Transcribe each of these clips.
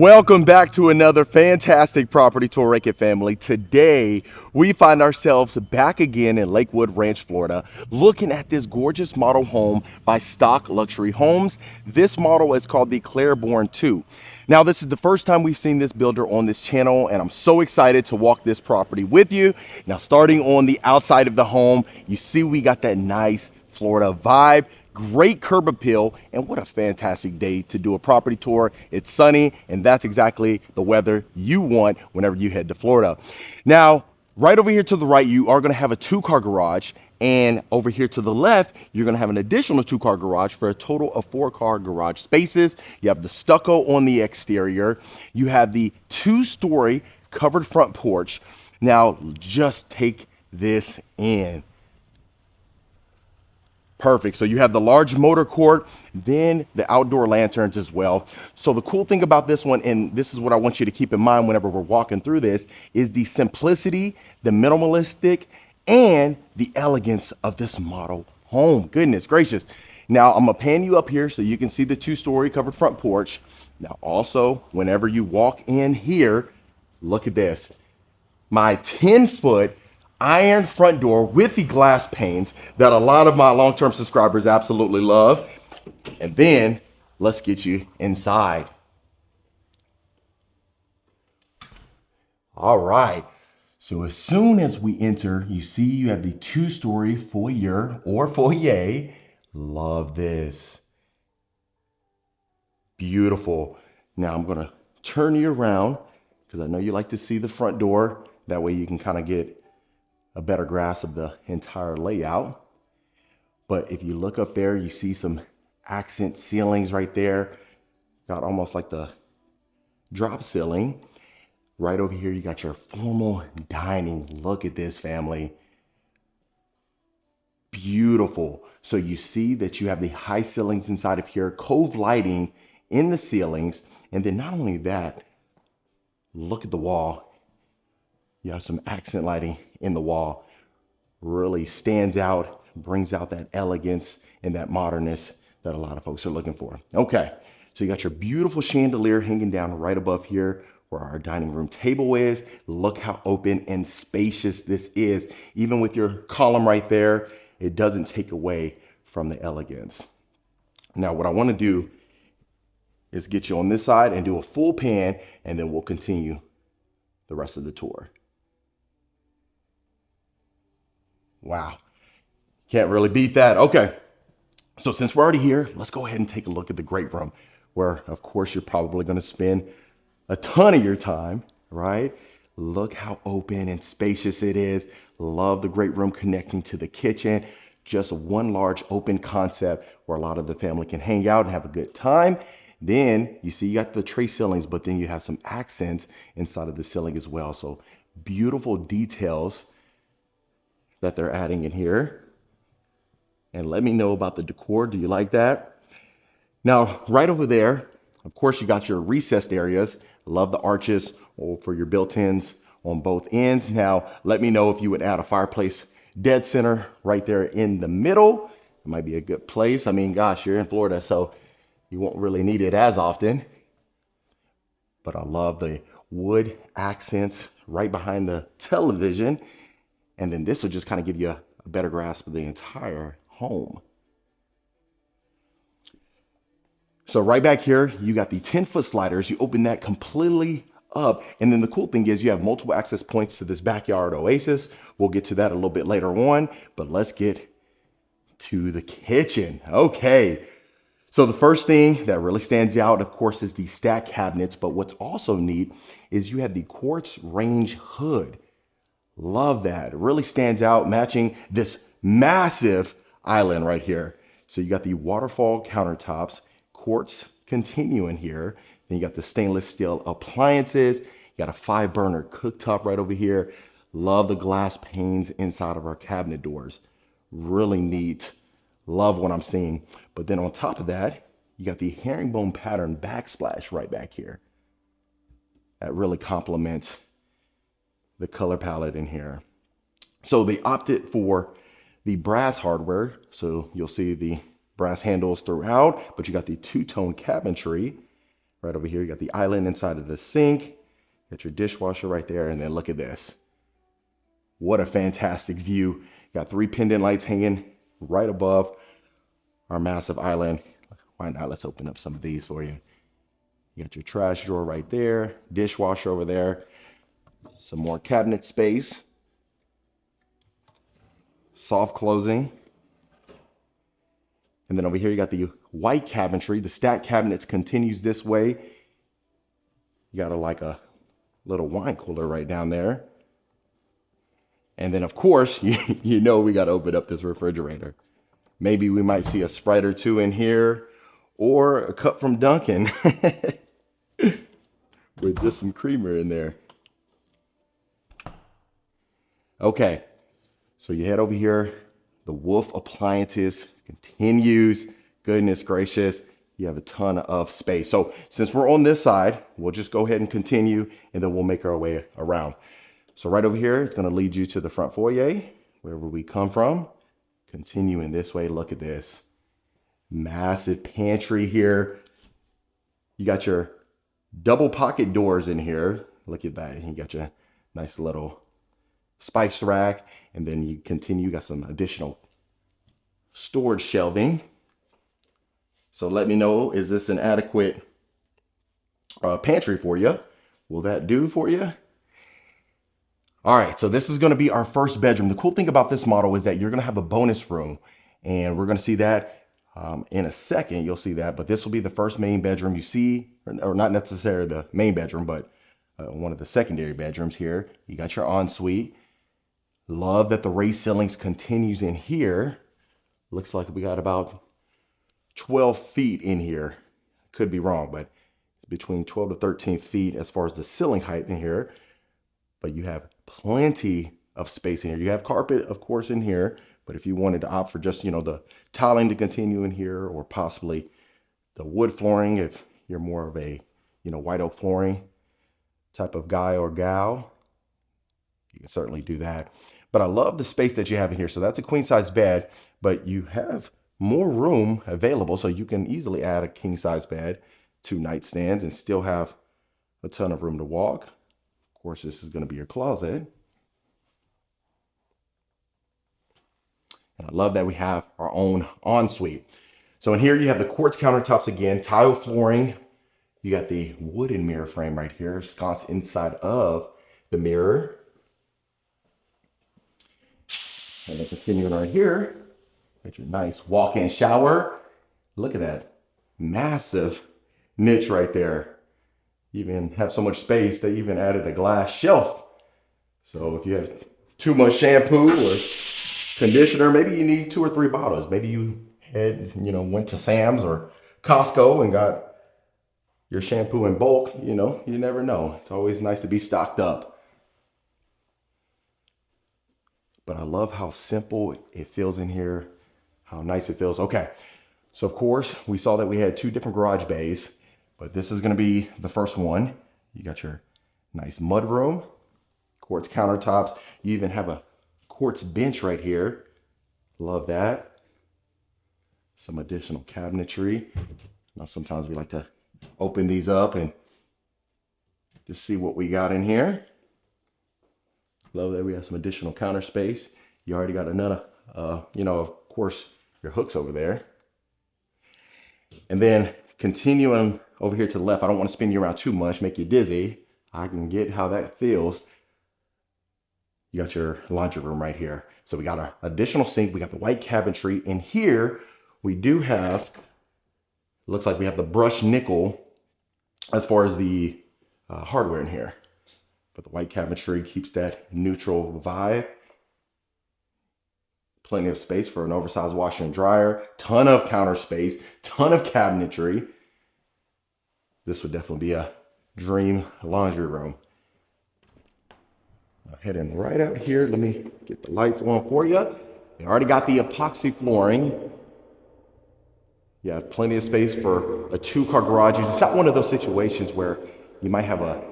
Welcome back to another fantastic property tour, Rankin family. Today, we find ourselves back again in Lakewood Ranch, Florida, looking at this gorgeous model home by Stock Luxury Homes. This model is called the Claiborne 2. Now, this is the first time we've seen this builder on this channel, and I'm so excited to walk this property with you. Now, starting on the outside of the home, you see we got that nice Florida vibe. Great curb appeal, and what a fantastic day to do a property tour. It's sunny, and that's exactly the weather you want whenever you head to Florida. Now, right over here to the right, you are going to have a two-car garage, and over here to the left, you're going to have an additional two-car garage for a total of four-car garage spaces. You have the stucco on the exterior. You have the two-story covered front porch. Now, just take this in. Perfect. So you have the large motor court, then the outdoor lanterns as well. So the cool thing about this one, and this is what I want you to keep in mind whenever we're walking through this, is the simplicity, the minimalistic, and the elegance of this model home. Goodness gracious. Now I'm gonna pan you up here so you can see the two-story covered front porch. Now also, whenever you walk in here, look at this. My 10-foot iron front door with the glass panes that a lot of my long-term subscribers absolutely love. And then let's get you inside. All right. So as soon as we enter, you see you have the two-story foyer or foyer. Love this. Beautiful. Now I'm gonna turn you around because I know you like to see the front door. That way you can kind of get a better grasp of the entire layout. But if you look up there, you see some accent ceilings right there. Got almost like the drop ceiling. Right over here, you got your formal dining. Look at this, family. Beautiful. So you see that you have the high ceilings inside of here, cove lighting in the ceilings. And then not only that, look at the wall. You have some accent lighting in the wall. Really stands out, brings out that elegance and that modernness that a lot of folks are looking for. Okay, so you got your beautiful chandelier hanging down right above here where our dining room table is. Look how open and spacious this is. Even with your column right there, it doesn't take away from the elegance. Now, what I want to do is get you on this side and do a full pan, and then we'll continue the rest of the tour. Wow, can't really beat that. Okay, so since we're already here, let's go ahead and take a look at the great room where, of course, you're probably going to spend a ton of your time, right? Look how open and spacious it is. Love the great room connecting to the kitchen. Just one large open concept where a lot of the family can hang out and have a good time. Then you see you got the tray ceilings, but then you have some accents inside of the ceiling as well. So beautiful details that they're adding in here. And let me know about the decor. Do you like that? Now, right over there, of course, you got your recessed areas. Love the arches for your built-ins on both ends. Now, let me know if you would add a fireplace dead center right there in the middle. It might be a good place. I mean, gosh, you're in Florida, so you won't really need it as often. But I love the wood accents right behind the television. And then this will just kind of give you a better grasp of the entire home. So right back here, you got the 10-foot sliders. You open that completely up. And then the cool thing is you have multiple access points to this backyard oasis. We'll get to that a little bit later on, but let's get to the kitchen. Okay. So the first thing that really stands out, of course, is the stack cabinets. But what's also neat is you have the quartz range hood. Love that. It really stands out, matching this massive island right here. So you got the waterfall countertops, quartz continuing here. Then you got the stainless steel appliances. You got a 5-burner cooktop right over here. Love the glass panes inside of our cabinet doors. Really neat. Love what I'm seeing. But then on top of that, you got the herringbone pattern backsplash right back here. That really complements the color palette in here. So they opted for the brass hardware. So you'll see the brass handles throughout, but you got the two-tone cabinetry Right over here, you got the island inside of the sink. Got your dishwasher right there, and then look at this. What a fantastic view. Got 3 pendant lights hanging right above our massive island. Why not? Let's open up some of these for you. You got your trash drawer right there, dishwasher over there, some more cabinet space, soft closing. And then over here, you got the white cabinetry. The stack cabinets continues this way. You got like a little wine cooler right down there. And then of course, you know we got to open up this refrigerator. Maybe we might see a Sprite or 2 in here, or a cup from Dunkin' with just some creamer in there. Okay, so you head over here. The Wolf Appliances continues. Goodness gracious, you have a ton of space. So since we're on this side, we'll just go ahead and continue, and then we'll make our way around. So right over here, it's going to lead you to the front foyer, wherever we come from. Continuing this way, look at this. Massive pantry here. You got your double pocket doors in here. Look at that. You got your nice little spice rack. And then you continue, you got some additional storage shelving. So let me know, is this an adequate pantry for you? Will that do for you? All right, so this is going to be our first bedroom. The cool thing about this model is that you're going to have a bonus room, and we're going to see that in a second. You'll see that, but this will be the first main bedroom you see, or not necessarily the main bedroom, but one of the secondary bedrooms here. You got your ensuite. Love that the raised ceilings continues in here. Looks like we got about 12 feet in here. Could be wrong, but it's between 12 to 13 feet as far as the ceiling height in here. But you have plenty of space in here. You have carpet, of course, in here. But if you wanted to opt for just, the tiling to continue in here, or possibly the wood flooring, if you're more of a, white oak flooring type of guy or gal, you can certainly do that. But I love the space that you have in here. So that's a queen size bed, but you have more room available. So you can easily add a king size bed, 2 nightstands, and still have a ton of room to walk. Of course, this is going to be your closet. And I love that we have our own ensuite. So in here, you have the quartz countertops again, tile flooring. You got the wooden mirror frame right here, sconce inside of the mirror. And then continuing right here, got your nice walk-in shower. Look at that massive niche right there. You even have so much space, they even added a glass shelf. So if you have too much shampoo or conditioner, maybe you need 2 or 3 bottles. Maybe you went to Sam's or Costco and got your shampoo in bulk. You never know. It's always nice to be stocked up. But I love how simple it feels in here, how nice it feels. Okay, so of course, we saw that we had 2 different garage bays. But this is going to be the first one. You got your nice mud room, quartz countertops. You even have a quartz bench right here. Love that. Some additional cabinetry. Now sometimes we like to open these up and just see what we got in here. Love that we have some additional counter space. You already got another, of course, your hooks over there. And then continuing over here to the left, I don't want to spin you around too much, make you dizzy. I can get how that feels. You got your laundry room right here. So we got our additional sink. We got the white cabinetry. And here we do have, looks like we have the brushed nickel as far as the hardware in here. But the white cabinetry keeps that neutral vibe. Plenty of space for an oversized washer and dryer. Ton of counter space. Ton of cabinetry. This would definitely be a dream laundry room. Heading right out here, let me get the lights on for you. We already got the epoxy flooring. You have plenty of space for a 2-car garage. It's not one of those situations where you might have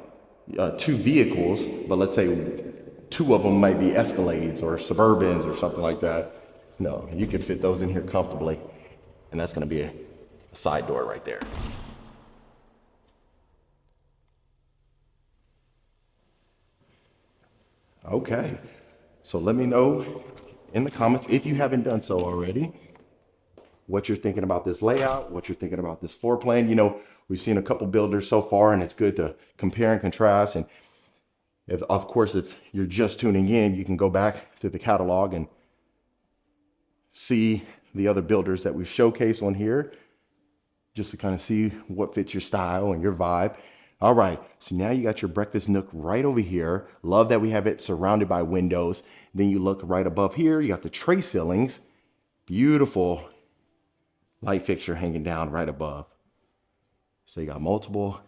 2 vehicles, but let's say 2 of them might be Escalades or Suburbans or something like that. No, you could fit those in here comfortably. And that's going to be a side door right there. Okay. So let me know in the comments, if you haven't done so already, what you're thinking about this layout, what you're thinking about this floor plan. You know, we've seen a couple builders so far, and it's good to compare and contrast. And if, of course, if you're just tuning in, you can go back to the catalog and see the other builders that we've showcased on here, just to kind of see what fits your style and your vibe. All right, so now you got your breakfast nook right over here. Love that we have it surrounded by windows. Then you look right above here, you got the tray ceilings. Beautiful light fixture hanging down right above. So you got multiple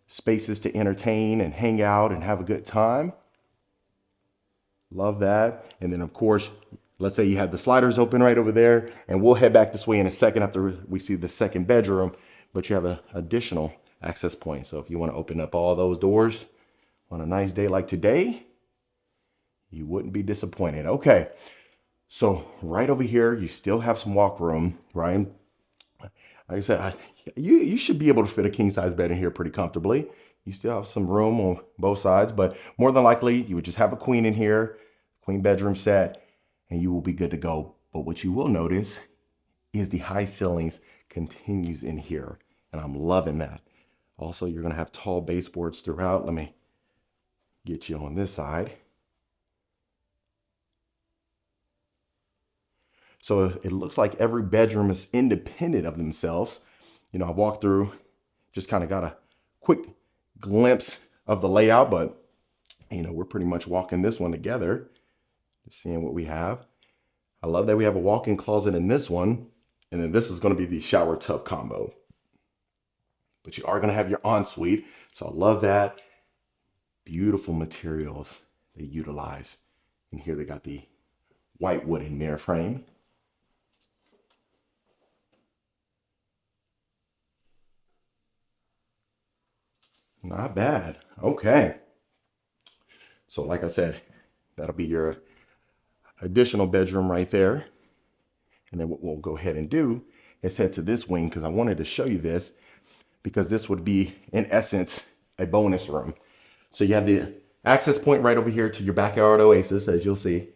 spaces to entertain and hang out and have a good time. Love that. And then of course, let's say you have the sliders open right over there, and we'll head back this way in a second after we see the second bedroom, but you have an additional access point. So if you want to open up all those doors on a nice day like today, you wouldn't be disappointed. Okay. So right over here, you still have some walk room, right? Like I said, you should be able to fit a king size bed in here pretty comfortably. You still have some room on both sides, but more than likely you would just have a queen in here, queen bedroom set, and you will be good to go. But what you will notice is the high ceilings continues in here, and I'm loving that. Also, you're gonna have tall baseboards throughout. Let me get you on this side. So it looks like every bedroom is independent of themselves. You know, I walked through, just kind of got a quick glimpse of the layout, but you know, we're pretty much walking this one together, just seeing what we have. I love that we have a walk-in closet in this one, and then this is going to be the shower tub combo. But you are going to have your ensuite, so I love that. Beautiful materials they utilize. And here they got the white wooden mirror frame. Not bad. Okay. So like I said, that'll be your additional bedroom right there. And then what we'll go ahead and do is head to this wing, because I wanted to show you this, because this would be, in essence, a bonus room. So you have the access point right over here to your backyard oasis, as you'll see.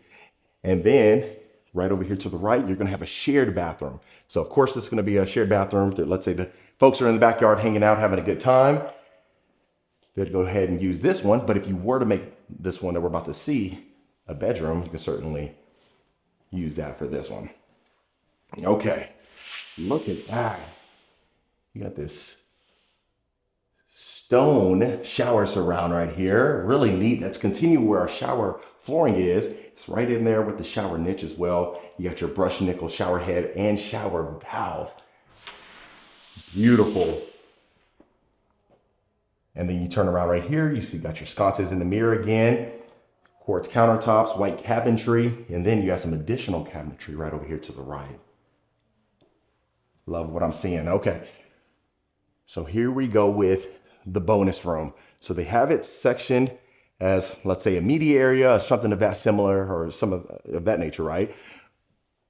And then right over here to the right, you're going to have a shared bathroom. So of course, this is going to be a shared bathroom. Let's say the folks are in the backyard hanging out, having a good time. They'd go ahead and use this one. But if you were to make this one that we're about to see a bedroom, you can certainly use that for this one. Okay, look at that. You got this stone shower surround right here. Really neat. Let's continue where our shower flooring is. It's right in there with the shower niche as well. You got your brushed nickel shower head and shower valve. Beautiful. And then you turn around right here, you see got your sconces in the mirror again, quartz countertops, white cabinetry, and then you got some additional cabinetry right over here to the right. Love what I'm seeing. Okay, so here we go with the bonus room. So they have it sectioned as, let's say, a media area or something of that similar, or some of that nature, right?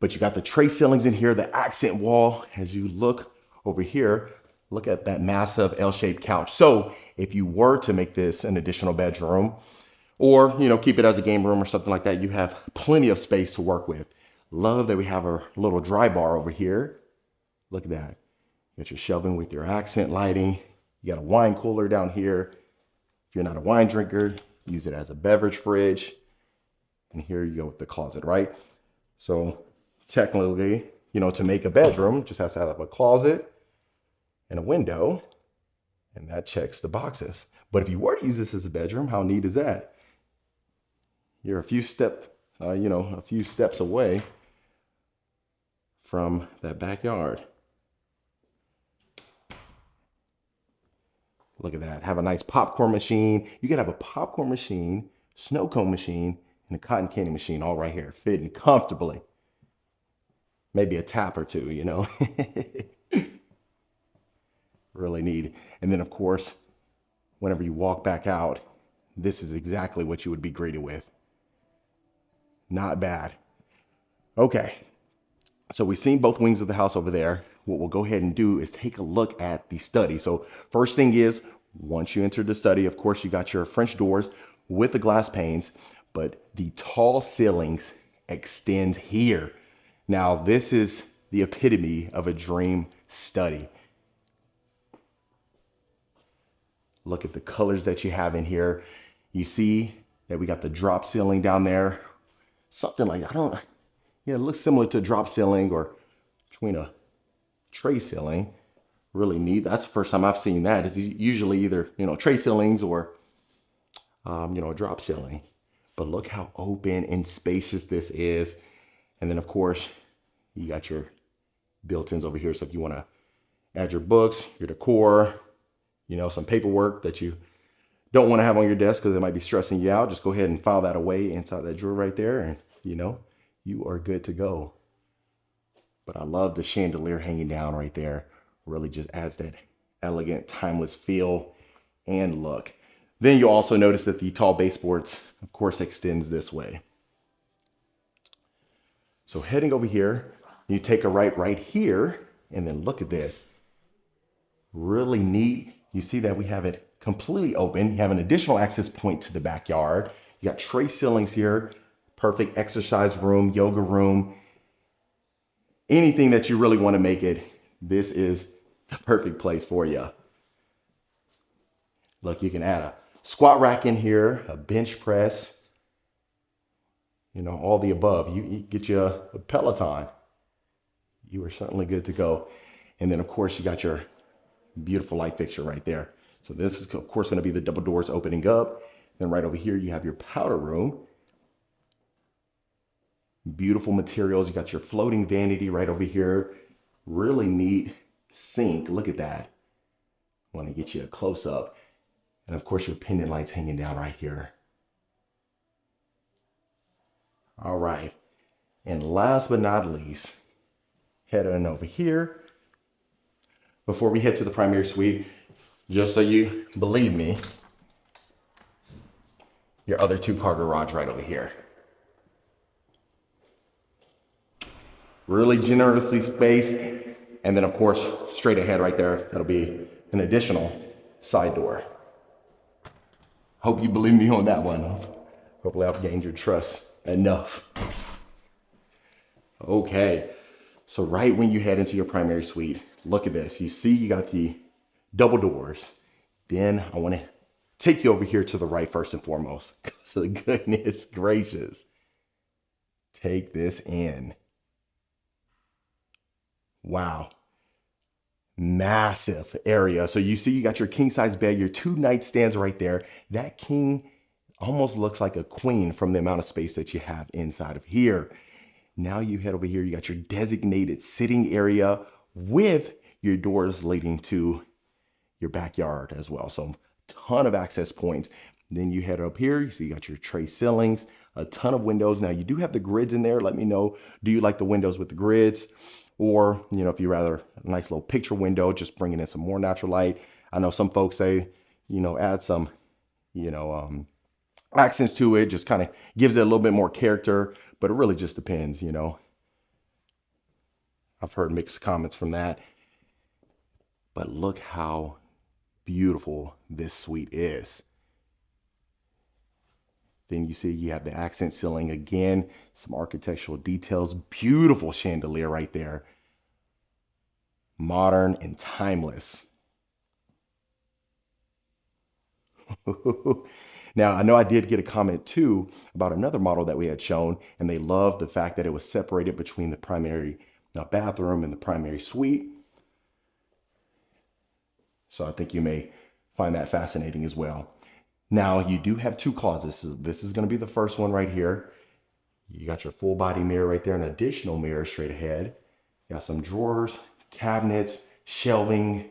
But you got the tray ceilings in here, the accent wall. As you look over here, look at that massive L-shaped couch. So if you were to make this an additional bedroom, or, you know, keep it as a game room or something like that, you have plenty of space to work with. Love that we have a little dry bar over here. Look at that. You got your shelving with your accent lighting. You got a wine cooler down here. If you're not a wine drinker, use it as a beverage fridge. And here you go with the closet, right? So technically, you know, to make a bedroom, just has to have a closet and a window, and that checks the boxes. But if you were to use this as a bedroom, how neat is that? You're a few steps away from that backyard. Look at that. Have a nice popcorn machine. You could have a popcorn machine, snow cone machine, and a cotton candy machine all right here, fitting comfortably. Maybe a tap or two, you know. Really neat. And then of course, whenever you walk back out, this is exactly what you would be greeted with. Not bad. Okay, so we've seen both wings of the house over there. What we'll go ahead and do is take a look at the study. So first thing is, once you enter the study, of course, you got your French doors with the glass panes, but the tall ceilings extend here. Now, this is the epitome of a dream study. Look at the colors that you have in here. You see that we got the drop ceiling down there. Something like, yeah, it looks similar to a drop ceiling or between a tray ceiling. Really neat. That's the first time I've seen that. It's usually either, tray ceilings or, a drop ceiling. But look how open and spacious this is. And then of course, you got your built-ins over here. So if you want to add your books, your decor, some paperwork that you don't want to have on your desk because it might be stressing you out, just go ahead and file that away inside that drawer right there. And you are good to go. But I love the chandelier hanging down right there. Really just adds that elegant, timeless feel and look. Then you'll also notice that the tall baseboards, of course, extends this way. So heading over here, you take a right here, and then look at this. Really neat. You see that we have it completely open. You have an additional access point to the backyard. You got tray ceilings here, perfect exercise room, yoga room, anything that you really want to make it. This is the perfect place for you. Look, you can add a squat rack in here, a bench press, all the above. You get you a Peloton. You are certainly good to go. And then of course you got your beautiful light fixture right there. So this is of course going to be the double doors opening up. Then right over here you have your powder room. Beautiful materials. You got your floating vanity right over here. Really neat sink. Look at that. I want to get you a close up. And of course your pendant lights hanging down right here. All right. And last but not least, head on over here. Before we head to the primary suite, just so you believe me, your other 2-car garage right over here. Really generously spaced. And then of course, straight ahead right there, that'll be an additional side door. Hope you believe me on that one. Hopefully I've gained your trust enough. Okay, so right when you head into your primary suite, look at this. You see you got the double doors. Then I want to take you over here to the right first and foremost. So goodness gracious. Take this in. Wow. Massive area. So you see you got your king size bed, your 2 nightstands right there. That king almost looks like a queen from the amount of space that you have inside of here. Now you head over here, you got your designated sitting area with your doors leading to your backyard as well. So ton of access points. Then you head up here, you see you got your tray ceilings, a ton of windows. Now you do have the grids in there. Let me know, do you like the windows with the grids? Or, if you rather a nice little picture window, just bringing in some more natural light. I know some folks say, add some, accents to it, just kind of gives it a little bit more character, but it really just depends, I've heard mixed comments from that. But look how beautiful this suite is. Then you see you have the accent ceiling again, some architectural details, beautiful chandelier right there. Modern and timeless. Now, I know I did get a comment too about another model that we had shown, and they loved the fact that it was separated between the primary bathroom and the primary suite. So I think you may find that fascinating as well. Now you do have 2 closets. So this is going to be the first one right here. You got your full body mirror right there, an additional mirror straight ahead. You got some drawers, cabinets, shelving.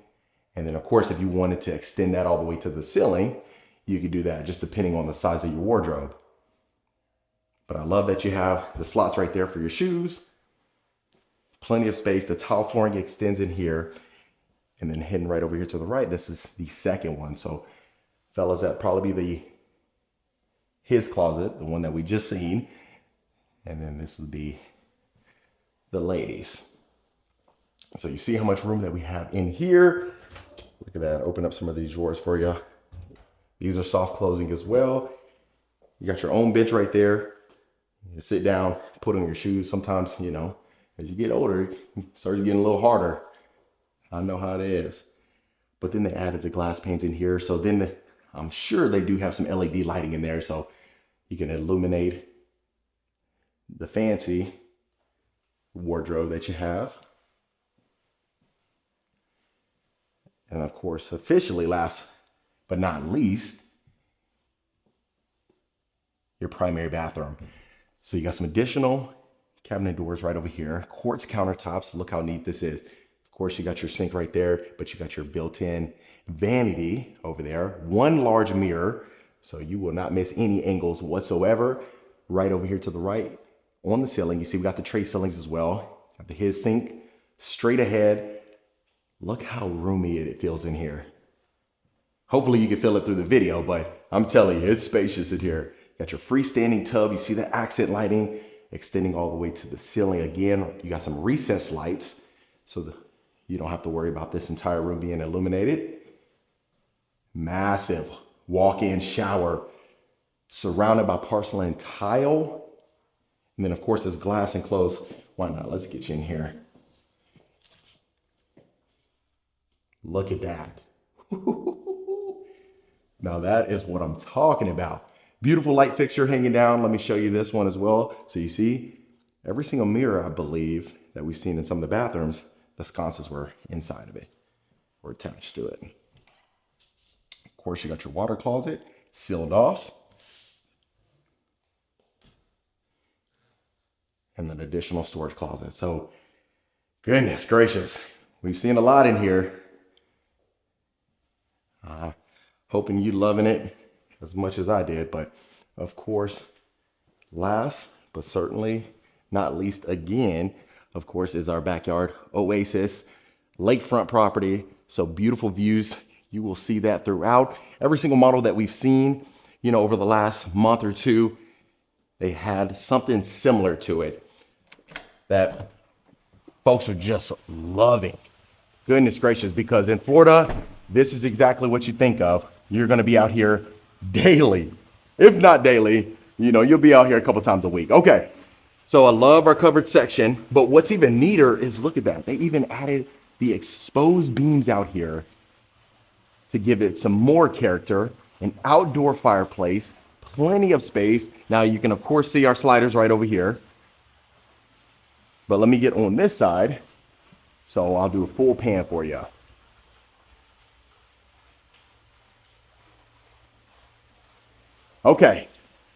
And then of course, if you wanted to extend that all the way to the ceiling, you could do that just depending on the size of your wardrobe. But I love that you have the slots right there for your shoes. Plenty of space. The tile flooring extends in here. And then heading right over here to the right, this is the second one. So fellas, that probably be his closet, the one that we just seen. And then this would be the ladies. So you see how much room that we have in here. Look at that, open up some of these drawers for you. These are soft closing as well. You got your own bench right there. You sit down, put on your shoes. Sometimes, you know, as you get older, it starts getting a little harder. I know how it is. But then they added the glass panes in here. So then I'm sure they do have some LED lighting in there. So you can illuminate the fancy wardrobe that you have. And of course, officially last but not least, your primary bathroom. So you got some additional cabinet doors right over here, quartz countertops. Look how neat this is. Of course, you got your sink right there, but you got your built-in vanity over there, one large mirror, so you will not miss any angles whatsoever. Right over here to the right on the ceiling, you see we got the tray ceilings as well. Got the his sink straight ahead. Look how roomy it feels in here. Hopefully you can feel it through the video, but I'm telling you, it's spacious in here. Got your freestanding tub. You see the accent lighting extending all the way to the ceiling. Again, you got some recessed lights, so you don't have to worry about this entire room being illuminated. Massive walk-in shower surrounded by porcelain tile. And then of course it's glass enclosed. Why not? Let's get you in here. Look at that. Now that is what I'm talking about. Beautiful light fixture hanging down. Let me show you this one as well. So you see every single mirror, I believe, that we've seen in some of the bathrooms, the sconces were inside of it or attached to it. Of course, you got your water closet sealed off. And an additional storage closet. So goodness gracious, we've seen a lot in here. Hoping you loving it as much as I did, but of course, last but certainly not least, again, of course, is our backyard oasis, lakefront property. So beautiful views. You will see that throughout every single model that we've seen, you know, over the last month or two. They had something similar to it that folks are just loving. Goodness gracious, because in Florida, this is exactly what you think of. You're gonna be out here daily. If not daily, you know, you'll be out here a couple times a week. Okay, so I love our covered section, but what's even neater is, look at that. They even added the exposed beams out here to give it some more character, an outdoor fireplace, plenty of space. Now you can of course see our sliders right over here, but let me get on this side. So I'll do a full pan for you. Okay,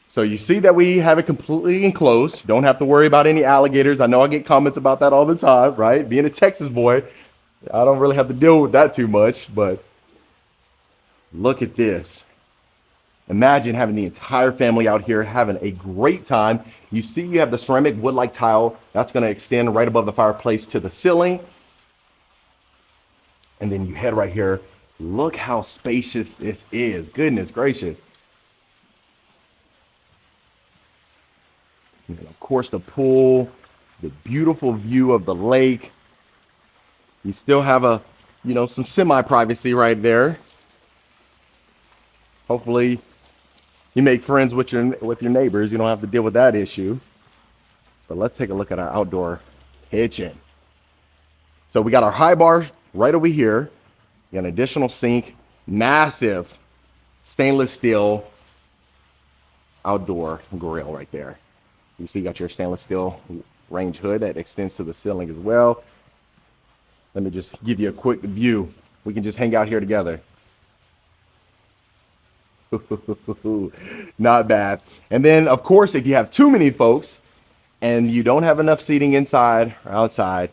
so you see that we have it completely enclosed. Don't have to worry about any alligators. I know I get comments about that all the time, right? Being a Texas boy, I don't really have to deal with that too much, but look at this. Imagine having the entire family out here having a great time. You see you have the ceramic wood-like tile. That's gonna extend right above the fireplace to the ceiling. And then you head right here. Look how spacious this is. Goodness gracious. And of course the pool, the beautiful view of the lake. You still have a, you know, some semi-privacy right there. Hopefully you make friends with your neighbors. You don't have to deal with that issue. But let's take a look at our outdoor kitchen. So we got our high bar right over here. You got an additional sink, massive stainless steel outdoor grill right there. You see you got your stainless steel range hood that extends to the ceiling as well. Let me just give you a quick view. We can just hang out here together. Not bad. And then of course, if you have too many folks and you don't have enough seating inside or outside,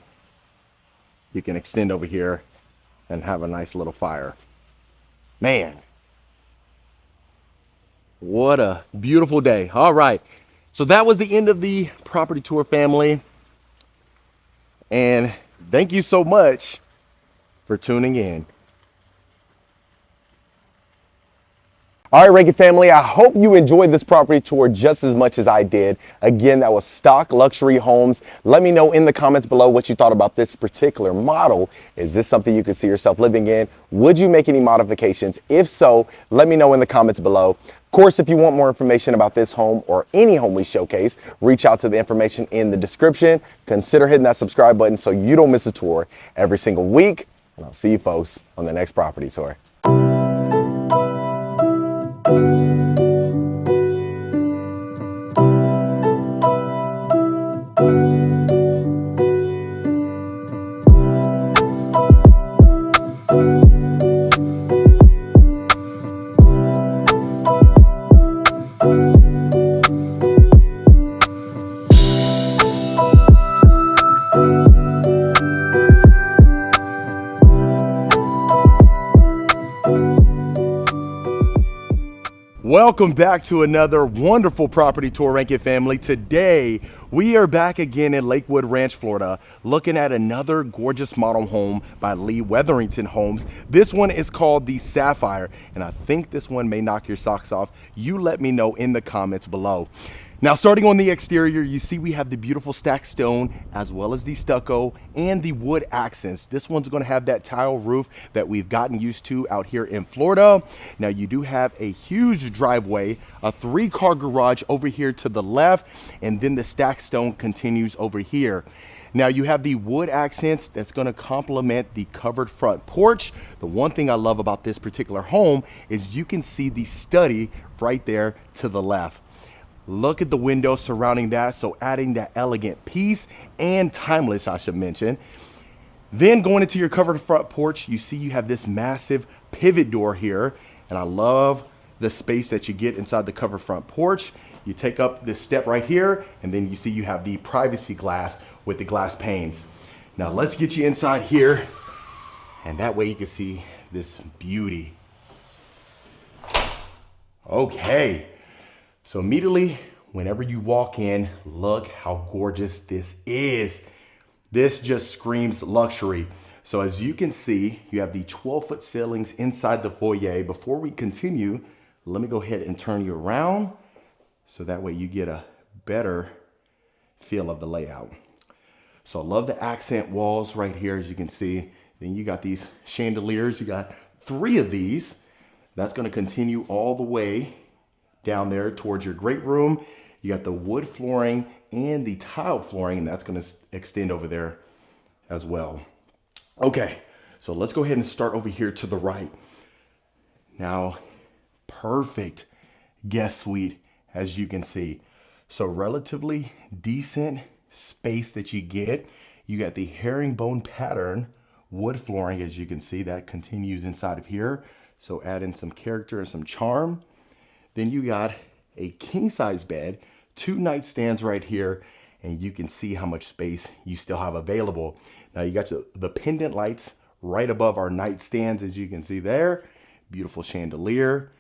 you can extend over here and have a nice little fire. Man, what a beautiful day. All right. So that was the end of the property tour, family. And thank you so much for tuning in. All right, Rankin family, I hope you enjoyed this property tour just as much as I did. Again, that was Stock Luxury Homes. Let me know in the comments below what you thought about this particular model. Is this something you could see yourself living in? Would you make any modifications? If so, let me know in the comments below. Of course, if you want more information about this home or any home we showcase, reach out to the information in the description. Consider hitting that subscribe button so you don't miss a tour every single week. And I'll see you folks on the next property tour. Welcome back to another wonderful property tour, Rankin family. Today, we are back again in Lakewood Ranch, Florida, looking at another gorgeous model home by Lee Wetherington Homes. This one is called the Sapphire, and I think this one may knock your socks off. You let me know in the comments below. Now, starting on the exterior, you see we have the beautiful stacked stone as well as the stucco and the wood accents. This one's going to have that tile roof that we've gotten used to out here in Florida. Now, you do have a huge driveway, a 3-car garage over here to the left, and then the stacked stone continues over here. Now, you have the wood accents that's going to complement the covered front porch. The one thing I love about this particular home is you can see the study right there to the left. Look at the window surrounding that, so adding that elegant piece and timeless, I should mention. Then going into your covered front porch, you see you have this massive pivot door here, and I love the space that you get inside the covered front porch. You take up this step right here, and then you see you have the privacy glass with the glass panes. Now let's get you inside here, and that way you can see this beauty. Okay. So immediately, whenever you walk in, look how gorgeous this is. This just screams luxury. So as you can see, you have the 12-foot ceilings inside the foyer. Before we continue, let me go ahead and turn you around so that way you get a better feel of the layout. So I love the accent walls right here, as you can see. Then you got these chandeliers. You got 3 of these. That's going to continue all the way down there towards your great room. You got the wood flooring and the tile flooring, and that's going to extend over there as well. Okay, so let's go ahead and start over here to the right. Now, perfect guest suite, as you can see. So relatively decent space that you get. You got the herringbone pattern wood flooring, as you can see, that continues inside of here. So add in some character and some charm. Then you got a king-size bed, 2 nightstands right here, and you can see how much space you still have available. Now you got the pendant lights right above our nightstands, as you can see there. Beautiful chandelier.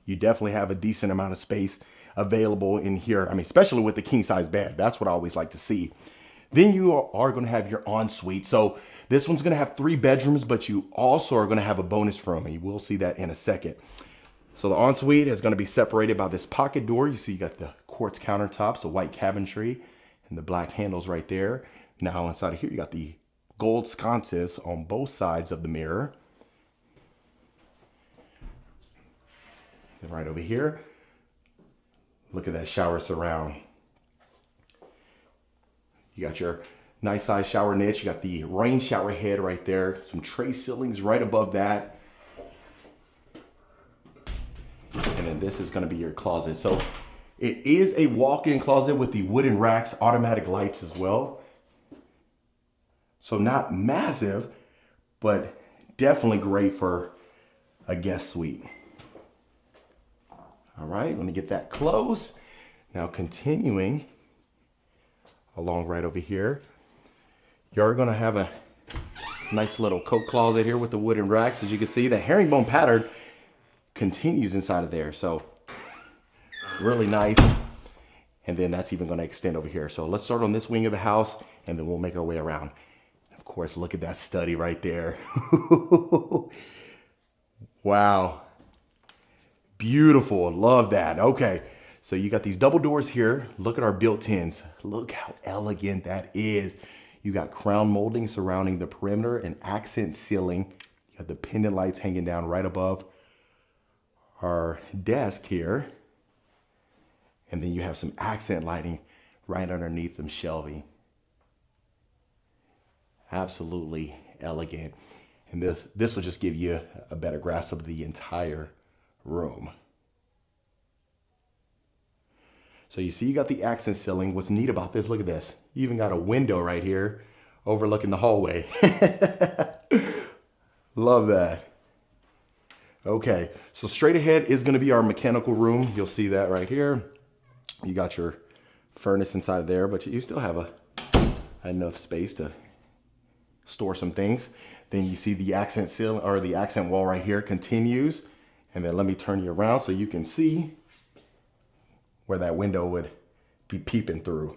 You definitely have a decent amount of space available in here. I mean, especially with the king-size bed. That's what I always like to see. Then you are going to have your ensuite. So this one's going to have 3 bedrooms, but you also are going to have a bonus room, and you will see that in a second. So the ensuite is going to be separated by this pocket door. You see you got the quartz countertops, the white cabinetry, and the black handles right there. Now inside of here, you got the gold sconces on both sides of the mirror. And right over here, look at that shower surround. You got your nice size shower niche. You got the rain shower head right there. Some tray ceilings right above that. And then this is going to be your closet. So it is a walk-in closet with the wooden racks, automatic lights as well. So not massive, but definitely great for a guest suite. All right, let me get that closed. Now continuing along right over here, you're gonna have a nice little coat closet here with the wooden racks. As you can see, the herringbone pattern continues inside of there. So really nice. And then that's even gonna extend over here. So let's start on this wing of the house and then we'll make our way around. Of course, look at that study right there. Wow. Beautiful. Love that. Okay. So you got these double doors here. Look at our built-ins. Look how elegant that is. You got crown molding surrounding the perimeter and accent ceiling. You got the pendant lights hanging down right above our desk here. And then you have some accent lighting right underneath them shelving. Absolutely elegant. And this will just give you a better grasp of the entire room. So you see you got the accent ceiling. What's neat about this, look at this. You even got a window right here overlooking the hallway. Love that. Okay, so straight ahead is gonna be our mechanical room. You'll see that right here. You got your furnace inside there, but you still have enough space to store some things. Then you see the accent ceiling or the accent wall right here continues. And then let me turn you around so you can see where that window would be peeping through.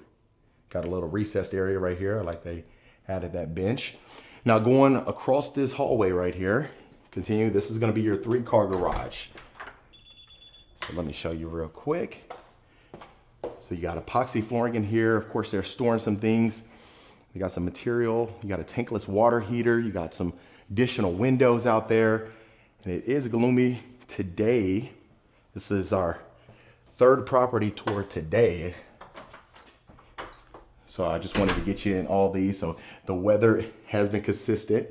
Got a little recessed area right here, like they added that bench. Now going across this hallway right here, continue, this is gonna be your 3-car garage. So let me show you real quick. So you got epoxy flooring in here. Of course, they're storing some things. You got some material, you got a tankless water heater, you got some additional windows out there, and it is gloomy today. This is our 3rd property tour today. So I just wanted to get you in all these. So the weather has been consistent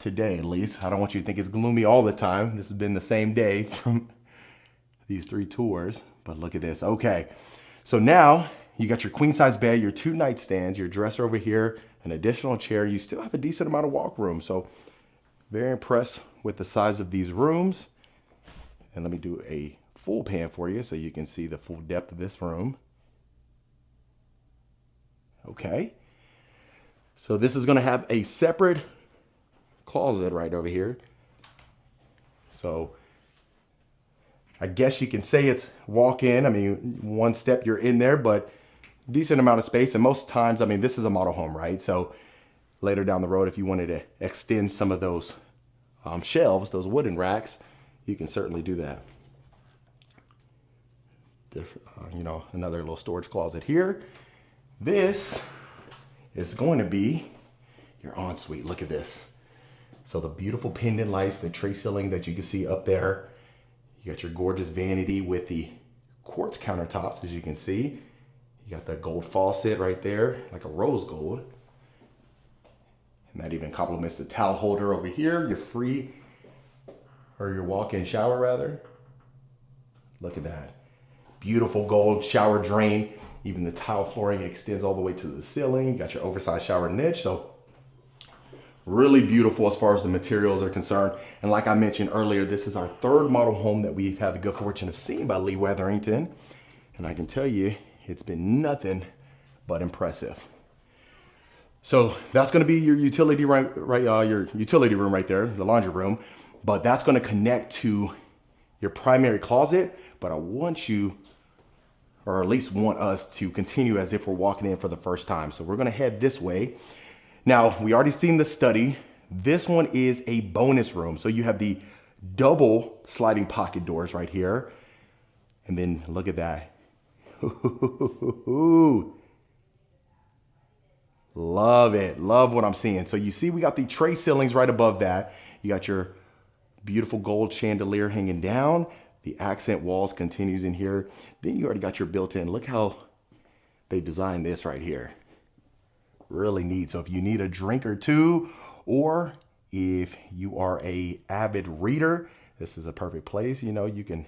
today, at least. I don't want you to think it's gloomy all the time. This has been the same day from these 3 tours, but look at this. Okay, so now you got your queen size bed, your 2 nightstands, your dresser over here, an additional chair. You still have a decent amount of walk room. So very impressed with the size of these rooms. And let me do a full pan for you so you can see the full depth of this room. Okay. So this is gonna have a separate closet right over here. So I guess you can say it's walk-in. I mean, one step you're in there, but decent amount of space. And most times, I mean, this is a model home, right? So later down the road, if you wanted to extend some of those shelves, those wooden racks, you can certainly do that. You know, another little storage closet here. This is going to be your ensuite. Look at this. So the beautiful pendant lights, the tray ceiling that you can see up there. You got your gorgeous vanity with the quartz countertops, as you can see. You got that gold faucet right there, like a rose gold. And that even complements the towel holder over here, your free, or your walk-in shower rather. Look at that. Beautiful gold shower drain. Even the tile flooring extends all the way to the ceiling. You got your oversized shower niche. So really beautiful as far as the materials are concerned. And like I mentioned earlier, this is our 3rd model home that we've had the good fortune of seeing by Lee Wetherington. And I can tell you, it's been nothing but impressive. So that's going to be your utility your utility room right there, the laundry room. But that's going to connect to your primary closet. But I want you, or at least want us to continue as if we're walking in for the first time. So we're going to head this way. Now, we already seen the study. This one is a bonus room. So you have the double sliding pocket doors right here. And then look at that. Love it. Love what I'm seeing. So you see we got the tray ceilings right above that. You got your beautiful gold chandelier hanging down. The accent walls continues in here. Then you already got your built-in. Look how they designed this right here. Really neat. So if you need a drink or two, or if you are a avid reader, this is a perfect place. You know, you can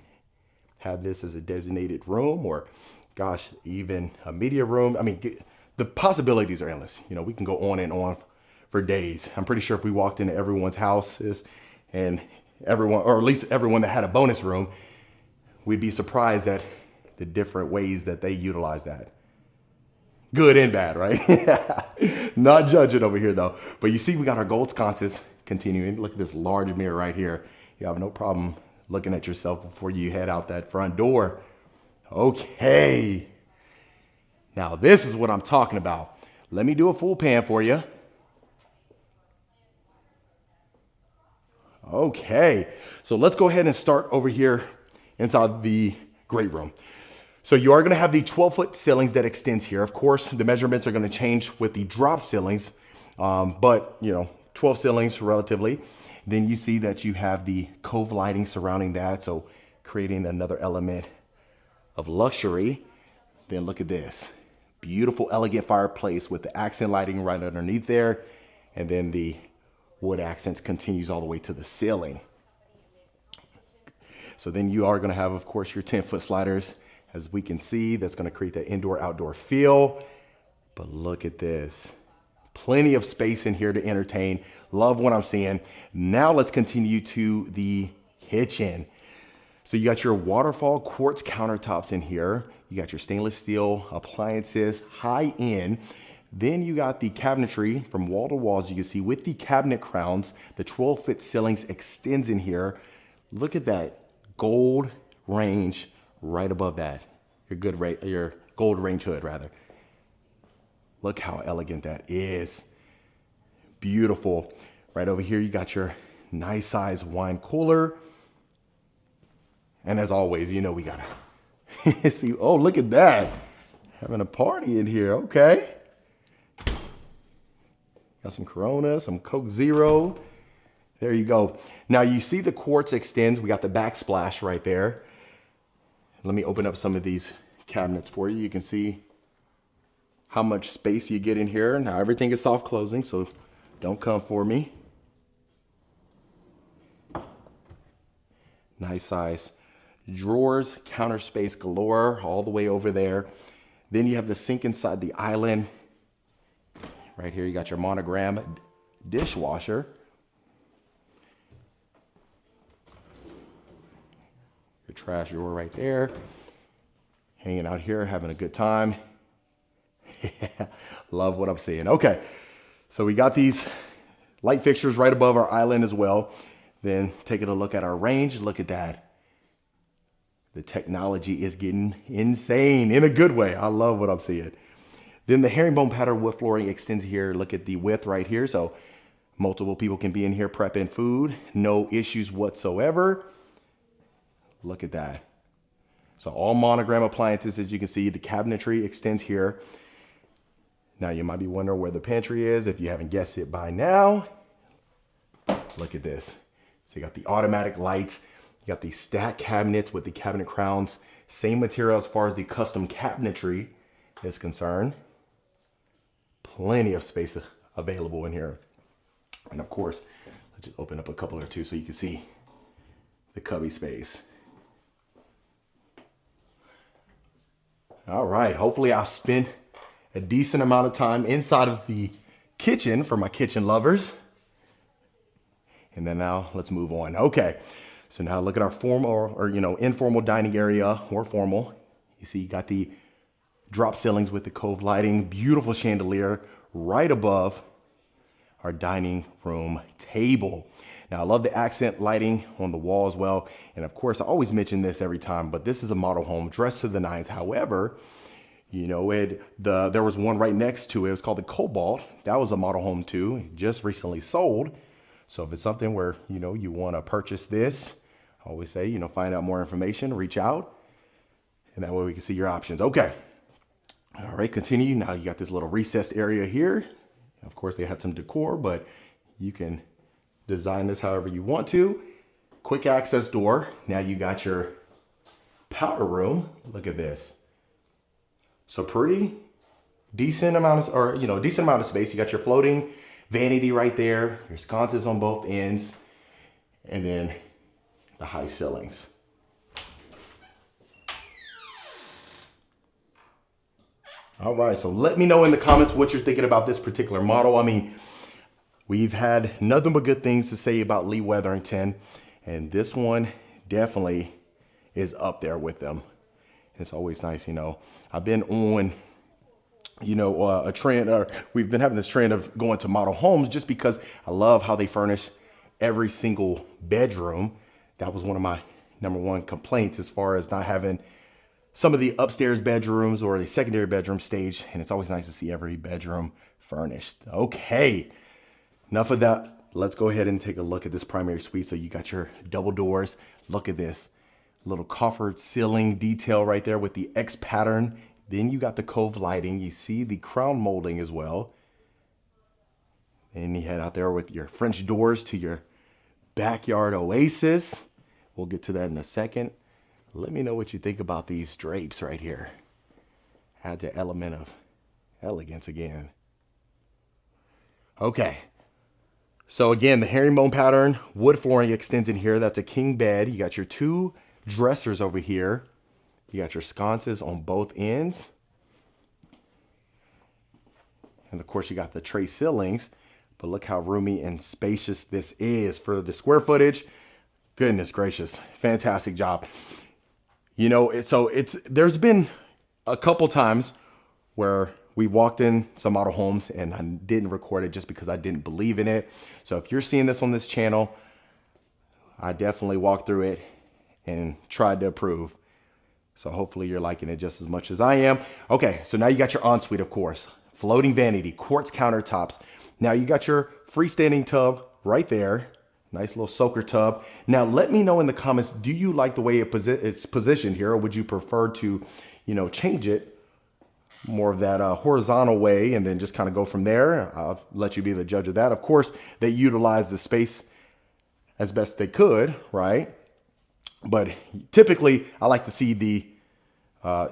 have this as a designated room, or gosh, even a media room. I mean, the possibilities are endless. You know, we can go on and on for days. I'm pretty sure if we walked into everyone's houses and everyone, or at least everyone that had a bonus room, we'd be surprised at the different ways that they utilize that. Good and bad, right? Not judging over here though. But you see we got our gold sconces continuing. Look at this large mirror right here. You have no problem looking at yourself before you head out that front door. Okay. Now this is what I'm talking about. Let me do a full pan for you. Okay, so let's go ahead and start over here inside the great room. So you are gonna have the 12-foot ceilings that extends here. Of course, the measurements are gonna change with the drop ceilings, but 12 ceilings relatively. Then you see that you have the cove lighting surrounding that, so creating another element of luxury. Then look at this. Beautiful, elegant fireplace with the accent lighting right underneath there. And then the wood accents continues all the way to the ceiling. So then you are gonna have, of course, your 10-foot sliders. As we can see, that's gonna create that indoor-outdoor feel. But look at this. Plenty of space in here to entertain. Love what I'm seeing. Now let's continue to the kitchen. So you got your waterfall quartz countertops in here. You got your stainless steel appliances, high end. Then you got the cabinetry from wall to wall, as you can see, with the cabinet crowns. The 12-foot ceilings extends in here. Look at that gold range right above that. Your gold range hood, rather. Look how elegant that is. Beautiful. Right over here, you got your nice size wine cooler. And as always, we gotta see, oh, look at that. Having a party in here, okay. Got some Corona, some Coke Zero. There you go. Now you see the quartz extends. We got the backsplash right there. Let me open up some of these cabinets for you. You can see how much space you get in here. Now everything is soft closing, so don't come for me. Nice size drawers, counter space galore all the way over there. Then you have the sink inside the island. Right here you got your monogram dishwasher. Your trash drawer right there. Hanging out here, having a good time. Love what I'm seeing. Okay, so we got these light fixtures right above our island as well. Then taking a look at our range, look at that. The technology is getting insane in a good way. I love what I'm seeing. Then the herringbone pattern wood flooring extends here. Look at the width right here. So multiple people can be in here prepping food. No issues whatsoever. Look at that. So all monogram appliances, as you can see, the cabinetry extends here. Now you might be wondering where the pantry is if you haven't guessed it by now. Look at this. So you got the automatic lights. You got the stack cabinets with the cabinet crowns. Same material as far as the custom cabinetry is concerned. Plenty of space available in here. And of course, let's just open up a couple or two so you can see the cubby space. All right, hopefully I'll spend a decent amount of time inside of the kitchen for my kitchen lovers. And then now let's move on. Okay, so now look at our formal or informal dining area or formal. You see you got the drop ceilings with the cove lighting, beautiful chandelier right above our dining room table. Now I love the accent lighting on the wall as well. And of course, I always mention this every time, but this is a model home dressed to the nines. However, there was one right next to it. It was called the Cobalt. That was a model home too, just recently sold. So if it's something where, you want to purchase this, I always say, find out more information, reach out, and that way we can see your options. Okay. All right, continue. Now you got this little recessed area here. Of course, they had some decor, but you can design this however you want to. Quick access door. Now you got your powder room. Look at this. So pretty decent amount of space. You got your floating vanity right there, your sconces on both ends, and then the high ceilings. All right, so let me know in the comments what you're thinking about this particular model. I mean, we've had nothing but good things to say about Lee Wetherington, and this one definitely is up there with them. It's always nice, I've been on a trend, or we've been having this trend of going to model homes just because I love how they furnish every single bedroom. That was one of my #1 complaints as far as not having some of the upstairs bedrooms or the secondary bedroom stage. And it's always nice to see every bedroom furnished. Okay, enough of that let's go ahead and take a look at this primary suite. So you got your double doors. Look at this little coffered ceiling detail right there with the X pattern. Then you got the cove lighting. You see the crown molding as well. And you head out there with your French doors to your backyard oasis. We'll get to that in a second. Let me know what you think about these drapes right here. Adds an element of elegance again. Okay. So again, the herringbone pattern, wood flooring extends in here. That's a king bed. You got your two dressers over here. You got your sconces on both ends. And of course you got the tray ceilings, but look how roomy and spacious this is for the square footage. Goodness gracious, fantastic job. You know, there's been a couple times where we walked in some model homes and I didn't record it just because I didn't believe in it. So if you're seeing this on this channel, I definitely walked through it and tried to approve. So hopefully you're liking it just as much as I am. Okay, so now you got your ensuite, of course. Floating vanity, quartz countertops. Now you got your freestanding tub right there. Nice little soaker tub. Now let me know in the comments, do you like the way it's positioned here, or would you prefer to, you know, change it more of that horizontal way and then just kind of go from there? I'll let you be the judge of that. Of course, they utilize the space as best they could, right? But typically, I like to see the,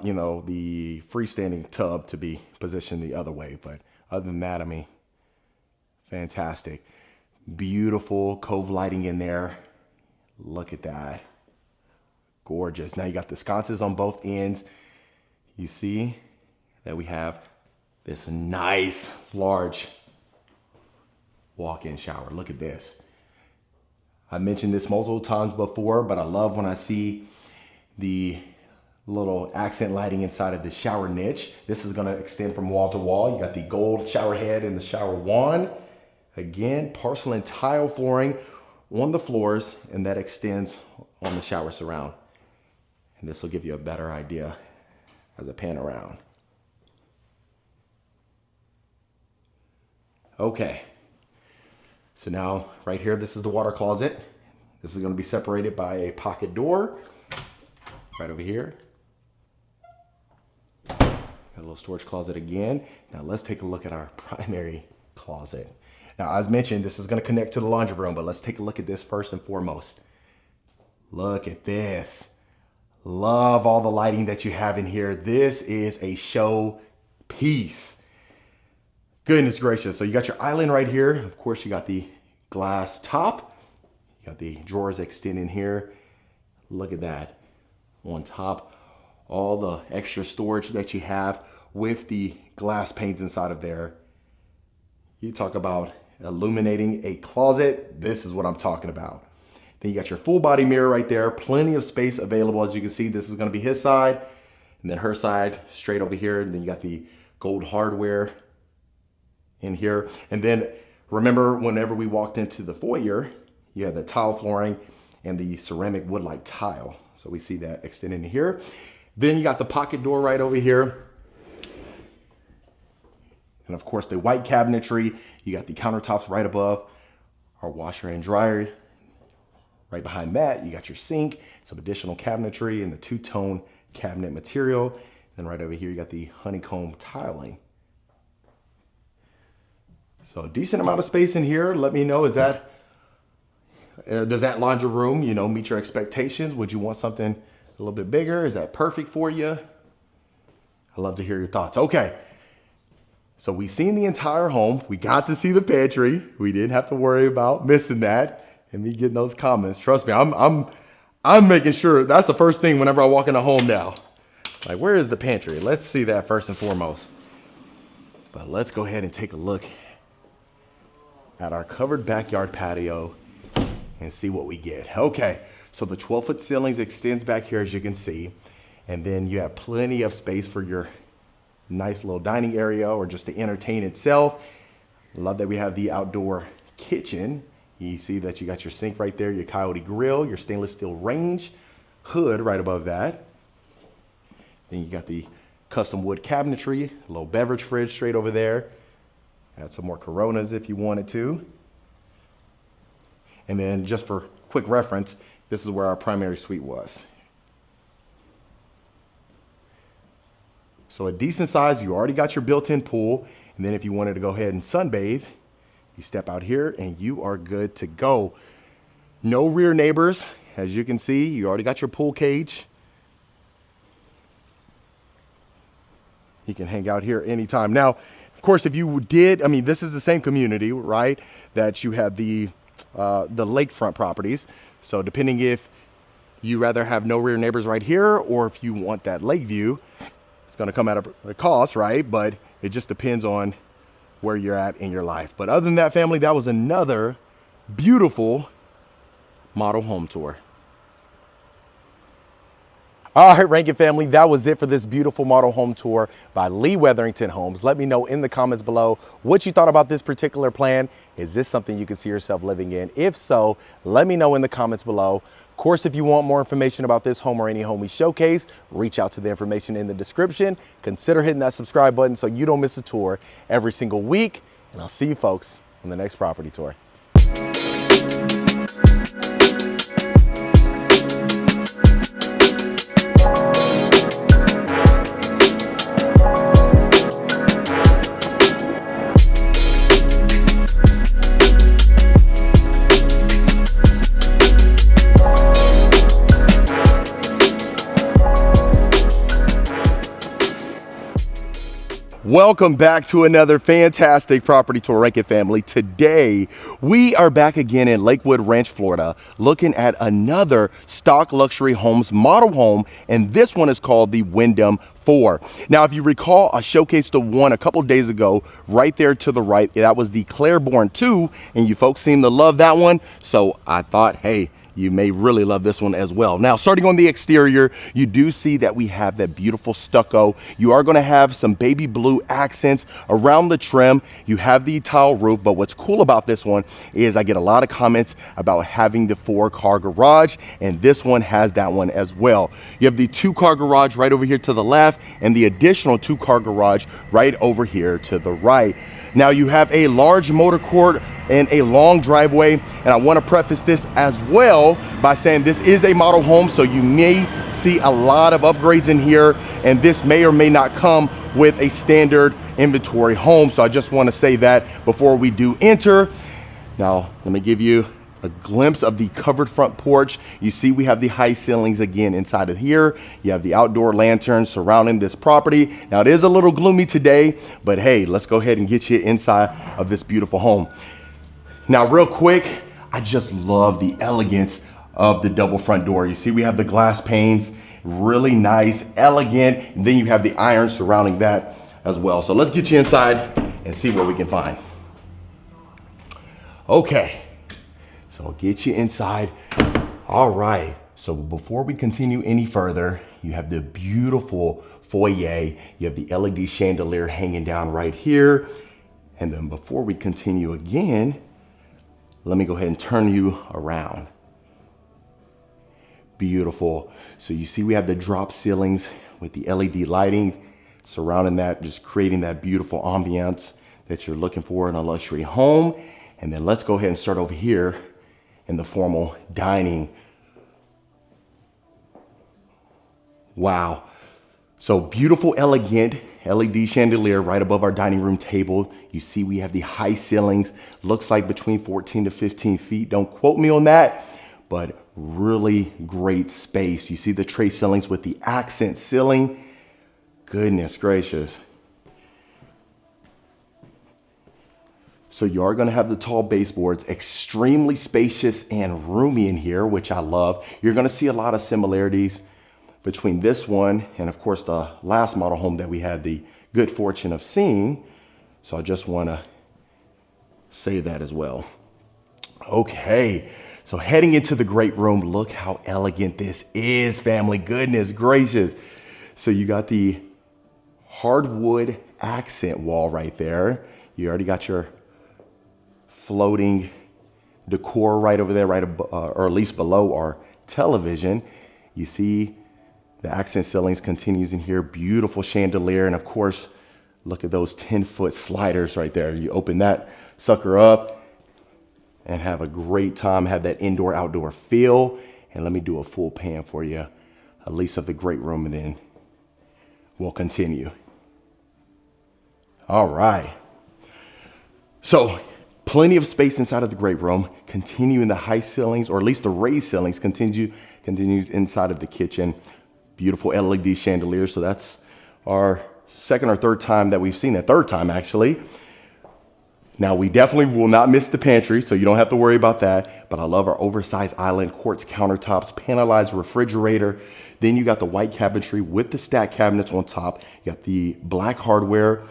you know, the freestanding tub to be positioned the other way. But other than that, I mean, fantastic. Beautiful cove lighting in there. Look at that. Gorgeous. Now you got the sconces on both ends. You see that we have this nice, large walk-in shower. Look at this. I mentioned this multiple times before, but I love when I see the little accent lighting inside of the shower niche. This is gonna extend from wall to wall. You got the gold shower head and the shower wand. Again, porcelain tile flooring on the floors, and that extends on the shower surround. And this will give you a better idea as I pan around. Okay. So now right here, this is the water closet. This is going to be separated by a pocket door right over here. Got a little storage closet again. Now let's take a look at our primary closet. Now, as mentioned, this is going to connect to the laundry room, but let's take a look at this first and foremost. Look at this. Love all the lighting that you have in here. This is a show piece. Goodness gracious. So you got your island right here. Of course, you got the glass top. You got the drawers extending here. Look at that. On top, all the extra storage that you have with the glass panes inside of there. You talk about illuminating a closet. This is what I'm talking about. Then you got your full body mirror right there. Plenty of space available. As you can see, this is going to be his side, and then her side straight over here. And then you got the gold hardware in here. And then remember, whenever we walked into the foyer, you had the tile flooring and the ceramic wood-like tile. So we see that extending in here. Then you got the pocket door right over here. And of course, the white cabinetry. You got the countertops right above our washer and dryer. Right behind that, you got your sink, some additional cabinetry and the two-tone cabinet material. Then right over here, you got the honeycomb tiling. So a decent amount of space in here. Let me know, does that laundry room, you know, meet your expectations? Would you want something a little bit bigger? Is that perfect for you? I'd love to hear your thoughts. Okay. So we've seen the entire home. We got to see the pantry. We didn't have to worry about missing that and me getting those comments. Trust me, I'm making sure that's the first thing whenever I walk in a home now. Like, where is the pantry? Let's see that first and foremost. But let's go ahead and take a look at our covered backyard patio and see what we get. Okay, so the 12-foot ceilings extends back here, as you can see. And then you have plenty of space for your nice little dining area or just to entertain itself. Love that we have the outdoor kitchen. You see that you got your sink right there, your Coyote grill, your stainless steel range hood right above that. Then you got the custom wood cabinetry, a little beverage fridge straight over there. Add some more Coronas if you wanted to. And then just for quick reference, this is where our primary suite was. So a decent size, you already got your built-in pool. And then if you wanted to go ahead and sunbathe, you step out here and you are good to go. No rear neighbors. As you can see, you already got your pool cage. You can hang out here anytime. Now, of course, if you did, I mean, this is the same community, right? That you have the lakefront properties. So depending if you rather have no rear neighbors right here, or if you want that lake view, it's gonna come at a cost, right? But it just depends on where you're at in your life. But other than that, family, that was another beautiful model home tour. All right, Rankin family, that was it for this beautiful model home tour by Lee Weatherington Homes. Let me know in the comments below what you thought about this particular plan. Is this something you can see yourself living in? If so, let me know in the comments below. Of course, if you want more information about this home or any home we showcase, reach out to the information in the description. Consider hitting that subscribe button so you don't miss a tour every single week. And I'll see you folks on the next property tour. Welcome back to another fantastic property tour, Rankin family. Today, we are back again in Lakewood Ranch, Florida, looking at another stock luxury homes model home, and this one is called the Wyndham 4. Now, if you recall, I showcased the one a couple days ago, right there to the right. That was the Claiborne 2, and you folks seem to love that one, so I thought, hey, you may really love this one as well. Now, starting on the exterior, you do see that we have that beautiful stucco. You are going to have some baby blue accents around the trim. You have the tile roof, but what's cool about this one is I get a lot of comments about having the 4-car garage, and this one has that one as well. You have the 2-car garage right over here to the left, and the additional 2-car garage right over here to the right. Now, you have a large motor court and a long driveway, and I want to preface this as well by saying this is a model home, so you may see a lot of upgrades in here, and this may or may not come with a standard inventory home. So I just want to say that before we do enter. Now, let me give you a glimpse of the covered front porch. You see we have the high ceilings again inside of here. You have the outdoor lanterns surrounding this property. Now, it is a little gloomy today, but hey, let's go ahead and get you inside of this beautiful home. Now, real quick, I just love the elegance of the double front door. You see we have the glass panes, really nice, elegant, and then you have the iron surrounding that as well. So let's get you inside and see what we can find. Okay. So I'll get you inside. All right, so before we continue any further, you have the beautiful foyer. You have the LED chandelier hanging down right here. And then before we continue again, let me go ahead and turn you around. Beautiful. So you see we have the drop ceilings with the LED lighting surrounding that, just creating that beautiful ambiance that you're looking for in a luxury home. And then let's go ahead and start over here in the formal dining. Wow. So beautiful, elegant LED chandelier right above our dining room table. You see we have the high ceilings, looks like between 14 to 15 feet. Don't quote me on that, but really great space. You see the tray ceilings with the accent ceiling. Goodness gracious. So you are going to have the tall baseboards, extremely spacious and roomy in here, which I love. You're going to see a lot of similarities between this one and, of course, the last model home that we had the good fortune of seeing. So I just want to say that as well. Okay, so heading into the great room, look how elegant this is, family. Goodness gracious. So you got the hardwood accent wall right there. You already got your floating decor right over there, or at least below our television. You see the accent ceilings continues in here, beautiful chandelier, and of course, look at those 10-foot sliders right there. You open that sucker up, and have a great time, have that indoor outdoor feel. And let me do a full pan for you, at least of the great room, and then we'll continue. All right. So plenty of space inside of the great room. Continuing the high ceilings, or at least the raised ceilings, continues inside of the kitchen. Beautiful LED chandeliers. So that's our second or third time that we've seen it. Third time, actually. Now, we definitely will not miss the pantry, so you don't have to worry about that. But I love our oversized island, quartz countertops, panelized refrigerator. Then you got the white cabinetry with the stack cabinets on top. You got the black hardware,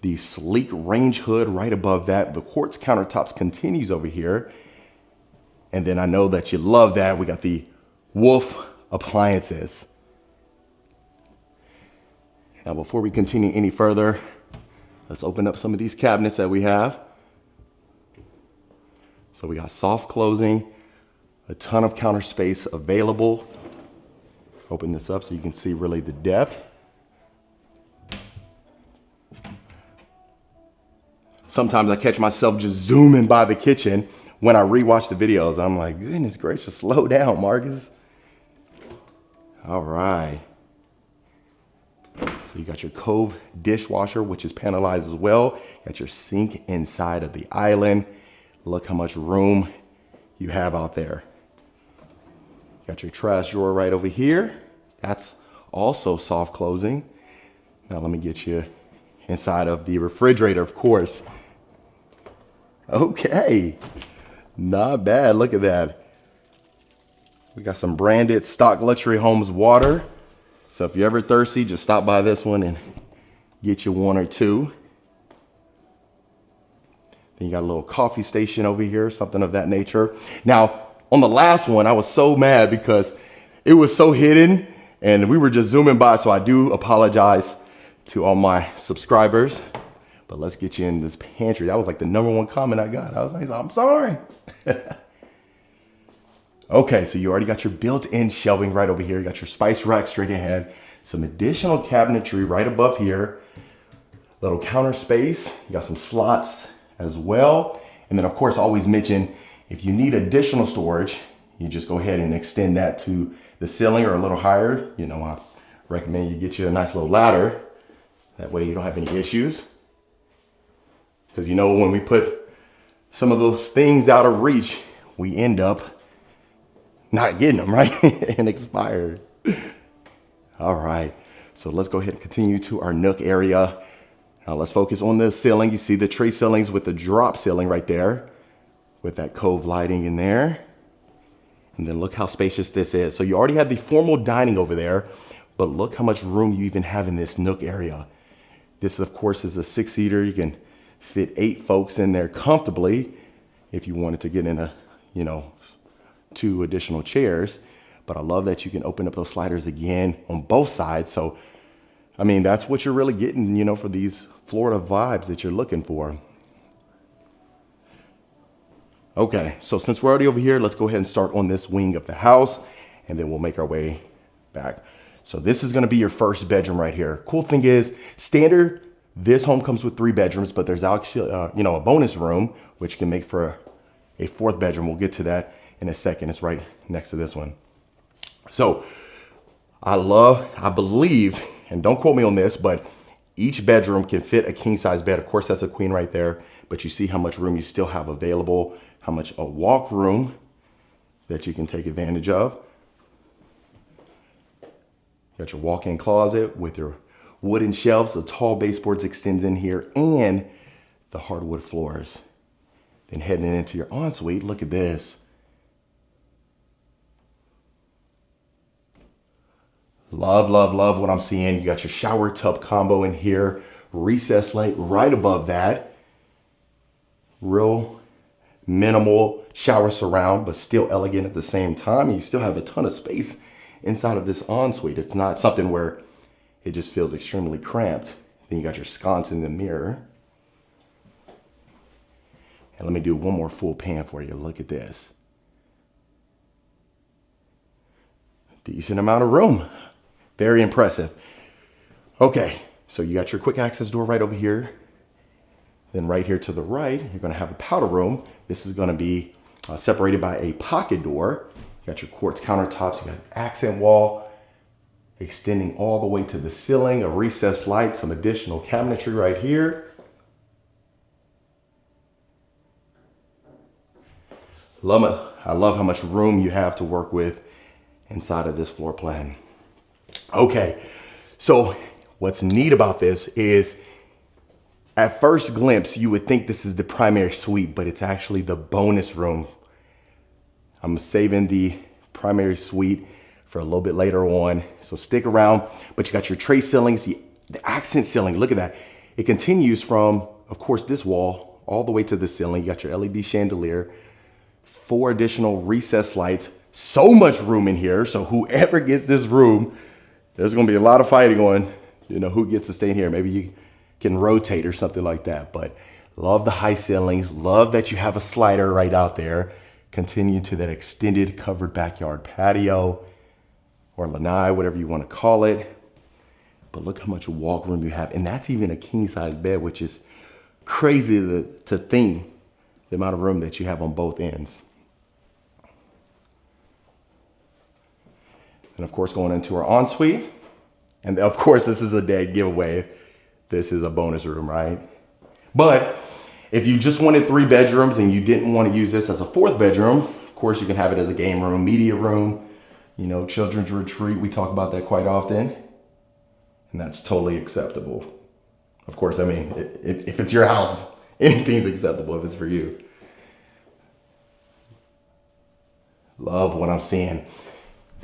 the sleek range hood right above that. The quartz countertops continues over here. And then I know that you love that. We got the Wolf appliances. Now, before we continue any further, let's open up some of these cabinets that we have. So we got soft closing, a ton of counter space available. Open this up so you can see really the depth. Sometimes I catch myself just zooming by the kitchen when I rewatch the videos. I'm like, goodness gracious, slow down, Marcus. All right. So you got your Cove dishwasher, which is panelized as well. Got your sink inside of the island. Look how much room you have out there. Got your trash drawer right over here. That's also soft closing. Now let me get you inside of the refrigerator, of course. Okay, not bad. Look at that. We got some branded stock luxury homes water. So if you're ever thirsty, just stop by this one and get you one or two. Then you got a little coffee station over here, something of that nature. Now, on the last one, I was so mad because it was so hidden and we were just zooming by. So I do apologize to all my subscribers, but let's get you in this pantry. That was like the #1 comment I got. I was like, I'm sorry. Okay, so you already got your built-in shelving right over here. You got your spice rack straight ahead. Some additional cabinetry right above here. Little counter space. You got some slots as well. And then of course, always mention, if you need additional storage, you just go ahead and extend that to the ceiling or a little higher. You know, I recommend you get you a nice little ladder. That way you don't have any issues. Because you know, when we put some of those things out of reach, we end up not getting them, right? And expired. All right, so let's go ahead and continue to our nook area. Now let's focus on the ceiling. You see the tray ceilings with the drop ceiling right there with that Cove lighting in there. And then look how spacious this is. So you already have the formal dining over there, but look how much room you even have in this nook area. This, of course, is a 6-seater. You can fit 8 folks in there comfortably if you wanted to get in a, 2 additional chairs. But I love that you can open up those sliders again on both sides. So, I mean, that's what you're really getting, for these Florida vibes that you're looking for. Okay, so since we're already over here, let's go ahead and start on this wing of the house, and then we'll make our way back. So this is gonna be your first bedroom right here. Cool thing is, standard, this home comes with 3 bedrooms, but there's actually, a bonus room, which can make for a 4th bedroom. We'll get to that in a second. It's right next to this one. So I believe, and don't quote me on this, but each bedroom can fit a king size bed. Of course, that's a queen right there, but you see how much room you still have available, how much a walk room that you can take advantage of. You got your walk-in closet with your wooden shelves, the tall baseboards extends in here, and the hardwood floors. Then heading into your ensuite, look at this. Love, love, love what I'm seeing. You got your shower tub combo in here, recessed light right above that. Real minimal shower surround, but still elegant at the same time. And you still have a ton of space inside of this ensuite. It's not something where it just feels extremely cramped. Then you got your sconce in the mirror. And let me do one more full pan for you. Look at this. Decent amount of room. Very impressive. Okay, so you got your quick access door right over here. Then right here to the right, you're gonna have a powder room. This is gonna be separated by a pocket door. You got your quartz countertops, you got an accent wall extending all the way to the ceiling, a recessed light, some additional cabinetry right here. I love how much room you have to work with inside of this floor plan. Okay, so what's neat about this is at first glimpse, you would think this is the primary suite, but it's actually the bonus room. I'm saving the primary suite for a little bit later on, so stick around. But you got your tray ceilings, the accent ceiling, look at that. It continues from, of course, this wall all the way to the ceiling. You got your LED chandelier, 4 additional recessed lights, so much room in here. So whoever gets this room, there's gonna be a lot of fighting on, who gets to stay in here. Maybe you can rotate or something like that, but love the high ceilings, love that you have a slider right out there. Continue to that extended covered backyard patio or lanai, whatever you want to call it. But look how much walk room you have. And that's even a king size bed, which is crazy to think the amount of room that you have on both ends. And of course, going into our ensuite. And of course, this is a dead giveaway. This is a bonus room, right? But if you just wanted 3 bedrooms and you didn't want to use this as a 4th bedroom, of course, you can have it as a game room, media room, children's retreat. We talk about that quite often. And that's totally acceptable. Of course, I mean, if it's your house, anything's acceptable if it's for you. Love what I'm seeing.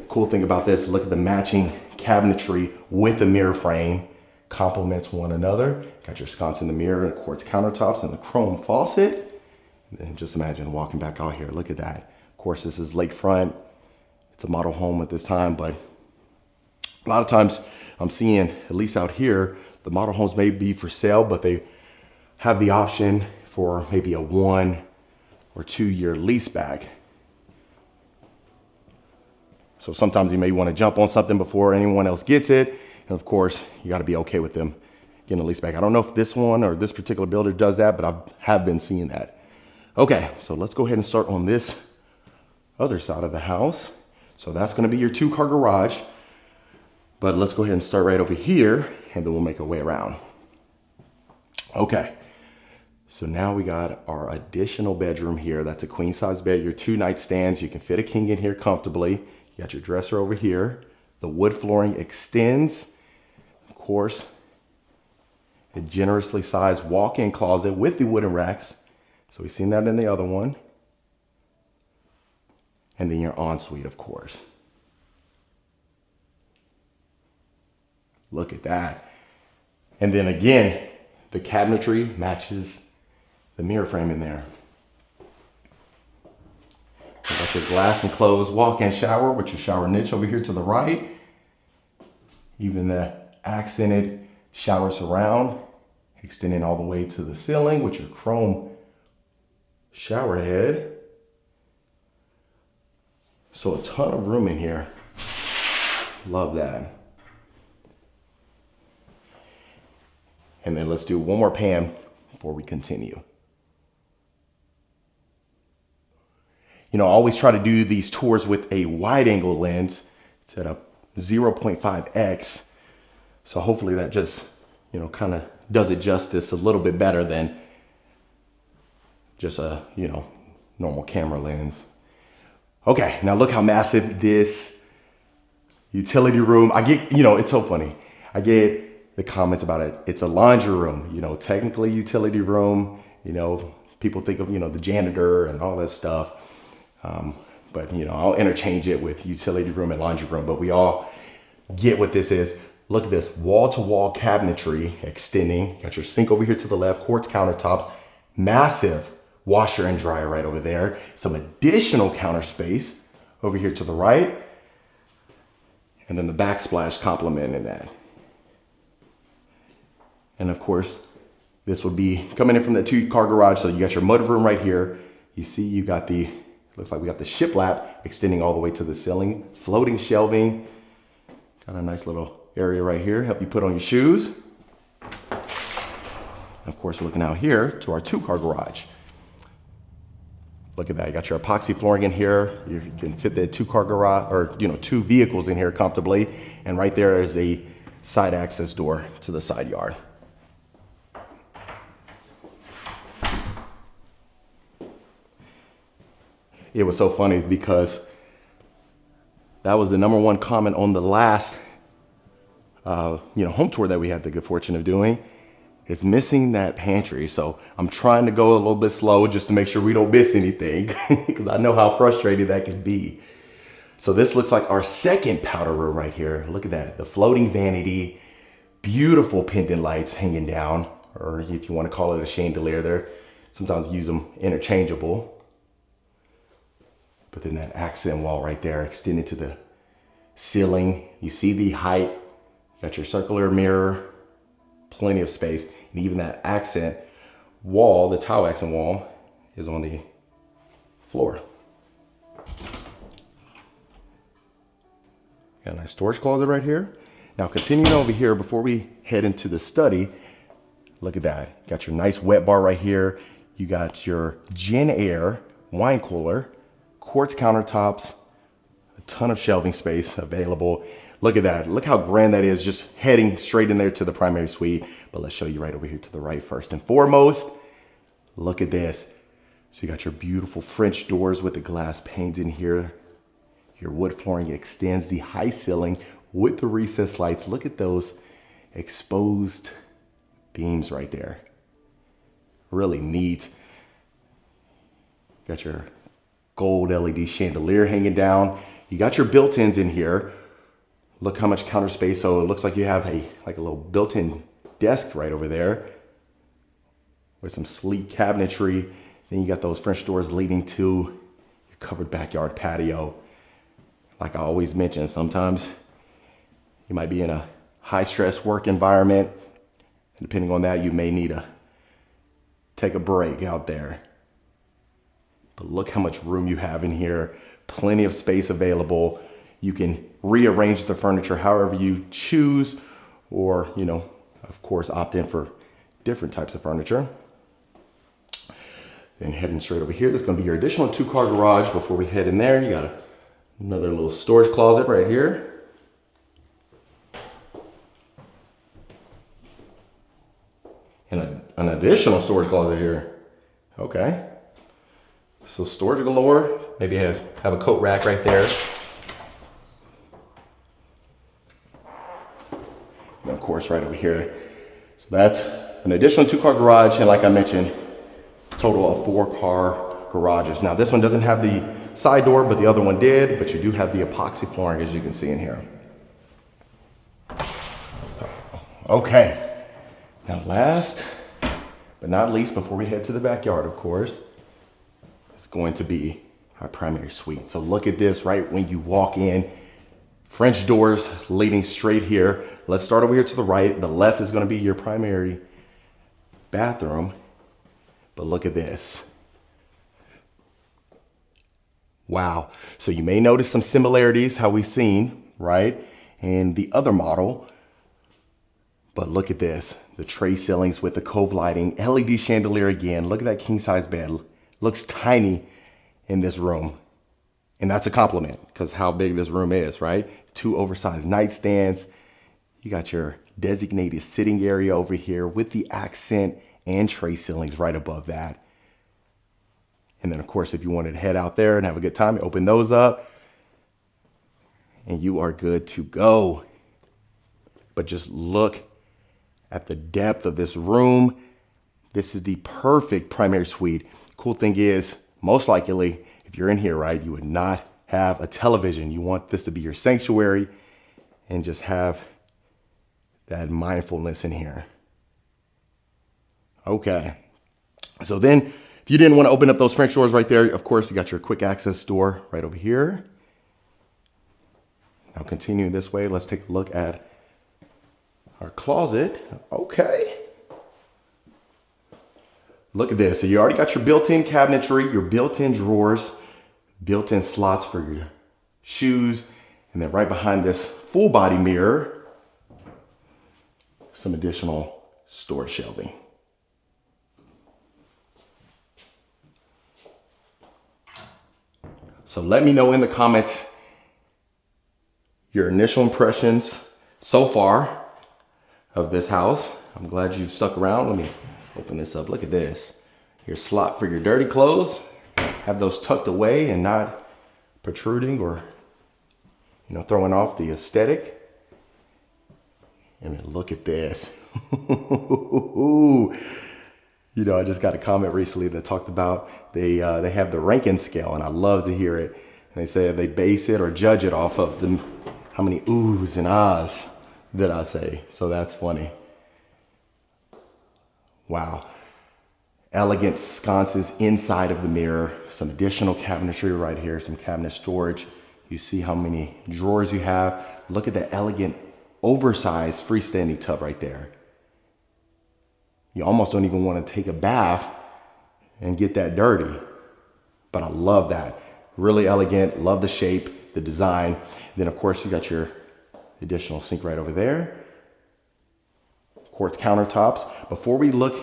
Cool thing about this, look at the matching cabinetry with the mirror frame. Complements one another. Got your sconce in the mirror, quartz countertops, and the chrome faucet. And then just imagine walking back out here. Look at that. Of course, this is lakefront. It's a model home at this time, but a lot of times I'm seeing, at least out here, the model homes may be for sale, but they have the option for maybe a 1 or 2 year lease back. So sometimes you may want to jump on something before anyone else gets it. And of course, you got to be okay with them getting a lease back. I don't know if this one or this particular builder does that, but I have been seeing that. Okay, so let's go ahead and start on this other side of the house. So that's going to be your 2-car garage. But let's go ahead and start right over here, and then we'll make our way around. Okay, so now we got our additional bedroom here. That's a queen size bed, your 2 nightstands. You can fit a king in here comfortably. You got your dresser over here. The wood flooring extends. Of course, a generously sized walk-in closet with the wooden racks. So we've seen that in the other one. And then your ensuite, of course. Look at that. And then again, the cabinetry matches the mirror frame in there. You got your glass enclosed walk-in shower with your shower niche over here to the right. Even the accented shower surround extending all the way to the ceiling with your chrome shower head. So a ton of room in here. Love that. And then let's do one more pan before we continue. I always try to do these tours with a wide angle lens. It's at a 0.5x. So hopefully that just, kind of does it justice a little bit better than just a, normal camera lens. Okay, now look how massive this utility room. I get, it's so funny. I get the comments about it. It's a laundry room, technically utility room, people think of, the janitor and all that stuff. But I'll interchange it with utility room and laundry room, but we all get what this is. Look at this wall-to-wall cabinetry extending. Got your sink over here to the left, quartz countertops, massive washer and dryer right over there. Some additional counter space over here to the right. And then the backsplash complementing that. And of course, this would be coming in from the 2-car garage. So you got your mudroom right here. You see you got looks like we got the shiplap extending all the way to the ceiling. Floating shelving. Got a nice little area right here. Help you put on your shoes. Of course, looking out here to our 2-car garage. Look at that, you got your epoxy flooring in here. You can fit the two-car garage, or two vehicles in here comfortably. And right there is a side access door to the side yard. It was so funny because that was the #1 comment on the last home tour that we had the good fortune of doing. It's missing that pantry. So I'm trying to go a little bit slow just to make sure we don't miss anything because I know how frustrating that can be. So this looks like our second powder room right here. Look at that, the floating vanity, beautiful pendant lights hanging down, or if you want to call it a chandelier there. Sometimes use them interchangeable. But then that accent wall right there extended to the ceiling. You see the height, got your circular mirror, plenty of space, and even that accent wall, the tile accent wall, is on the floor. Got a nice storage closet right here. Now continuing over here, before we head into the study, look at that. Got your nice wet bar right here. You got your Gin Air wine cooler, quartz countertops, a ton of shelving space available. Look at that. Look how grand that is, just heading straight in there to the primary suite. But let's show you right over here to the right first and foremost. Look at this. So you got your beautiful French doors with the glass panes in here. Your wood flooring extends the high ceiling with the recessed lights. Look at those exposed beams right there. Really neat. Got your gold LED chandelier hanging down. You got your built-ins in here. Look how much counter space. So it looks like you have a little built-in desk right over there with some sleek cabinetry. Then you got those French doors leading to your covered backyard patio. Like I always mention, sometimes you might be in a high stress work environment. And depending on that, you may need to take a break out there. But look how much room you have in here. Plenty of space available. You can rearrange the furniture however you choose, or, of course, opt in for different types of furniture. Then heading straight over here, this is going to be your additional 2-car garage. Before we head in there, you got another little storage closet right here. And an additional storage closet here. Okay. So storage galore. Maybe have a coat rack right there. And of course, right over here. So that's an additional 2-car garage. And like I mentioned, total of 4-car garages. Now this one doesn't have the side door, but the other one did. But you do have the epoxy flooring, as you can see in here. Okay. Now last but not least, before we head to the backyard, of course, it's going to be our primary suite. So look at this right when you walk in. French doors leading straight here. Let's start over here to the right. The left is going to be your primary bathroom. But look at this. Wow. So you may notice some similarities, how we've seen, right, in the other model. But look at this. The tray ceilings with the cove lighting, LED chandelier again. Look at that king size bed. Looks tiny in this room. And that's a compliment because how big this room is, right? 2 oversized nightstands. You got your designated sitting area over here with the accent and tray ceilings right above that. And then of course, if you wanted to head out there and have a good time, open those up and you are good to go. But just look at the depth of this room. This is the perfect primary suite. Cool thing is, most likely, if you're in here, right, you would not have a television. You want this to be your sanctuary and just have that mindfulness in here. Okay. So then, if you didn't want to open up those French doors right there, of course, you got your quick access door right over here. Now continuing this way, let's take a look at our closet. Okay. Look at this. So you already got your built-in cabinetry, your built-in drawers, built-in slots for your shoes, and then right behind this full body mirror, some additional storage shelving. So let me know in the comments your initial impressions so far of this house. I'm glad you've stuck around. Let me open this up. Look at this. Your slot for your dirty clothes. Have those tucked away and not protruding or, you know, throwing off the aesthetic. And look at this. You know, I just got a comment recently that talked about they have the Rankin scale, and I love to hear it. And they say they base it or judge it off of how many oohs and ahs that I say. So that's funny. Wow. Elegant sconces inside of the mirror. Some additional cabinetry right here, some cabinet storage. You see how many drawers you have. Look at the elegant, oversized freestanding tub right there. You almost don't even want to take a bath and get that dirty. But I love that. Really elegant, love the shape, the design. Then of course you got your additional sink right over there. Quartz countertops. Before we look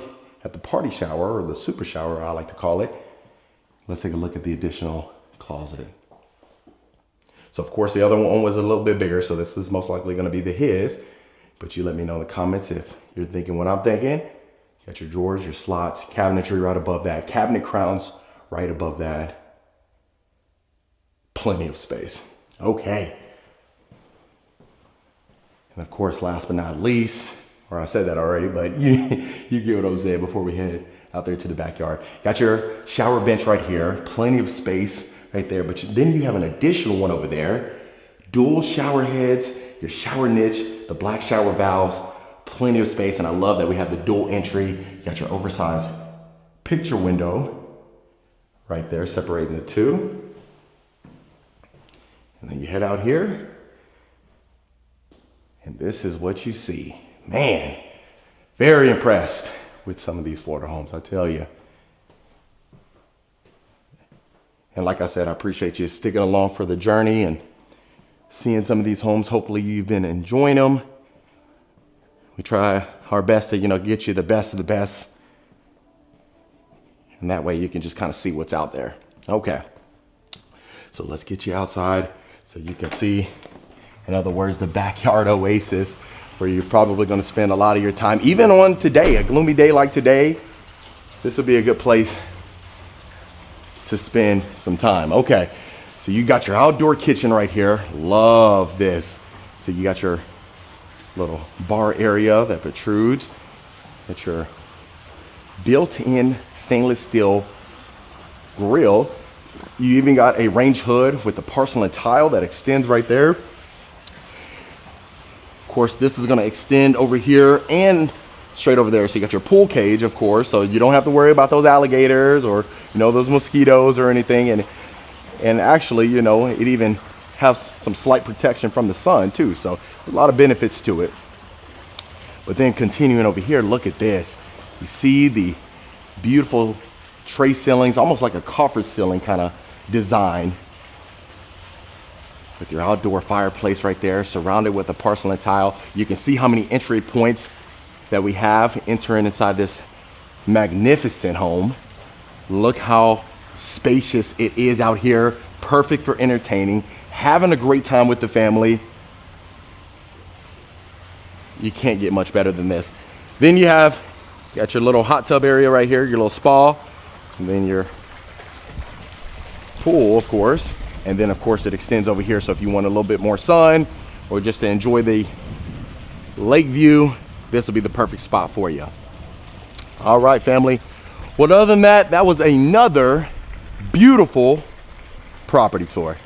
at the party shower, or the super shower I like to call it, let's take a look at the additional closet. So of course the other one was a little bit bigger, so this is most likely going to be his. But you let me know in the comments if you're thinking what I'm thinking. Got your drawers, your slots, cabinetry right above that, cabinet crowns right above that. Plenty of space. Okay. And of course, last but not least, or I said that already, but you get what I'm saying before we head out there to the backyard. Got your shower bench right here, plenty of space right there, but then you have an additional one over there. Dual shower heads, your shower niche, the black shower valves, plenty of space, and I love that we have the dual entry. You got your oversized picture window right there separating the two. And then you head out here, and this is what you see. Man, very impressed with some of these Florida homes, I tell you. And like I said, I appreciate you sticking along for the journey and seeing some of these homes. Hopefully you've been enjoying them. We try our best to, you know, get you the best of the best. And that way you can just kind of see what's out there. Okay. So let's get you outside so you can see, in other words, the backyard oasis, where you're probably going to spend a lot of your time. Even on today, a gloomy day like today, this would be a good place to spend some time. Okay, so you got your outdoor kitchen right here. Love this. So you got your little bar area that protrudes. Got your built-in stainless steel grill. You even got a range hood with the porcelain tile that extends right there. Of course, this is going to extend over here and straight over there. So you got your pool cage, of course, so you don't have to worry about those alligators or, you know, those mosquitoes or anything. And actually, you know, it even has some slight protection from the sun too. So a lot of benefits to it. But then continuing over here, look at this. You see the beautiful tray ceilings, almost like a coffer ceiling kind of design, with your outdoor fireplace right there, surrounded with a porcelain tile. You can see how many entry points that we have entering inside this magnificent home. Look how spacious it is out here. Perfect for entertaining, having a great time with the family. You can't get much better than this. Then you got your little hot tub area right here, your little spa, and then your pool, of course. And then of course it extends over here, so if you want a little bit more sun or just to enjoy the lake view, this will be the perfect spot for you. All right, family. Well, other than that, that was another beautiful property tour.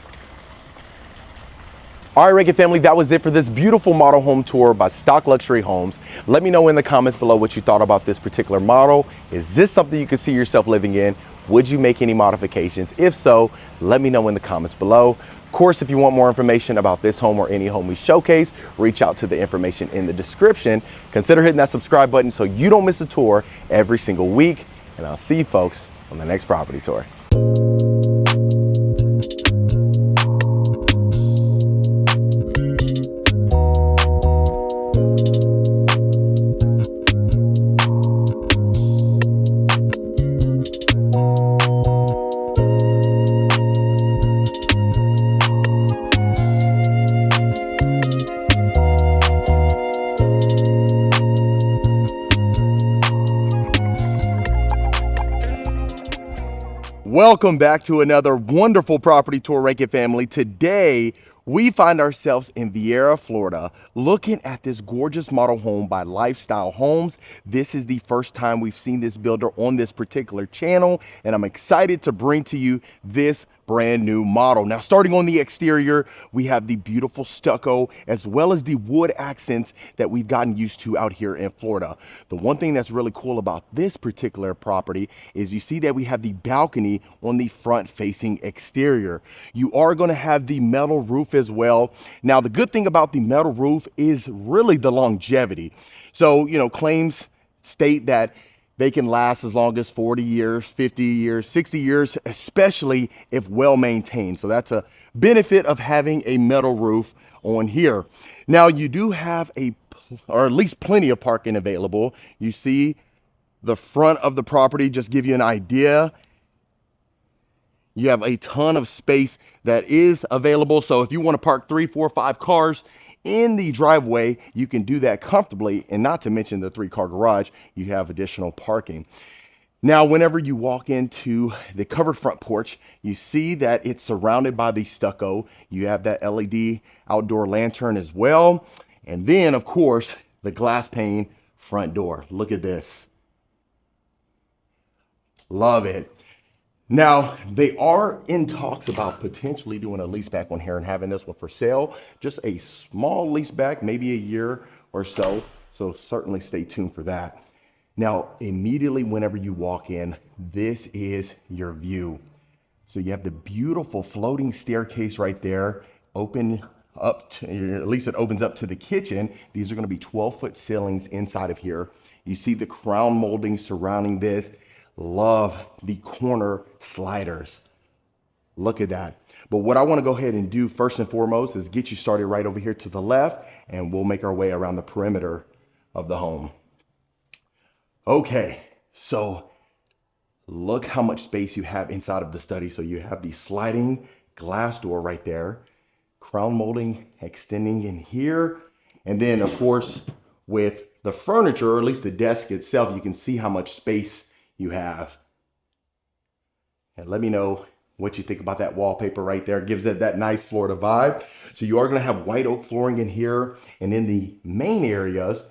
All right, Rankin family, that was it for this beautiful model home tour by Stock Luxury Homes. Let me know in the comments below what you thought about this particular model. Is this something you could see yourself living in? Would you make any modifications? If so, let me know in the comments below. Of course, if you want more information about this home or any home we showcase, reach out to the information in the description. Consider hitting that subscribe button so you don't miss a tour every single week. And I'll see you folks on the next property tour. Welcome back to another wonderful property tour, Rankin family. Today, we find ourselves in Viera, Florida, looking at this gorgeous model home by Lifestyle Homes. This is the first time we've seen this builder on this particular channel, and I'm excited to bring to you this brand new model. Now, starting on the exterior, we have the beautiful stucco as well as the wood accents that we've gotten used to out here in Florida. The one thing that's really cool about this particular property is you see that we have the balcony on the front facing exterior. You are going to have the metal roof as well. Now, the good thing about the metal roof is really the longevity. So, claims state that they can last as long as 40 years, 50 years, 60 years, especially if well maintained. So that's a benefit of having a metal roof on here. Now you do have or at least plenty of parking available. You see the front of the property, just give you an idea. You have a ton of space that is available. So if you want to park 3, 4, 5 cars in the driveway, you can do that comfortably. And not to mention the 3-car garage, you have additional parking. Now, whenever you walk into the covered front porch, you see that it's surrounded by the stucco. You have that LED outdoor lantern as well. And then, of course, the glass pane front door. Look at this. Love it. Now, they are in talks about potentially doing a lease back on here and having this one for sale. Just a small lease back, maybe a year or so. So certainly stay tuned for that. Now, immediately whenever you walk in, this is your view. So you have the beautiful floating staircase right there, open up to, at least it opens up to the kitchen. These are going to be 12-foot ceilings inside of here. You see the crown molding surrounding this. Love the corner sliders. Look at that. But what I want to go ahead and do first and foremost is get you started right over here to the left, and we'll make our way around the perimeter of the home. Okay, so look how much space you have inside of the study. So you have the sliding glass door right there, crown molding extending in here. And then of course, with the furniture, or at least the desk itself, you can see how much space you have. And let me know what you think about that wallpaper right there. It gives it that nice Florida vibe. So you are going to have white oak flooring in here, and in the main areas,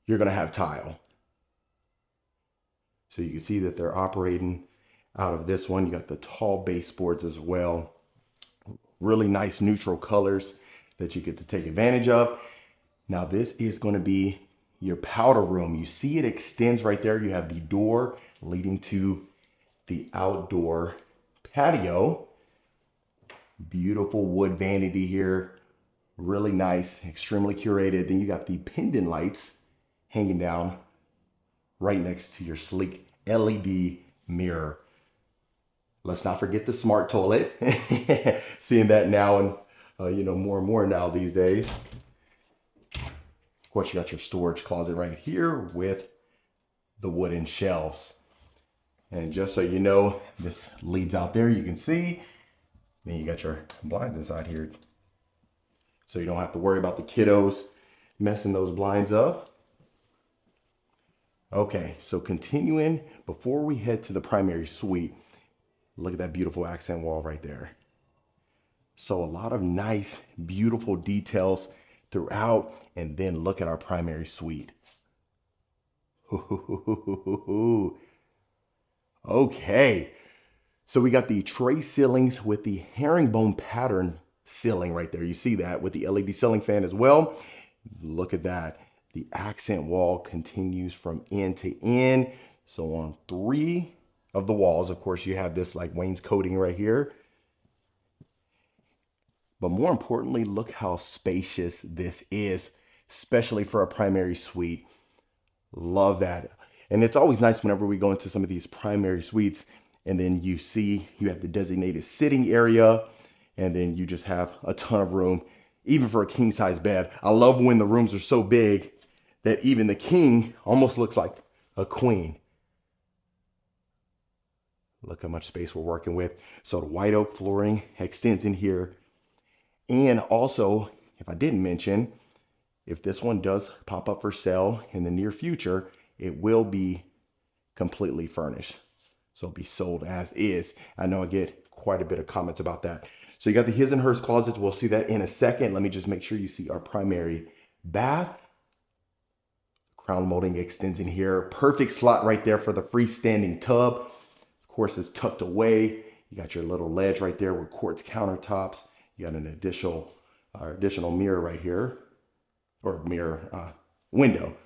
you're going to have tile. So you can see that they're operating out of this one. You got the tall baseboards as well. Really nice neutral colors that you get to take advantage of. Now this is going to be your powder room. You see it extends right there. You have the door leading to the outdoor patio. Beautiful wood vanity here. Really nice, extremely curated. Then you got the pendant lights hanging down right next to your sleek LED mirror. Let's not forget the smart toilet. Seeing that now and more and more now these days. Of course, you got your storage closet right here with the wooden shelves. And just so you know, this leads out there, you can see. Then you got your blinds inside here. So you don't have to worry about the kiddos messing those blinds up. Okay, so continuing, before we head to the primary suite, look at that beautiful accent wall right there. So a lot of nice, beautiful details throughout, and then look at our primary suite. Okay, so we got the tray ceilings with the herringbone pattern ceiling right there. You see that with the LED ceiling fan as well. Look at that. The accent wall continues from end to end. So on 3 of the walls, of course, you have this like wainscoting right here. But more importantly, look how spacious this is, especially for a primary suite. Love that. And it's always nice whenever we go into some of these primary suites and then you see you have the designated sitting area, and then you just have a ton of room, even for a king size bed. I love when the rooms are so big that even the king almost looks like a queen. Look how much space we're working with. So the white oak flooring extends in here. And also, if I didn't mention, if this one does pop up for sale in the near future, it will be completely furnished. So it'll be sold as is. I know I get quite a bit of comments about that. So you got the his and hers closets. We'll see that in a second. Let me just make sure you see our primary bath. Crown molding extends in here. Perfect slot right there for the freestanding tub. Of course, it's tucked away. You got your little ledge right there with quartz countertops. You got an additional mirror right here, or mirror window.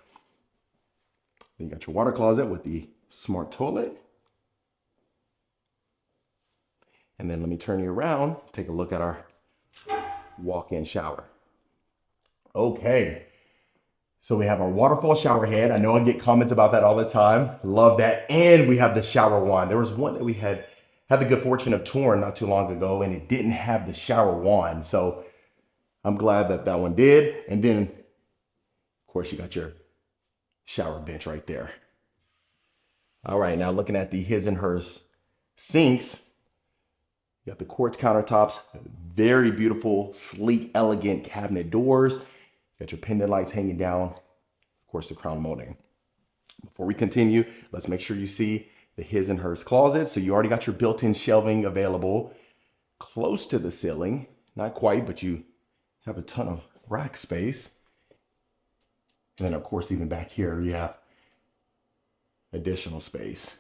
Then you got your water closet with the smart toilet. And then let me turn you around, take a look at our walk-in shower. Okay, so we have our waterfall shower head. I know I get comments about that all the time. Love that. And we have the shower wand. There was one that we had the good fortune of touring not too long ago, and it didn't have the shower wand. So I'm glad that that one did. And then, of course, you got your shower bench right there. All right, now looking at the his and hers sinks. You got the quartz countertops, very beautiful, sleek, elegant cabinet doors. You got your pendant lights hanging down, of course, the crown molding. Before we continue, let's make sure you see the his and hers closet. So you already got your built-in shelving available close to the ceiling. Not quite, but you have a ton of rack space. And then, of course, even back here, you have additional space.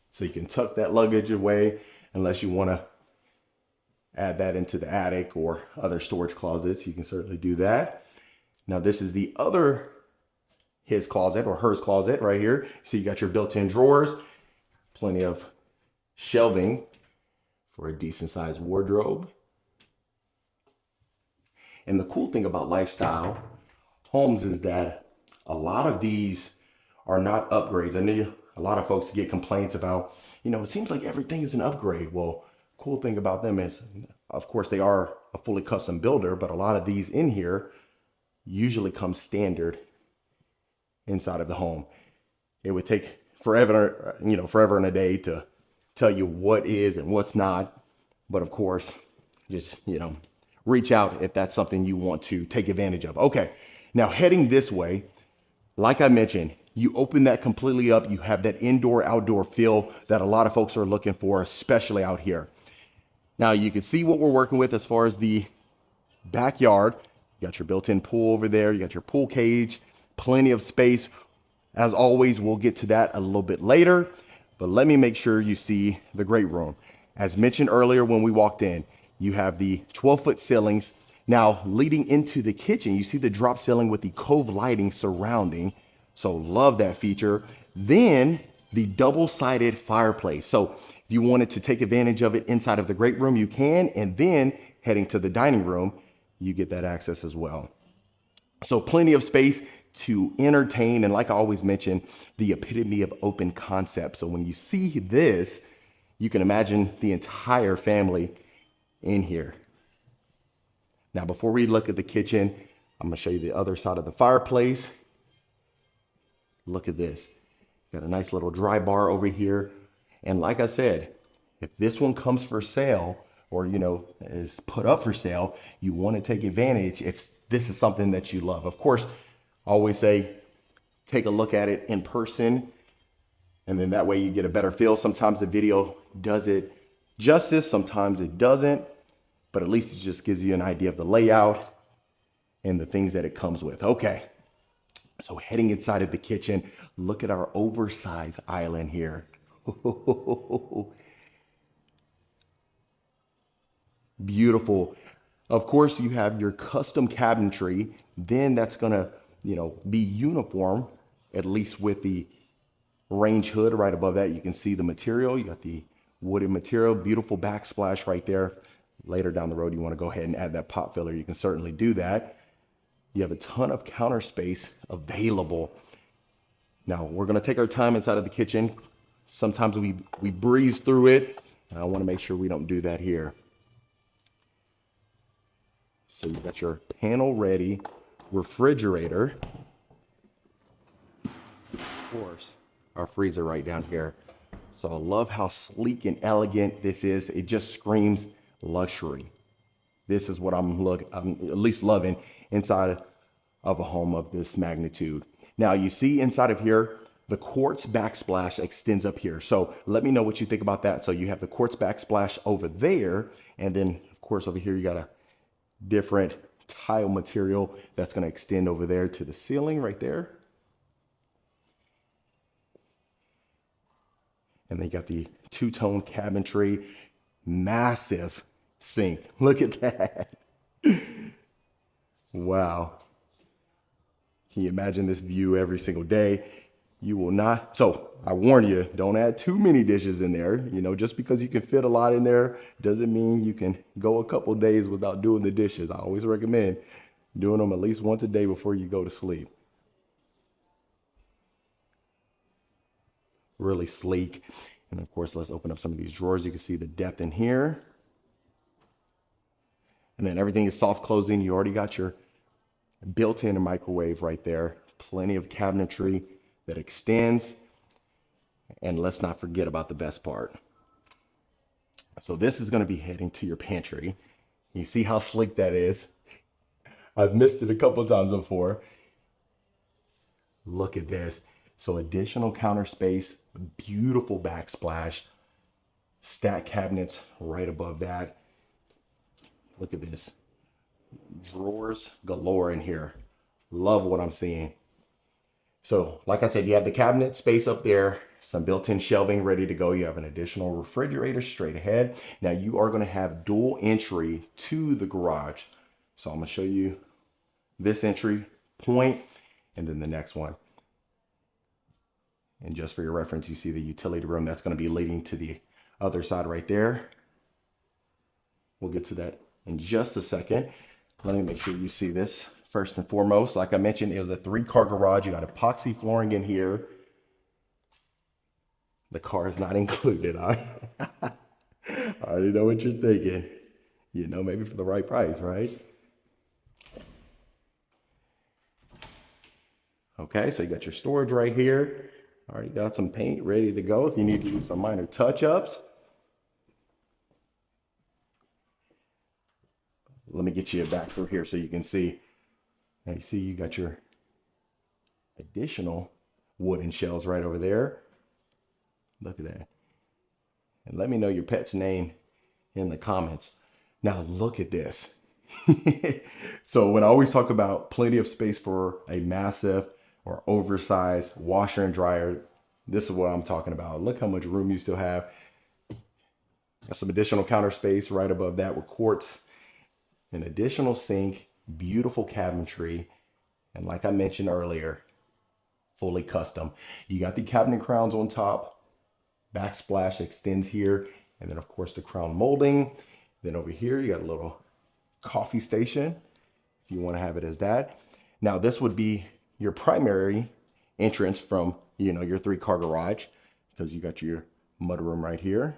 So you can tuck that luggage away unless you want to add that into the attic or other storage closets. You can certainly do that. Now this is the other his closet or hers closet right here. So you got your built-in drawers, plenty of shelving for a decent sized wardrobe. And the cool thing about lifestyle homes is that a lot of these are not upgrades. I know a lot of folks get complaints about, it seems like everything is an upgrade. Well, cool thing about them is, of course, they are a fully custom builder, but a lot of these in here usually come standard inside of the home. It would take forever and a day to tell you what is and what's not. But of course, just, reach out if that's something you want to take advantage of. Okay, now heading this way, like I mentioned, you open that completely up. You have that indoor outdoor feel that a lot of folks are looking for, especially out here. Now you can see what we're working with as far as the backyard. You got your built-in pool over there. You got your pool cage, plenty of space. As always, we'll get to that a little bit later, but let me make sure you see the great room. As mentioned earlier when we walked in, you have the 12-foot ceilings. Now leading into the kitchen, you see the drop ceiling with the cove lighting surrounding. So love that feature. Then the double-sided fireplace. So if you wanted to take advantage of it inside of the great room, you can, and then heading to the dining room, you get that access as well. So plenty of space to entertain, and like I always mention, the epitome of open concept. So when you see this, you can imagine the entire family in here. Now, before we look at the kitchen, I'm gonna show you the other side of the fireplace. Look at this. Got a nice little dry bar over here. And like I said, if this one comes for sale or, is put up for sale, you want to take advantage if this is something that you love. Of course, I always say, take a look at it in person, and then that way you get a better feel. Sometimes the video does it justice, sometimes it doesn't, but at least it just gives you an idea of the layout and the things that it comes with. Okay. So heading inside of the kitchen, look at our oversized island here. Beautiful. Of course, you have your custom cabinetry. Then that's gonna, be uniform, at least with the range hood right above that. You can see the material. You got the wooden material, beautiful backsplash right there. Later down the road, you want to go ahead and add that pot filler. You can certainly do that. You have a ton of counter space available. Now we're gonna take our time inside of the kitchen. Sometimes we breeze through it, and I wanna make sure we don't do that here. So you got your panel ready refrigerator. Of course, our freezer right down here. So I love how sleek and elegant this is. It just screams luxury. This is what I'm at least loving inside of a home of this magnitude. Now you see inside of here, the quartz backsplash extends up here. So let me know what you think about that. So you have the quartz backsplash over there. And then of course over here, you got a different tile material that's going to extend over there to the ceiling right there. And they got the two-tone cabinetry, massive sink. Look at that. Wow. Can you imagine this view every single day? You will not. So I warn you, don't add too many dishes in there. You know, just because you can fit a lot in there doesn't mean you can go a couple days without doing the dishes. I always recommend doing them at least once a day before you go to sleep. Really sleek. And of course, let's open up some of these drawers. You can see the depth in here. And then everything is soft closing. You already got your built-in microwave right there. Plenty of cabinetry that extends. And let's not forget about the best part. So this is going to be heading to your pantry. You see how sleek that is? I've missed it a couple times before. Look at this. So additional counter space, beautiful backsplash, stack cabinets right above that. Look at this. Drawers galore in here. Love what I'm seeing. So like I said, you have the cabinet space up there, some built-in shelving ready to go. You have an additional refrigerator straight ahead. Now you are going to have dual entry to the garage. So I'm going to show you this entry point and then the next one. And just for your reference, you see the utility room that's going to be leading to the other side right there. We'll get to that in just a second. Let me make sure you see this first and foremost. Like I mentioned, it was a 3-car garage. You got epoxy flooring in here. The car is not included. I already know what you're thinking. You know, maybe for the right price, right? Okay, so you got your storage right here. Already got some paint ready to go if you need to do some minor touch-ups. Let me get you back through here so you can see. Now you see you got your additional wooden shelves right over there. Look at that. And let me know your pet's name in the comments. Now look at this. So when I always talk about plenty of space for a massive or oversized washer and dryer, this is what I'm talking about. Look how much room you still have. Got some additional counter space right above that with quartz, an additional sink, beautiful cabinetry, and like I mentioned earlier, fully custom. You got the cabinet crowns on top, backsplash extends here, and then of course the crown molding. Then over here you got a little coffee station if you want to have it as that. Now this would be your primary entrance from, you know, your 3-car garage, because you got your mudroom right here.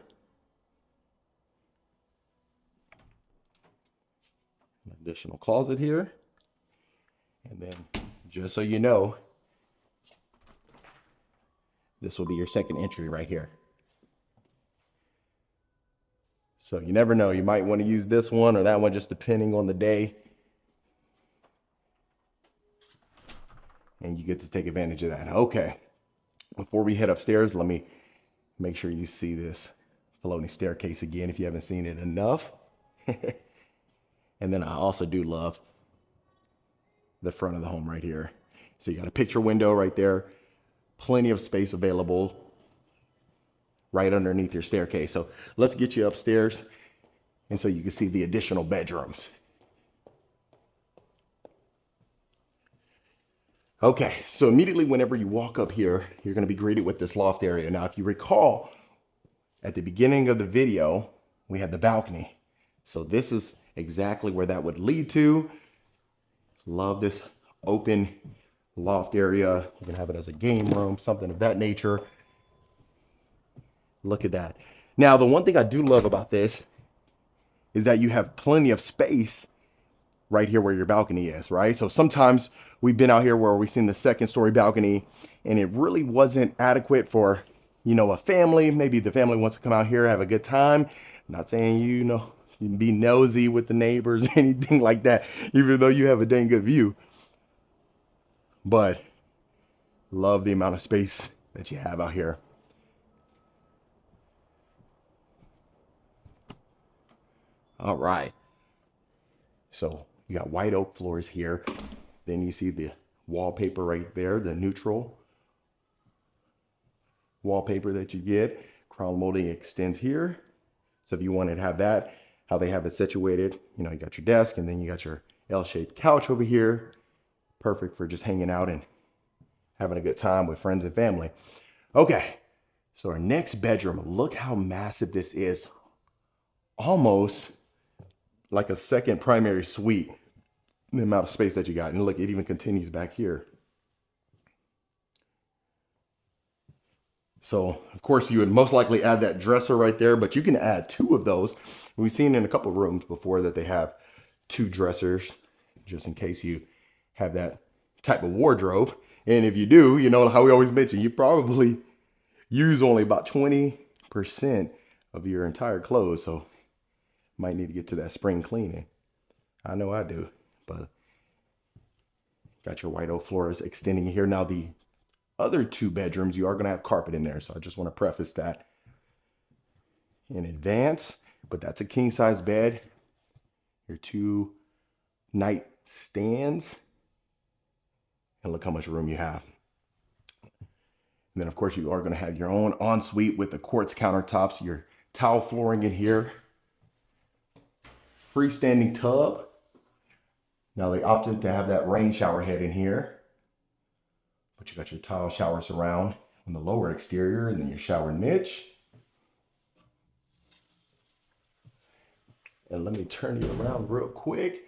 An additional closet here. And then just so you know, this will be your second entry right here. So you never know, you might want to use this one or that one just depending on the day. And you get to take advantage of that. Okay, before we head upstairs, let me make sure you see this floating staircase again if you haven't seen it enough. And then I also do love the front of the home right here. So you got a picture window right there, plenty of space available right underneath your staircase. So let's get you upstairs and so you can see the additional bedrooms. Okay, so immediately whenever you walk up here, you're going to be greeted with this loft area. Now, if you recall, at the beginning of the video, we had the balcony. So this is exactly where that would lead to. Love this open loft area. You can have it as a game room, something of that nature. Look at that. Now, the one thing I do love about this is that you have plenty of space right here where your balcony is, right? So sometimes we've been out here where we've seen the 2nd-story balcony and it really wasn't adequate for, you know, a family. Maybe the family wants to come out here, have a good time. I'm not saying, you know, you can be nosy with the neighbors or anything like that, even though you have a dang good view. But love the amount of space that you have out here. All right. So you got white oak floors here. Then you see the wallpaper right there, the neutral wallpaper that you get. Crown molding extends here. So if you wanted to have that, how they have it situated, you know, you got your desk and then you got your L-shaped couch over here. Perfect for just hanging out and having a good time with friends and family. Okay, so our next bedroom, look how massive this is. Almost like a second primary suite, the amount of space that you got. And look, it even continues back here. So of course you would most likely add that dresser right there, but you can add two of those. We've seen in a couple of rooms before that they have two dressers, just in case you have that type of wardrobe. And if you do, you know how we always mention, you probably use only about 20% of your entire clothes. So might need to get to that spring cleaning. I know I do, but got your white oak floors extending here. Now the other two bedrooms, you are going to have carpet in there. So I just want to preface that in advance, but that's a king size bed. Your two night stands, and look how much room you have. And then of course you are going to have your own ensuite with the quartz countertops, your tile flooring in here, freestanding tub. Now they opted to have that rain shower head in here, but you got your tile shower surround on the lower exterior and then your shower niche. And let me turn you around real quick.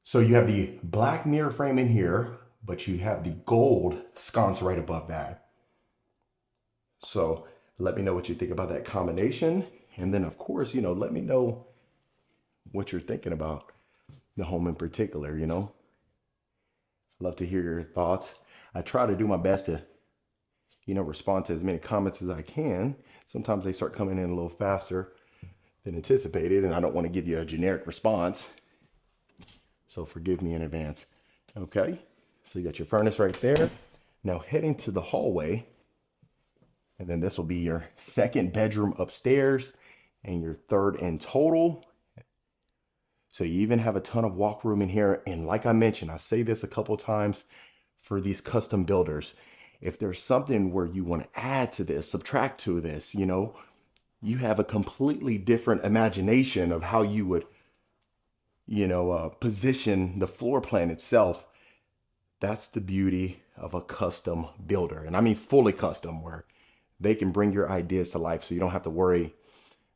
So you have the black mirror frame in here, but you have the gold sconce right above that. So let me know what you think about that combination. And then of course, you know, let me know what you're thinking about the home in particular, you know. Love to hear your thoughts. I try to do my best to, you know, respond to as many comments as I can. Sometimes they start coming in a little faster than anticipated, and I don't want to give you a generic response. So forgive me in advance. Okay, so you got your furnace right there. Now heading to the hallway, and then this will be your second bedroom upstairs and your third in total. So you even have a ton of walk room in here. And like I mentioned, I say this a couple times for these custom builders. If there's something where you want to add to this, subtract to this, you know, you have a completely different imagination of how you would, you know, position the floor plan itself. That's the beauty of a custom builder. And I mean fully custom, where they can bring your ideas to life so you don't have to worry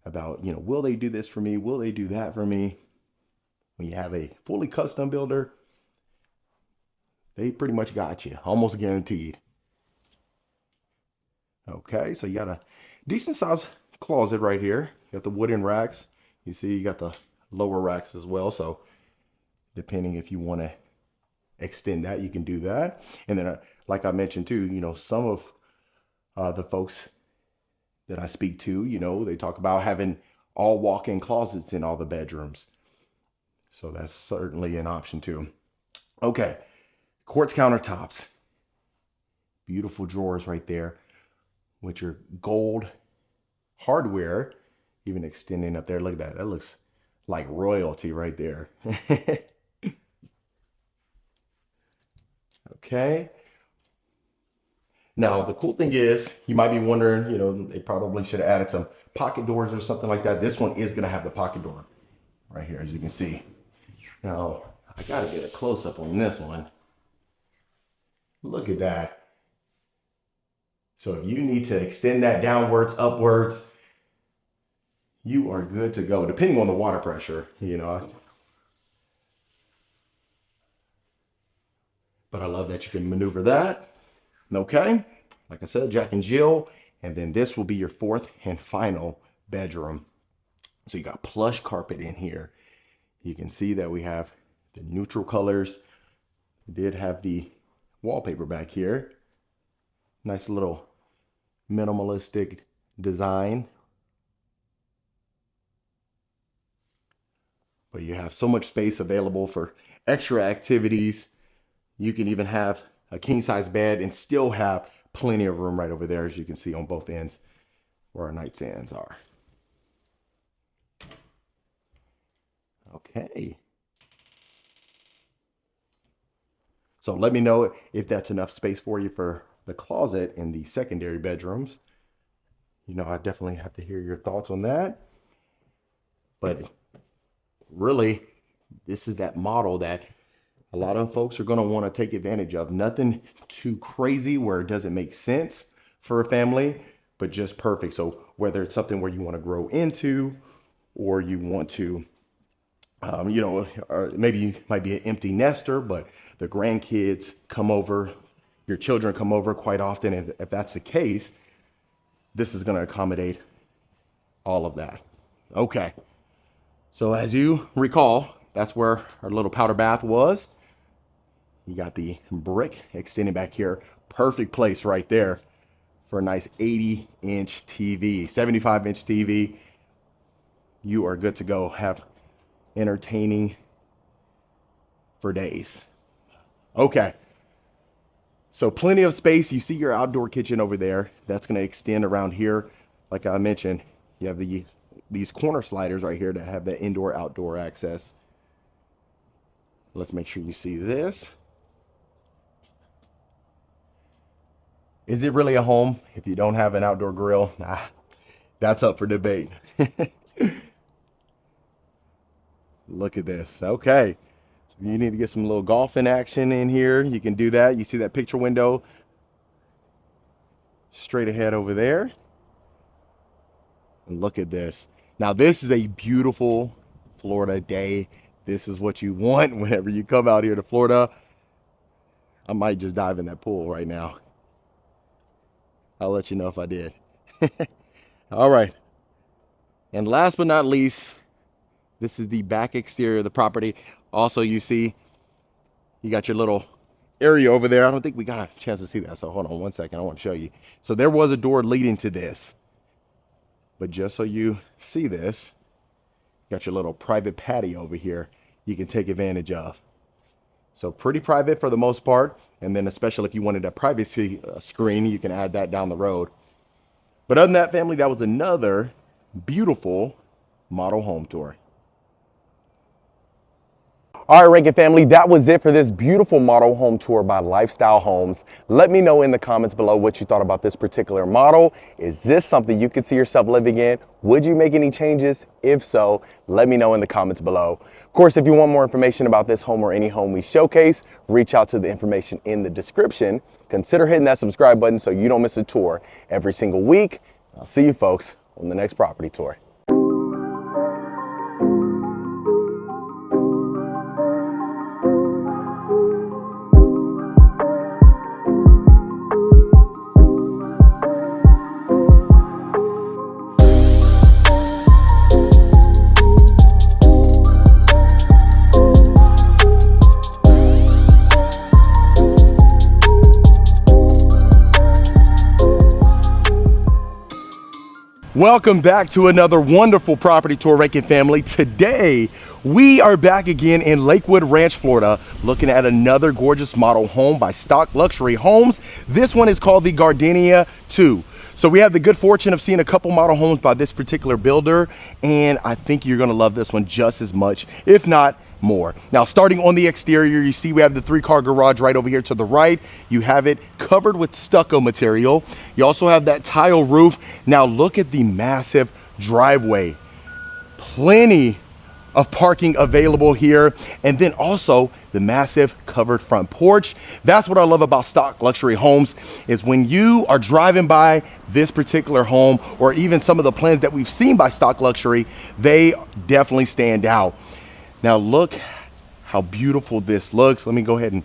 about, you know, will they do this for me? Will they do that for me? When you have a fully custom builder, they pretty much got you, almost guaranteed. Okay, so you got a decent sized closet right here. You got the wooden racks. You see you got the lower racks as well. So depending if you want to extend that, you can do that. And then like I mentioned too, you know, some of the folks that I speak to, you know, they talk about having all walk-in closets in all the bedrooms. So that's certainly an option too. Okay, quartz countertops. Beautiful drawers right there with your gold hardware even extending up there. Look at that. That looks like royalty right there. Okay. Now, the cool thing is, you might be wondering, you know, they probably should have added some pocket doors or something like that. This one is going to have the pocket door right here, as you can see. Now, I got to get a close up on this one. Look at that. So if you need to extend that downwards, upwards, you are good to go, depending on the water pressure, you know. But I love that you can maneuver that. Okay, like I said, Jack and Jill, and then this will be your fourth and final bedroom. So you got plush carpet in here. You can see that we have the neutral colors. We did have the wallpaper back here. Nice little minimalistic design. But you have so much space available for extra activities. You can even have a king size bed and still have plenty of room right over there, as you can see on both ends where our nightstands are. Okay. So let me know if that's enough space for you for the closet in the secondary bedrooms. You know, I definitely have to hear your thoughts on that. But really, this is that model that a lot of folks are going to want to take advantage of. Nothing too crazy where it doesn't make sense for a family, but just perfect. So whether it's something where you want to grow into, or you want to, you know, or maybe you might be an empty nester, but the grandkids come over, your children come over quite often. And if that's the case, this is going to accommodate all of that. Okay. So as you recall, that's where our little powder bath was. You got the brick extending back here. Perfect place right there for a nice 80-inch TV, 75-inch TV. You are good to go. Have entertaining for days. Okay. So plenty of space. You see your outdoor kitchen over there. That's going to extend around here. Like I mentioned, you have these corner sliders right here to have that indoor-outdoor access. Let's make sure you see this. Is it really a home if you don't have an outdoor grill? Nah, that's up for debate. Look at this. Okay. So if you need to get some little golfing action in here, you can do that. You see that picture window straight ahead over there. And look at this. Now, this is a beautiful Florida day. This is what you want whenever you come out here to Florida. I might just dive in that pool right now. I'll let you know if I did. All right. And last but not least, this is the back exterior of the property. Also, you see, you got your little area over there. I don't think we got a chance to see that. So hold on one second. I want to show you. So there was a door leading to this. But just so you see this, got your little private patio over here you can take advantage of. So pretty private for the most part. And then especially if you wanted a privacy screen, you can add that down the road. But other than that, family, that was another beautiful model home tour. All right, Rankin family, that was it for this beautiful model home tour by Lifestyle Homes. Let me know in the comments below what you thought about this particular model. Is this something you could see yourself living in? Would you make any changes? If so, let me know in the comments below. Of course, if you want more information about this home or any home we showcase, reach out to the information in the description. Consider hitting that subscribe button so you don't miss a tour every single week. I'll see you folks on the next property tour. Welcome back to another wonderful property tour, Rankin family. Today, we are back again in Lakewood Ranch, Florida, looking at another gorgeous model home by Stock Luxury Homes. This one is called the Gardenia 2. So we have the good fortune of seeing a couple model homes by this particular builder, and I think you're gonna love this one just as much, if not more. Now, starting on the exterior, you see we have the 3-car garage right over here to the right. You have it covered with stucco material. You also have that tile roof. Now look at the massive driveway. Plenty of parking available here. And then also the massive covered front porch. That's what I love about Stock Luxury Homes, is when you are driving by this particular home, or even some of the plans that we've seen by Stock Luxury, they definitely stand out. Now look how beautiful this looks. Let me go ahead and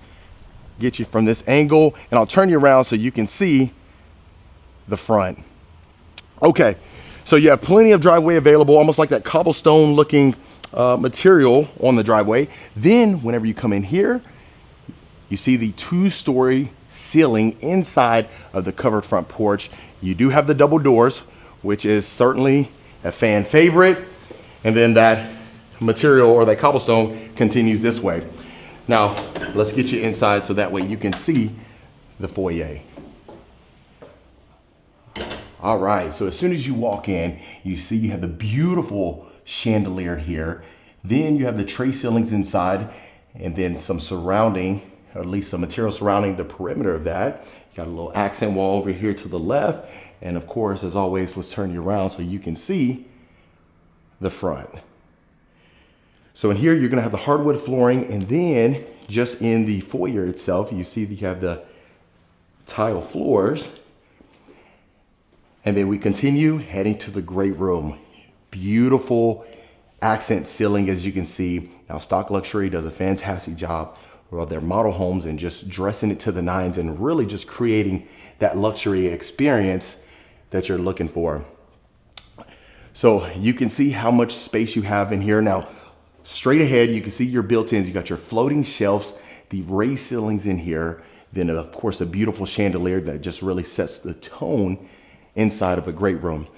get you from this angle, and I'll turn you around so you can see the front. Okay, so you have plenty of driveway available, almost like that cobblestone looking material on the driveway. Then whenever you come in here, you see the 2-story ceiling inside of the covered front porch. You do have the double doors, which is certainly a fan favorite. And then that material, or that cobblestone, continues this way. Now let's get you inside so that way you can see the foyer. All right, so as soon as you walk in, you see you have the beautiful chandelier here. Then you have the tray ceilings inside, and then some surrounding, or at least some material surrounding the perimeter of that. You got a little accent wall over here to the left. And of course, as always, let's turn you around so you can see the front. So in here, you're gonna have the hardwood flooring, and then just in the foyer itself, you see that you have the tile floors. And then we continue heading to the great room. Beautiful accent ceiling, as you can see. Now, Stock Luxury does a fantastic job with their model homes and just dressing it to the nines and really just creating that luxury experience that you're looking for. So you can see how much space you have in here. Now, straight ahead, you can see your built-ins. You got your floating shelves, the raised ceilings in here, then of course a beautiful chandelier that just really sets the tone inside of a great room.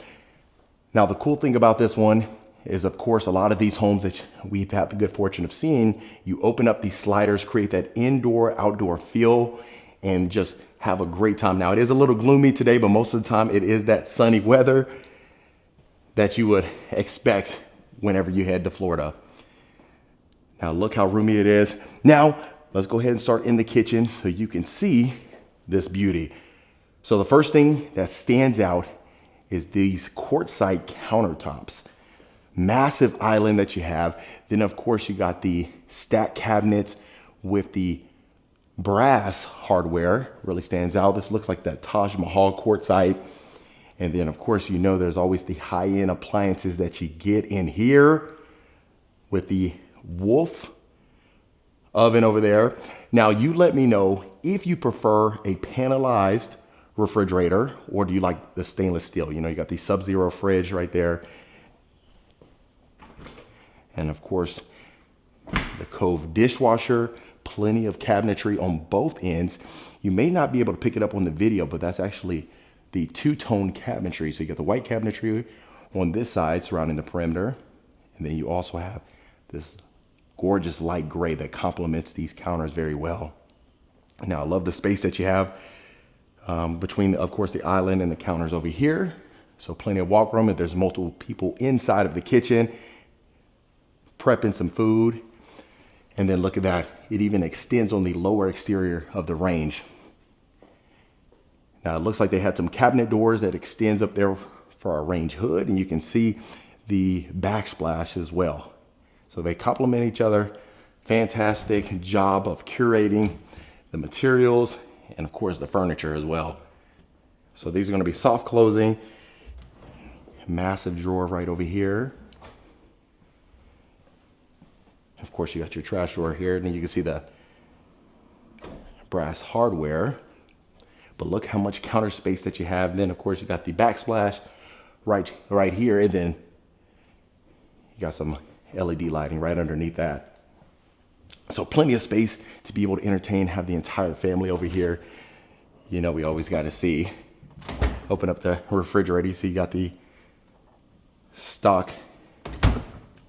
Now, the cool thing about this one is, of course, a lot of these homes that we've had the good fortune of seeing, you open up these sliders, create that indoor, outdoor feel, and just have a great time. Now, it is a little gloomy today, but most of the time it is that sunny weather that you would expect whenever you head to Florida. Now, look how roomy it is. Now, let's go ahead and start in the kitchen so you can see this beauty. So the first thing that stands out is these quartzite countertops. Massive island that you have. Then of course you got the stack cabinets with the brass hardware. Really stands out. This looks like that Taj Mahal quartzite. And then of course, you know, there's always the high-end appliances that you get in here with the Wolf oven over there. Now you let me know if you prefer a panelized refrigerator or do you like the stainless steel. You know, you got the Sub-Zero fridge right there, and of course the Cove dishwasher. Plenty of cabinetry on both ends. You may not be able to pick it up on the video, but that's actually the two-tone cabinetry. So you got the white cabinetry on this side surrounding the perimeter, and then you also have this gorgeous light gray that complements these counters very well. Now, I love the space that you have between, of course, the island and the counters over here. So plenty of walk room. If there's multiple people inside of the kitchen prepping some food. And then look at that. It even extends on the lower exterior of the range. Now, it looks like they had some cabinet doors that extends up there for our range hood. And you can see the backsplash as well. So they complement each other. Fantastic job of curating the materials and of course the furniture as well. So these are going to be soft closing. Massive drawer right over here. Of course, you got your trash drawer here, and then you can see the brass hardware. But look how much counter space that you have. Then of course you got the backsplash right here, and then you got some LED lighting right underneath that. So plenty of space to be able to entertain, have the entire family over here. You know, we always got to see. Open up the refrigerator, you see you got the stock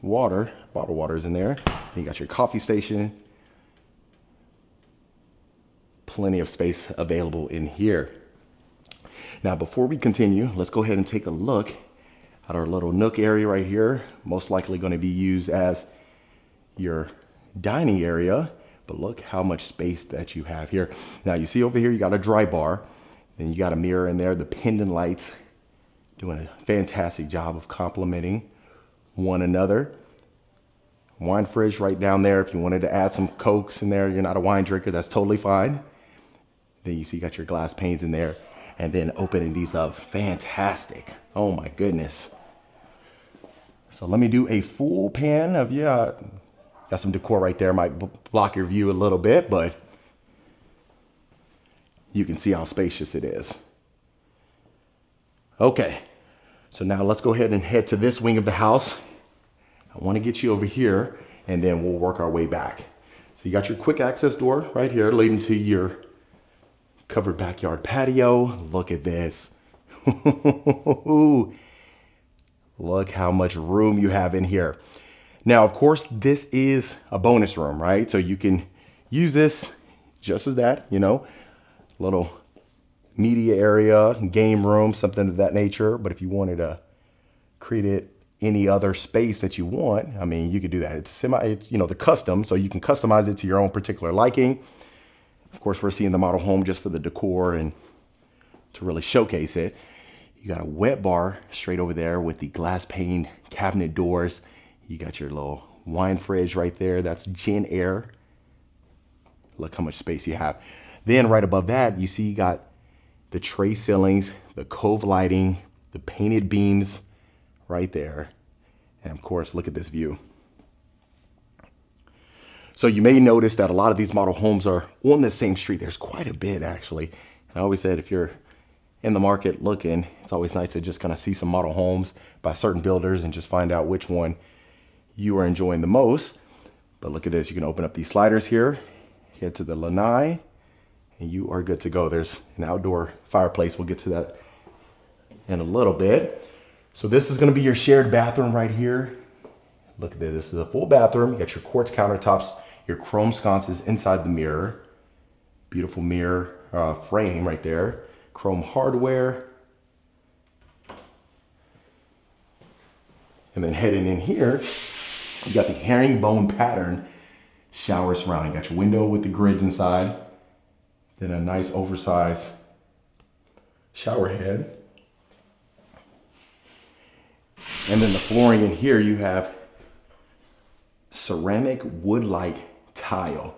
water, bottled waters in there. You got your coffee station. Plenty of space available in here. Now, before we continue, let's go ahead and take a look at our little nook area right here. Most likely going to be used as your dining area, but look how much space that you have here. Now you see over here, you got a dry bar, then you got a mirror in there, the pendant lights doing a fantastic job of complementing one another. Wine fridge right down there. If you wanted to add some Cokes in there, you're not a wine drinker, that's totally fine. Then you see you got your glass panes in there, and then opening these up, fantastic. Oh my goodness. So let me do a full pan of, yeah, got some decor right there, might block your view a little bit, but you can see how spacious it is. Okay, so now let's go ahead and head to this wing of the house. I want to get you over here, and then we'll work our way back. So you got your quick access door right here leading to your covered backyard patio. Look at this. Look how much room you have in here. Now, of course, this is a bonus room, right? So you can use this just as that, you know, little media area, game room, something of that nature. But if you wanted to create it any other space that you want, I mean, you could do that. It's the custom, so you can customize it to your own particular liking. Of course, we're seeing the model home just for the decor and to really showcase it. You got a wet bar straight over there with the glass pane cabinet doors. You got your little wine fridge right there. That's Gen Air. Look how much space you have. Then right above that, you see you got the tray ceilings, the cove lighting, the painted beams right there. And of course, look at this view. So you may notice that a lot of these model homes are on the same street. There's quite a bit actually. I always said if you're in the market looking, it's always nice to just kind of see some model homes by certain builders and just find out which one you are enjoying the most. But look at this, you can open up these sliders here, head to the lanai, and you are good to go. There's an outdoor fireplace. We'll get to that in a little bit. So this is gonna be your shared bathroom right here. Look at this, this is a full bathroom. You got your quartz countertops, your chrome sconces inside the mirror. Beautiful mirror frame right there. Chrome hardware. And then heading in here, you got the herringbone pattern shower surrounding. You got your window with the grids inside. Then a nice oversized shower head. And then the flooring in here, you have ceramic wood-like tile.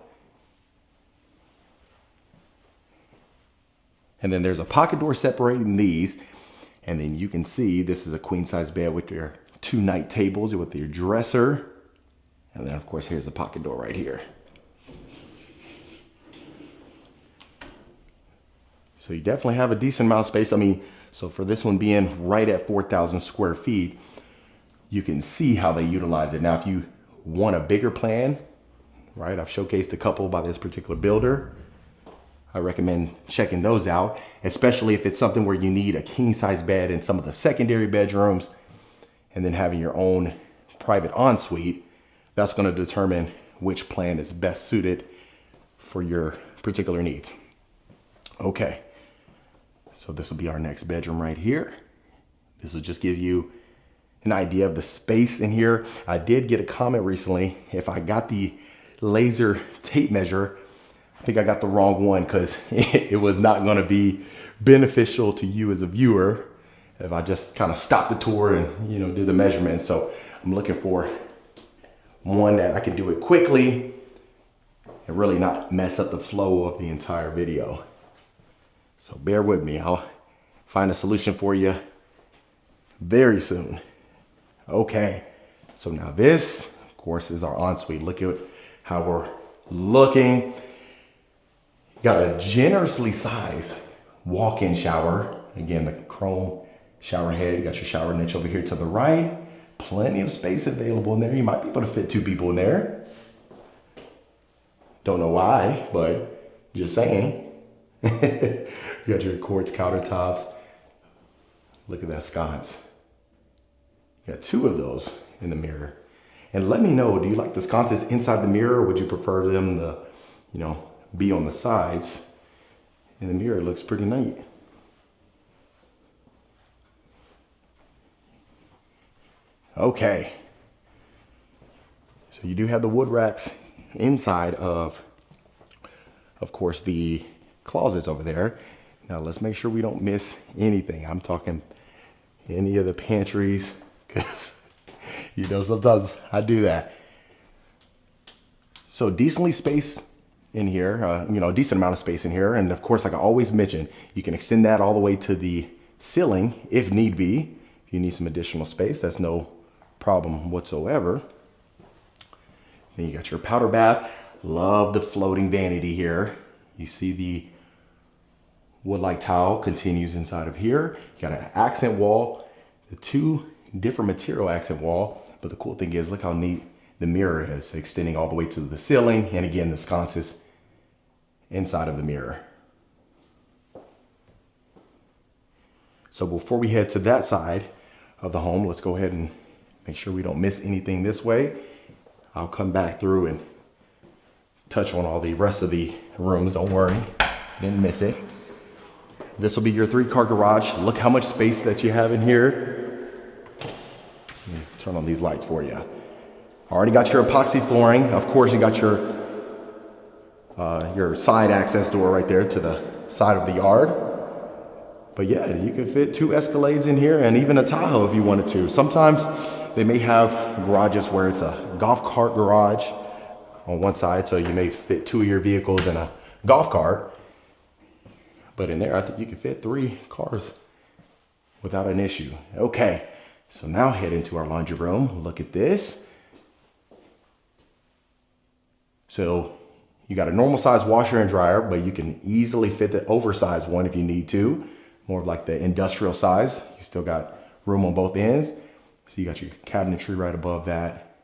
And then there's a pocket door separating these. And then you can see this is a queen size bed with your 2 night tables with your dresser. And then of course, here's the pocket door right here. So you definitely have a decent amount of space. I mean, so for this one being right at 4,000 square feet, you can see how they utilize it. Now, if you want a bigger plan, right? I've showcased a couple by this particular builder. I recommend checking those out, especially if it's something where you need a king size bed in some of the secondary bedrooms and then having your own private ensuite. That's going to determine which plan is best suited for your particular needs. Okay, so this will be our next bedroom right here. This will just give you an idea of the space in here. I did get a comment recently if I got the laser tape measure. I think I got the wrong one because it was not going to be beneficial to you as a viewer if I just kind of stopped the tour and do the measurement. So I'm looking for one that I can do it quickly and really not mess up the flow of the entire video. So bear with me. I'll find a solution for you very soon. Okay, so now this, of course, is our ensuite. Look at how we're looking. Got a generously sized walk-in shower. Again, the chrome shower head. You got your shower niche over here to the right. Plenty of space available in there. You might be able to fit 2 people in there. Don't know why, but just saying. You got your quartz countertops. Look at that sconce. You got 2 of those in the mirror. And let me know, do you like the sconces inside the mirror, or would you prefer them to, be on the sides? In the mirror, it looks pretty neat. Okay. So you do have the wood racks inside of course, the closets over there. Now let's make sure we don't miss anything. I'm talking any of the pantries, because sometimes I do that. So decently spaced in here, a decent amount of space in here. And of course, like I always mention, you can extend that all the way to the ceiling if need be. If you need some additional space, that's no problem whatsoever. Then you got your powder bath. Love the floating vanity here. You see the wood-like tile continues inside of here. You got an accent wall, the 2 different material accent wall. But the cool thing is, look how neat the mirror is, extending all the way to the ceiling. And again, the sconces inside of the mirror. So before we head to that side of the home, let's go ahead and make sure we don't miss anything this way. I'll come back through and touch on all the rest of the rooms. Don't worry, didn't miss it. This will be your 3-car garage. Look how much space that you have in here. Let me turn on these lights for you. Already got your epoxy flooring. Of course, you got your side access door right there to the side of the yard. But yeah, you can fit 2 Escalades in here and even a Tahoe if you wanted to. Sometimes they may have garages where it's a golf cart garage on one side, so you may fit 2 of your vehicles in a golf cart. But in there, I think you can fit 3 cars without an issue. Okay, so now head into our laundry room. Look at this. So you got a normal size washer and dryer, but you can easily fit the oversized one if you need to. More of like the industrial size. You still got room on both ends. So you got your cabinetry right above that.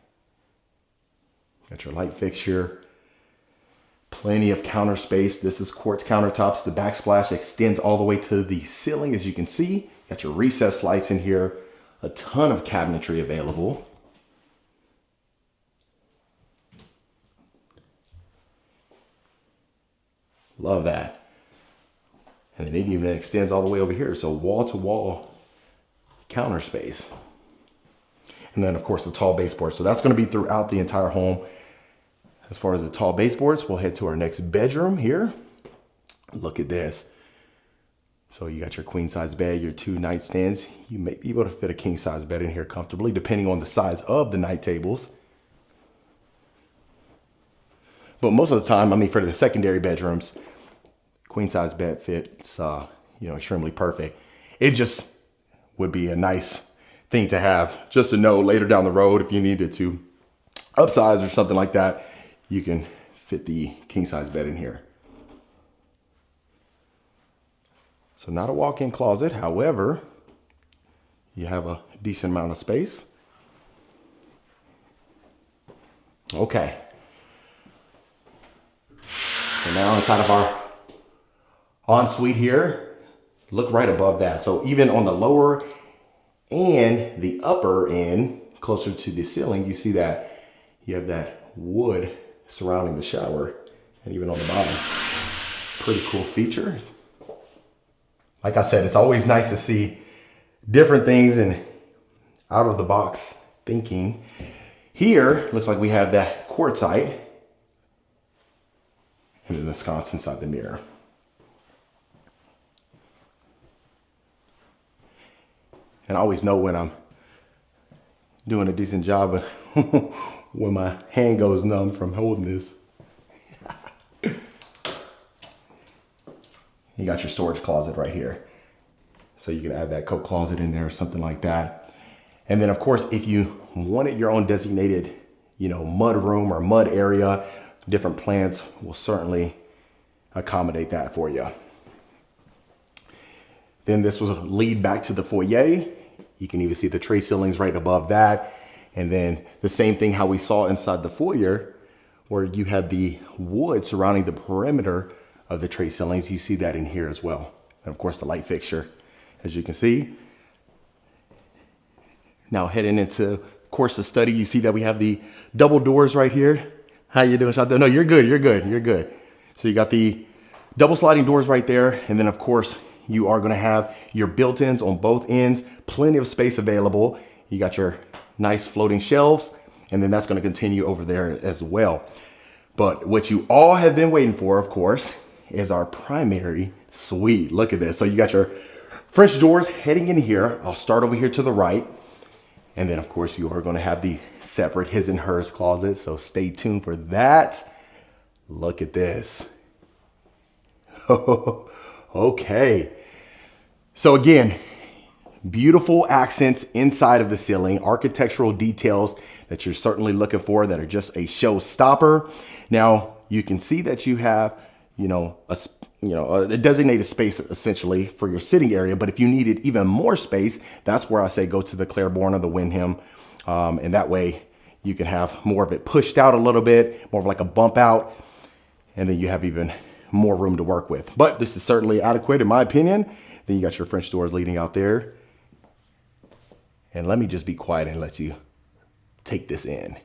Got your light fixture. Plenty of counter space. This is quartz countertops. The backsplash extends all the way to the ceiling, as you can see. Got your recessed lights in here. A ton of cabinetry available. Love that. And then it even extends all the way over here. So wall to wall counter space. And then of course the tall baseboard. So that's going to be throughout the entire home. As far as the tall baseboards, we'll head to our next bedroom here. Look at this. So you got your queen size bed, your 2 nightstands. You may be able to fit a king size bed in here comfortably, depending on the size of the night tables. But most of the time, I mean, for the secondary bedrooms, queen size bed fits, extremely perfect. It just would be a nice thing to have, just to know later down the road if you needed to upsize or something like that. You can fit the king size bed in here. So not a walk-in closet, however, you have a decent amount of space. Okay. So now inside of our ensuite here, look right above that. So even on the lower and the upper end, closer to the ceiling, you see that you have that wood surrounding the shower, and even on the bottom. Pretty cool feature. Like I said, it's always nice to see different things and out of the box thinking. Here, looks like we have that quartzite and then the sconce inside the mirror. And I always know when I'm doing a decent job when my hand goes numb from holding this. You got your storage closet right here. So you can add that coat closet in there or something like that. And then of course, if you wanted your own designated, mud room or mud area, different plants will certainly accommodate that for you. Then this will lead back to the foyer. You can even see the tray ceilings right above that. And then the same thing how we saw inside the foyer, where you have the wood surrounding the perimeter of the tray ceilings. You see that in here as well. And of course the light fixture, as you can see. Now heading into, of course, the study, you see that we have the double doors right here. How you doing, Shanta? No, you're good, you're good, you're good. So you got the double sliding doors right there. And then of course, you are gonna have your built-ins on both ends, plenty of space available. You got your nice floating shelves, and then that's gonna continue over there as well. But what you all have been waiting for, of course, is our primary suite. Look at this. So you got your French doors heading in here. I'll start over here to the right. And then of course you are gonna have the separate his and hers closet. So stay tuned for that. Look at this. Okay. So again, beautiful accents inside of the ceiling, architectural details that you're certainly looking for that are just a showstopper. Now you can see that you have, a designated space essentially for your sitting area. But if you needed even more space, that's where I say go to the Claiborne or the Wyndham. And that way you can have more of it pushed out a little bit, more of like a bump out. And then you have even more room to work with. But this is certainly adequate in my opinion. Then you got your French doors leading out there. And let me just be quiet and let you take this in.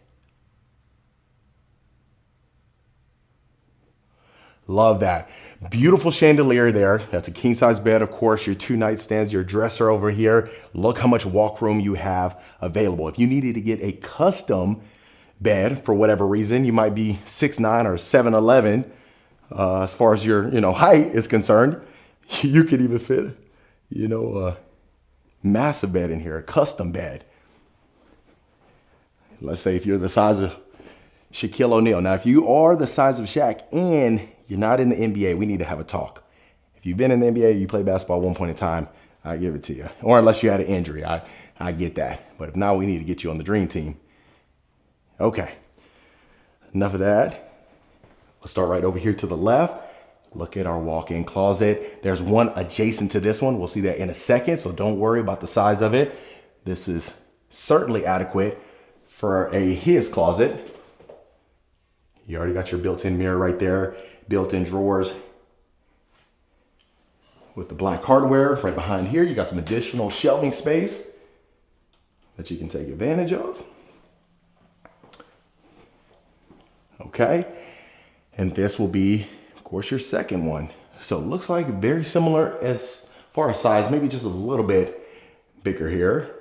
Love that. Beautiful chandelier there. That's a king size bed, of course, your 2 nightstands, your dresser over here. Look how much walk room you have available. If you needed to get a custom bed for whatever reason, you might be 6'9" or 7'11", as far as your height is concerned, you could even fit a massive bed in here, a custom bed. Let's say if you're the size of Shaquille O'Neal. Now, if you are the size of Shaq and you're not in the NBA, we need to have a talk. If you've been in the NBA, you played basketball at one point in time, I give it to you. Or unless you had an injury, I get that. But if not, we need to get you on the dream team. Okay, enough of that. Let's start right over here to the left. Look at our walk-in closet. There's one adjacent to this one. We'll see that in a second, so don't worry about the size of it. This is certainly adequate for his closet. You already got your built-in mirror right there, built-in drawers with the black hardware. Right behind here, you got some additional shelving space that you can take advantage of. Okay, and this will be, of course, your second one. So it looks like very similar as far as size, maybe just a little bit bigger here.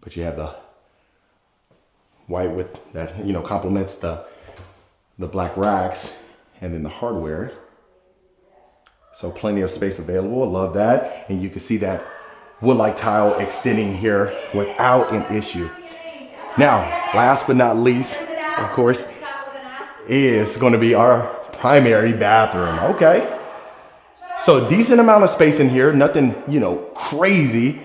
But you have the white with that, complements the black racks, and then the hardware. So plenty of space available. I love that. And you can see that wood-like tile extending here without an issue. Now, last but not least, of course, is going to be our primary bathroom. Okay. So decent amount of space in here. Nothing, crazy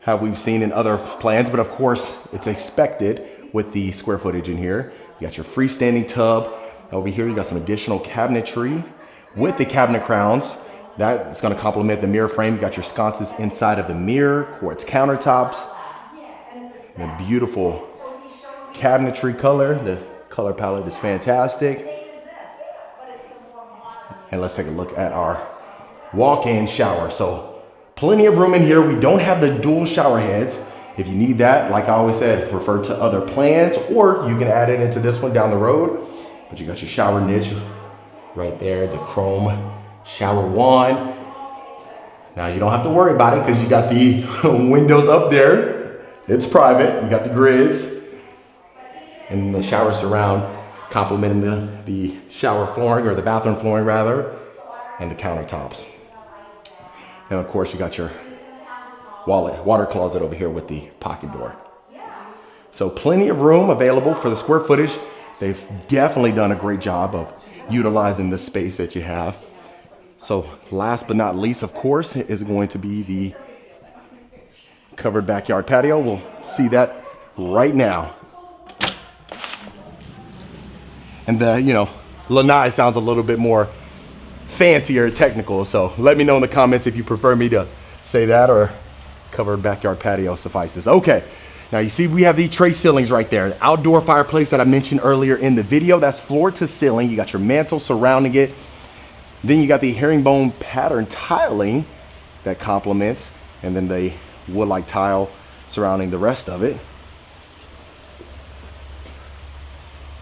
how we've seen in other plans, but of course it's expected with the square footage in here. You got your freestanding tub. Over here, you got some additional cabinetry with the cabinet crowns. That's going to complement the mirror frame. You got your sconces inside of the mirror, quartz countertops, the beautiful cabinetry color. The color palette is fantastic. And let's take a look at our walk-in shower. So plenty of room in here. We don't have the dual shower heads. If you need that, like I always said, refer to other plans, or you can add it into this one down the road. But you got your shower niche right there, the chrome shower wand. Now you don't have to worry about it because you got the windows up there. It's private. You got the grids and the shower surround complementing the shower flooring, or the bathroom flooring rather, and the countertops. And of course you got your water closet over here with the pocket door. So plenty of room available for the square footage. They've definitely done a great job of utilizing the space that you have. So last but not least, of course, is going to be the covered backyard patio. We'll see that right now. And the, lanai sounds a little bit more fancier, technical. So let me know in the comments if you prefer me to say that, or covered backyard patio suffices. Okay, now you see we have the tray ceilings right there. The outdoor fireplace that I mentioned earlier in the video, that's floor to ceiling. You got your mantle surrounding it. Then you got the herringbone pattern tiling that complements, and then the wood-like tile surrounding the rest of it.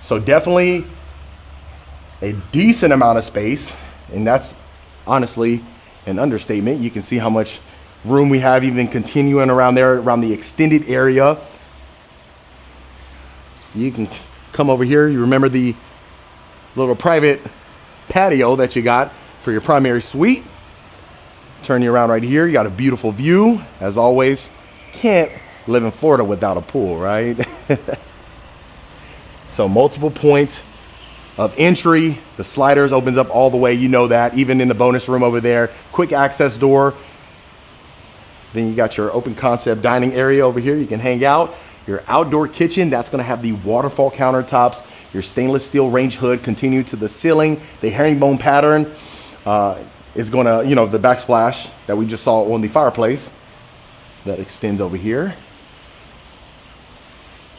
So definitely a decent amount of space, and that's honestly an understatement. You can see how much room we have even continuing around there, around the extended area. You can come over here. You remember the little private patio that you got for your primary suite. Turn you around right here. You got a beautiful view. As always, can't live in Florida without a pool, right? So multiple points of entry. The sliders opens up all the way. You know that. Even in the bonus room over there. Quick access door. Then you got your open concept dining area over here. You can hang out. Your outdoor kitchen, that's going to have the waterfall countertops. Your stainless steel range hood continue to the ceiling. The herringbone pattern is going to, the backsplash that we just saw on the fireplace that extends over here.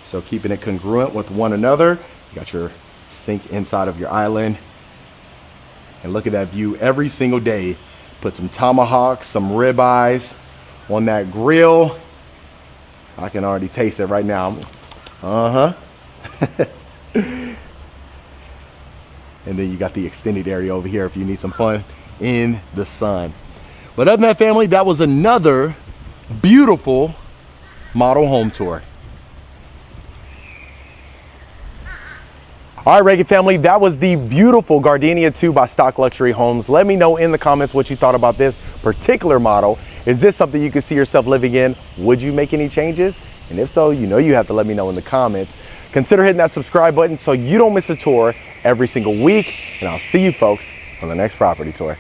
So keeping it congruent with one another. You got your sink inside of your island. And look at that view every single day. Put some tomahawks, some ribeyes on that grill. I can already taste it right now. And And then you got the extended area over here if you need some fun in the sun. But other than that, family, that was another beautiful model home tour. All right, Rankin family, that was the beautiful Gardenia 2 by Stock Luxury Homes. Let me know in the comments what you thought about this particular model. Is this something you could see yourself living in? Would you make any changes? And if so, you know you have to let me know in the comments. Consider hitting that subscribe button so you don't miss a tour every single week. And I'll see you folks on the next property tour.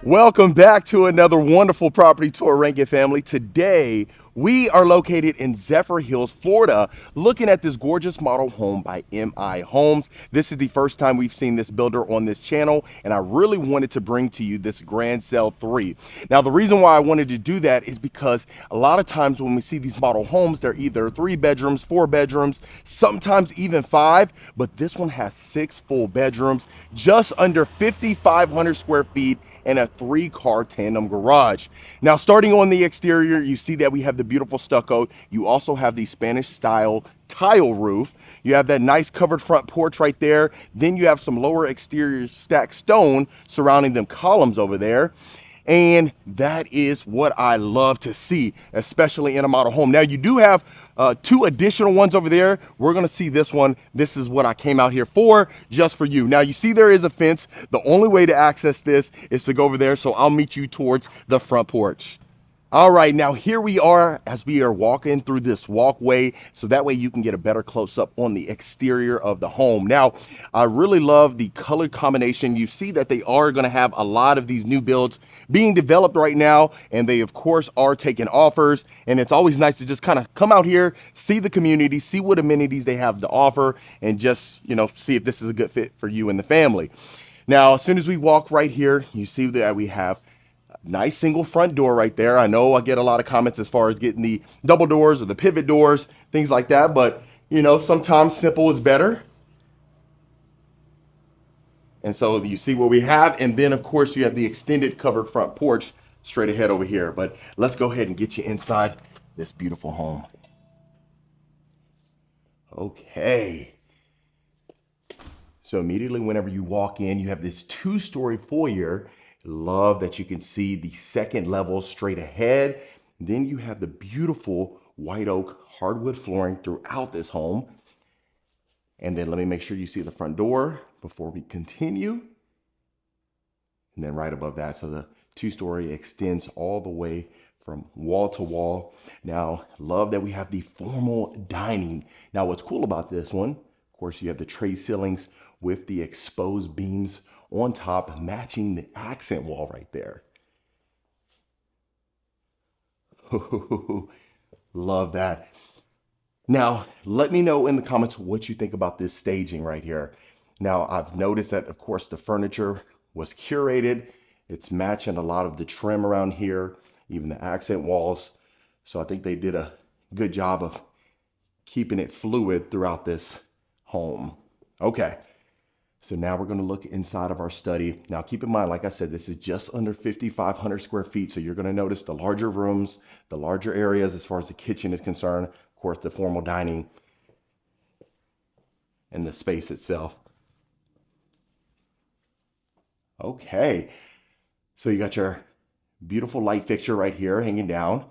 Welcome back to another wonderful property tour, Rankin family. Today, we are located in Zephyr Hills, Florida, looking at this gorgeous model home by MI Homes. This is the first time we've seen this builder on this channel, and I really wanted to bring to you this Grand Sale 3. Now, the reason why I wanted to do that is because a lot of times when we see these model homes, they're either 3 bedrooms, 4 bedrooms, sometimes even 5, but this one has 6 full bedrooms, just under 5,500 square feet, and a 3-car tandem garage. Now, starting on the exterior, you see that we have the beautiful stucco. You also have the Spanish style tile roof. You have that nice covered front porch right there. Then you have some lower exterior stacked stone surrounding them columns over there. And that is what I love to see, especially in a model home. Now, you do have 2 additional ones over there. We're gonna see this one. This is what I came out here for, just for you. Now, you see there is a fence. The only way to access this is to go over there, so I'll meet you towards the front porch. All right, now here we are as we are walking through this walkway, so that way you can get a better close-up on the exterior of the home. Now, I really love the color combination. You see that they are going to have a lot of these new builds being developed right now, and they of course are taking offers, and it's always nice to just kind of come out here, see the community, see what amenities they have to offer, and just, you know, see if this is a good fit for you and the family. Now, as soon as we walk right here, you see that we have nice single front door right there. I know I get a lot of comments as far as getting the double doors or the pivot doors, things like that, but you know, sometimes simple is better. And so you see what we have, and then of course you have the extended covered front porch straight ahead over here. But let's go ahead and get you inside this beautiful home. Okay. So immediately whenever you walk in, you have this 2-story foyer. Love that you can see the 2nd level straight ahead. Then you have the beautiful white oak hardwood flooring throughout this home. And then let me make sure you see the front door before we continue. And then right above that, so the 2-story extends all the way from wall to wall. Now, love that we have the formal dining. Now, what's cool about this one, of course, you have the tray ceilings with the exposed beams on top, matching the accent wall right there. Love that. Now, let me know in the comments what you think about this staging right here. Now, I've noticed that, of course, the furniture was curated. It's matching a lot of the trim around here, even the accent walls. So I think they did a good job of keeping it fluid throughout this home. Okay. So now we're going to look inside of our study. Now, keep in mind, like I said, this is just under 5,500 square feet. So you're going to notice the larger rooms, the larger areas as far as the kitchen is concerned, of course, the formal dining and the space itself. Okay. So you got your beautiful light fixture right here hanging down.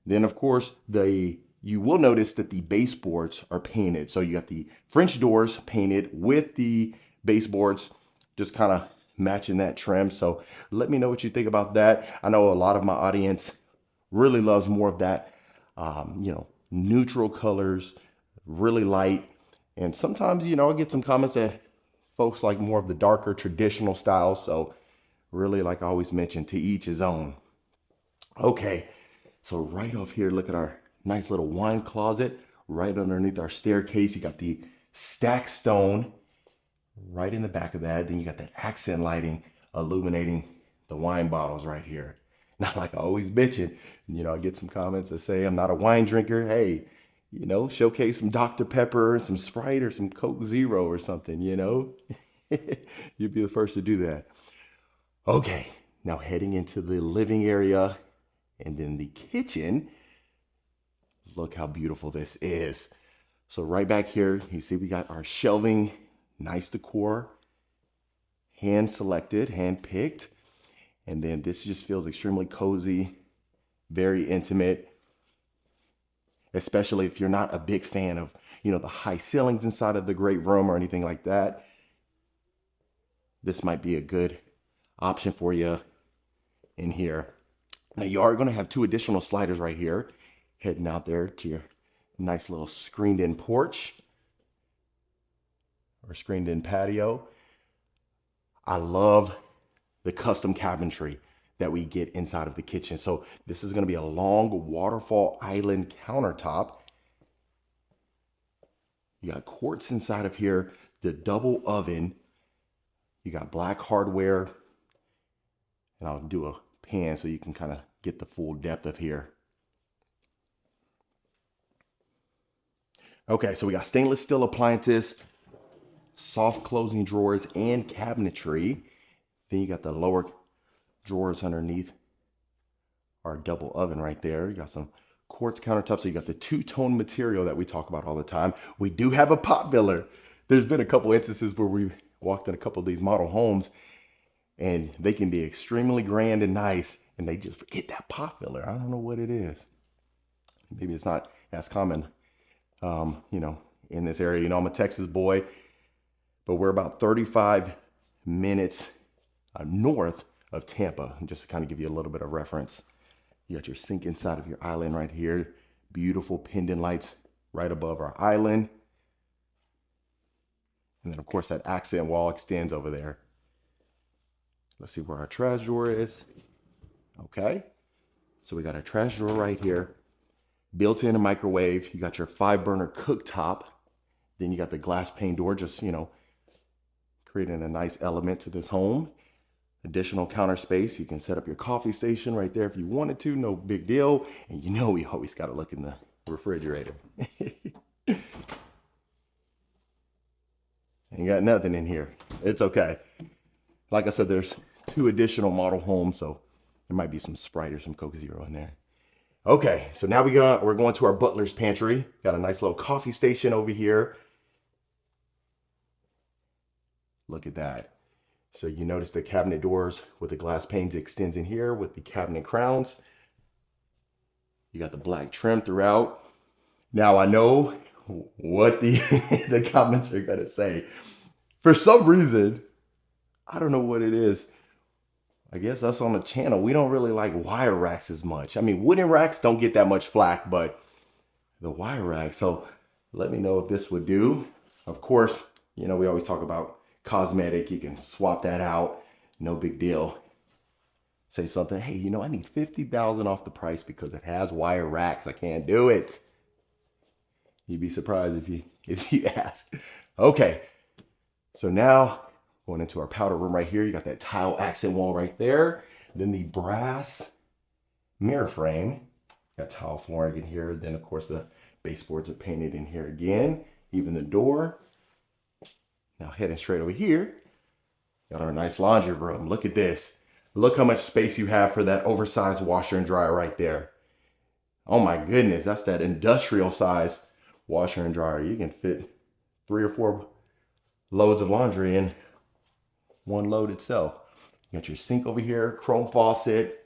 Then, of course, you will notice that the baseboards are painted. So you got the French doors painted with the baseboards, just kind of matching that trim. So let me know what you think about that. I know a lot of my audience really loves more of that, you know, neutral colors, really light. And sometimes, you know, I get some comments that folks like more of the darker traditional styles. So really, like I always mention, to each his own. Okay, so right off here, look at our nice little wine closet right underneath our staircase. You got the stacked stone right in the back of that. Then you got that accent lighting illuminating the wine bottles right here. Not like I always bitching. I get some comments that say I'm not a wine drinker. Hey, showcase some Dr. Pepper and some Sprite or some Coke Zero or something, You'd be the first to do that. Okay, now heading into the living area and then the kitchen. Look how beautiful this is. So right back here, you see we got our shelving, nice decor, hand selected, hand picked. And then this just feels extremely cozy, very intimate, especially if you're not a big fan of, the high ceilings inside of the great room or anything like that. This might be a good option for you in here. Now you are going to have two additional sliders right here, heading out there to your nice little screened in porch or screened in patio. I love the custom cabinetry that we get inside of the kitchen. So this is going to be a long waterfall island countertop. You got quartz inside of here, the double oven. You got black hardware. And I'll do a pan so you can kind of get the full depth of here. Okay, so we got stainless steel appliances, soft closing drawers, and cabinetry. Then you got the lower drawers underneath our double oven right there. You got some quartz countertops. So you got the two-tone material that we talk about all the time. We do have a pot filler. There's been a couple instances where we walked in a couple of these model homes and they can be extremely grand and nice and they just forget that pot filler. I don't know what it is. Maybe it's not as common, in this area. I'm a Texas boy, but we're about 35 minutes north of Tampa. And just to kind of give you a little bit of reference, you got your sink inside of your island right here. Beautiful pendant lights right above our island. And then of course that accent wall extends over there. Let's see where our trash drawer is. Okay. So we got our trash drawer right here. Built-in a microwave. You got your 5-burner cooktop. Then you got the glass pane door, just, creating a nice element to this home. Additional counter space. You can set up your coffee station right there if you wanted to. No big deal. And we always got to look in the refrigerator. Ain't got nothing in here. It's okay. Like I said, there's 2 additional model homes, so there might be some Sprite or some Coke Zero in there. Okay, so now we're going to our butler's pantry. Got a nice little coffee station over here. Look at that. So you notice the cabinet doors with the glass panes extends in here with the cabinet crowns. You got the black trim throughout. Now I know what the the comments are gonna say. For some reason, I don't know what it is. I guess us on the channel, we don't really like wire racks as much. I mean, wooden racks don't get that much flack, but the wire rack. So let me know if this would do. Of course, we always talk about cosmetic. You can swap that out. No big deal. Say something, hey, I need $50,000 off the price because it has wire racks. I can't do it. You'd be surprised if you ask. Okay. So now going into our powder room right here, you got that tile accent wall right there. Then the brass mirror frame. Got tile flooring in here. Then of course the baseboards are painted in here again. Even the door. Now heading straight over here, got our nice laundry room. Look at this. Look how much space you have for that oversized washer and dryer right there. Oh my goodness, that's that industrial size washer and dryer. You can fit 3 or 4 loads of laundry in one load itself. You got your sink over here, chrome faucet.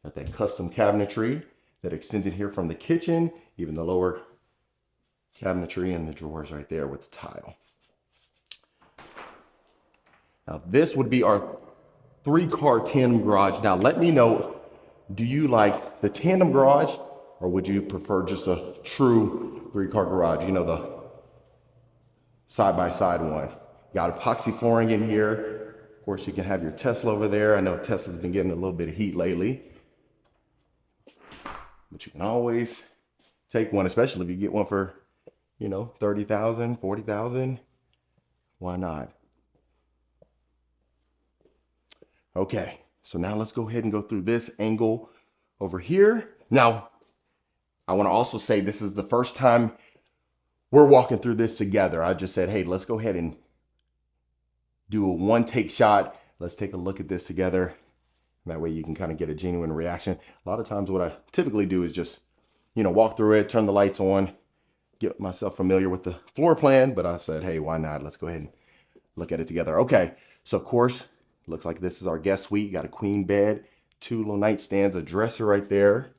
Got that custom cabinetry that extends in here from the kitchen, even the lower cabinetry and the drawers right there with the tile. Now this would be our 3-car tandem garage. Now let me know, do you like the tandem garage or would you prefer just a true 3-car garage? The side-by-side one. Got epoxy flooring in here. Of course, you can have your Tesla over there. I know Tesla's been getting a little bit of heat lately. but you can always take one, especially if you get one for, you know, 30,000, 40,000. Why not? Okay, so now let's go ahead and go through this angle over here. Now, I want to also say this is the first time we're walking through this together. I just said, hey, let's go ahead and do a one take shot. Let's take a look at this together. That way you can kind of get a genuine reaction. A lot of times what I typically do is just, you know, walk through it, turn the lights on, get myself familiar with the floor plan. But I said, hey, why not? Let's go ahead and look at it together. Okay, so of course, looks like this is our guest suite. Got a queen bed, 2 little nightstands, a dresser right there.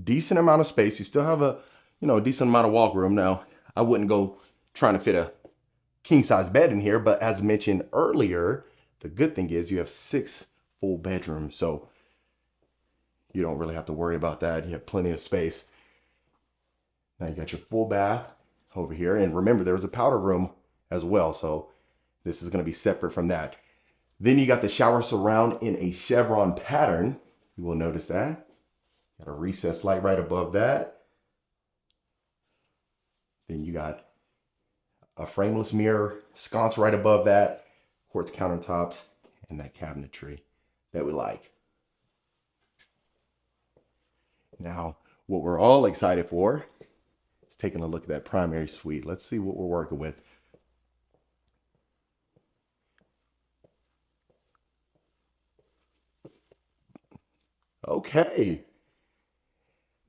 Decent amount of space. You still have a, you know, a decent amount of walk room. Now, I wouldn't go trying to fit a king size bed in here, but as mentioned earlier, the good thing is you have 6 full bedrooms, so you don't really have to worry about that. You have plenty of space. Now you got your full bath over here, and remember there's a powder room as well, so this is going to be separate from that. Then you got the shower surround in a chevron pattern. You will notice that. Got a recessed light right above that. Then you got a frameless mirror sconce right above that, quartz countertops, and that cabinetry that we like. Now, what we're all excited for is taking a look at that primary suite. Let's see what we're working with. Okay.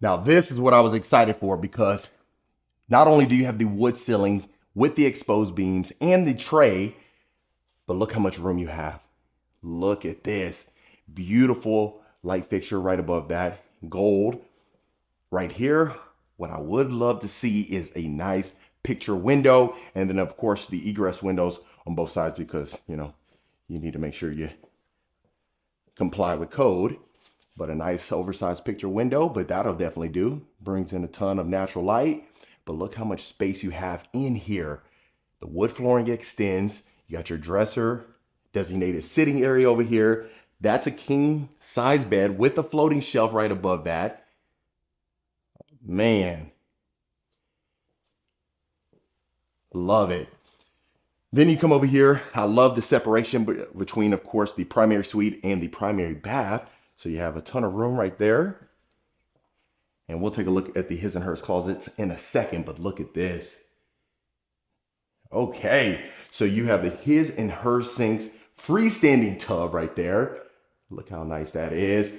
Now, this is what I was excited for because not only do you have the wood ceiling with the exposed beams and the tray, but look how much room you have. Look at this. Beautiful light fixture right above that. Gold. Right here, what I would love to see is a nice picture window. And then, of course, the egress windows on both sides because, you know, you need to make sure you comply with code. But a nice oversized picture window, but that'll definitely do. Brings in a ton of natural light. But look how much space you have in here. The wood flooring extends. You got your dresser, designated sitting area over here. That's a king size bed with a floating shelf right above that. Man, love it. Then you come over here. I love the separation between, of course, the primary suite and the primary bath. So you have a ton of room right there. And we'll take a look at the his and hers closets in a second, but look at this. Okay, so you have the his and her sinks freestanding tub right there. Look how nice that is.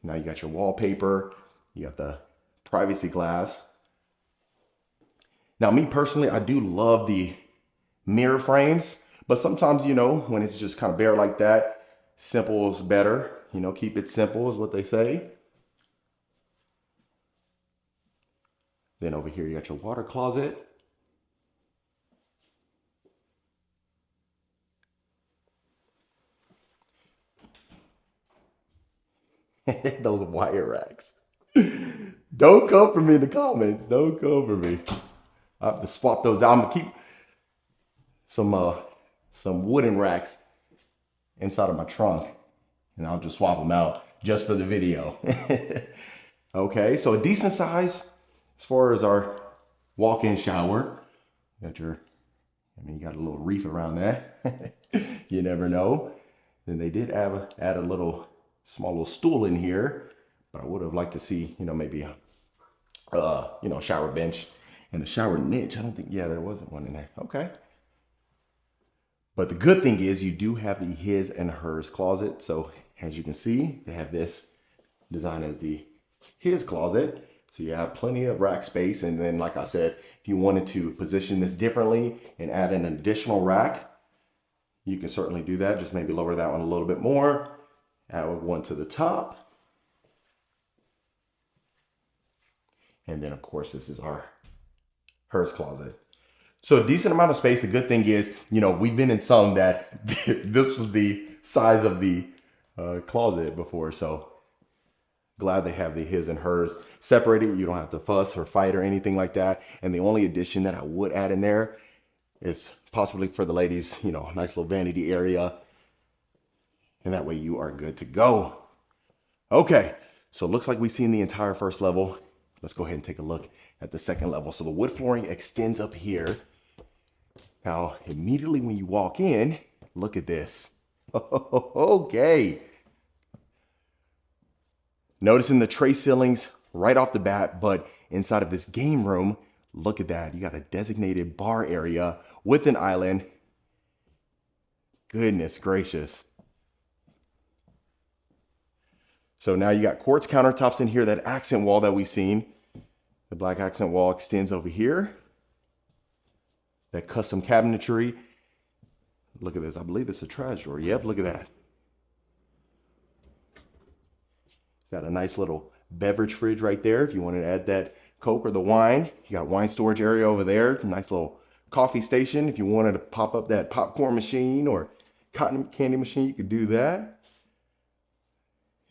Now you got your wallpaper. You got the privacy glass. Now, me personally, I do love the mirror frames, but sometimes, you know, when it's just kind of bare like that, simple is better. You know, keep it simple is what they say. Then over here, you got your water closet. Those wire racks. Don't come for me in the comments. Don't come for me. I have to swap those out. I'm gonna keep some wooden racks inside of my trunk, and I'll just swap them out just for the video. Okay, so a decent size as far as our walk-in shower. Got your, I mean, you got a little reef around that. You never know. Then they did add a little small little stool in here, but I would have liked to see, you know, maybe a you know, shower bench and a shower niche. I don't think, yeah, there wasn't one in there. Okay. But the good thing is you do have the his and hers closet. So as you can see, they have this designed as the his closet. So you have plenty of rack space. And then, like I said, if you wanted to position this differently and add an additional rack, you can certainly do that. Just maybe lower that one a little bit more. Add one to the top. And then, of course, this is our hers closet. So a decent amount of space. The good thing is, you know, we've been in some that this was the size of the closet before. So glad they have the his and hers separated. You don't have to fuss or fight or anything like that. And the only addition that I would add in there is possibly for the ladies, you know, a nice little vanity area. And that way you are good to go. Okay, So it looks like we've seen the entire first level. Let's go ahead and take a look at the second level. So the wood flooring extends up here. Now, immediately when you walk in, look at this. Okay. Noticing the tray ceilings right off the bat, but inside of this game room, look at that. You got a designated bar area with an island. Goodness gracious. So now you got quartz countertops in here, that accent wall that we've seen. The black accent wall extends over here. That custom cabinetry. Look at this. I believe it's a trash drawer. Yep, look at that. Got a nice little beverage fridge right there if you wanted to add that Coke or the wine. You got a wine storage area over there. Nice little coffee station. If you wanted to pop up that popcorn machine or cotton candy machine, you could do that.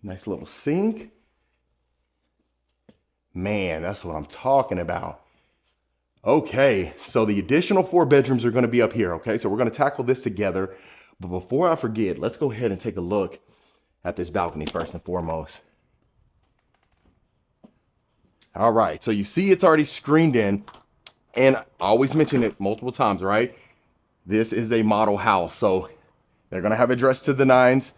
Nice little sink. Man, that's what I'm talking about. Okay, so the additional 4 bedrooms are going to be up here, okay? So we're going to tackle this together. But before I forget, let's go ahead and take a look at this balcony first and foremost. All right, so you see it's already screened in, and I always mention it multiple times, right? This is a model house, so they're gonna have it dressed to the nines.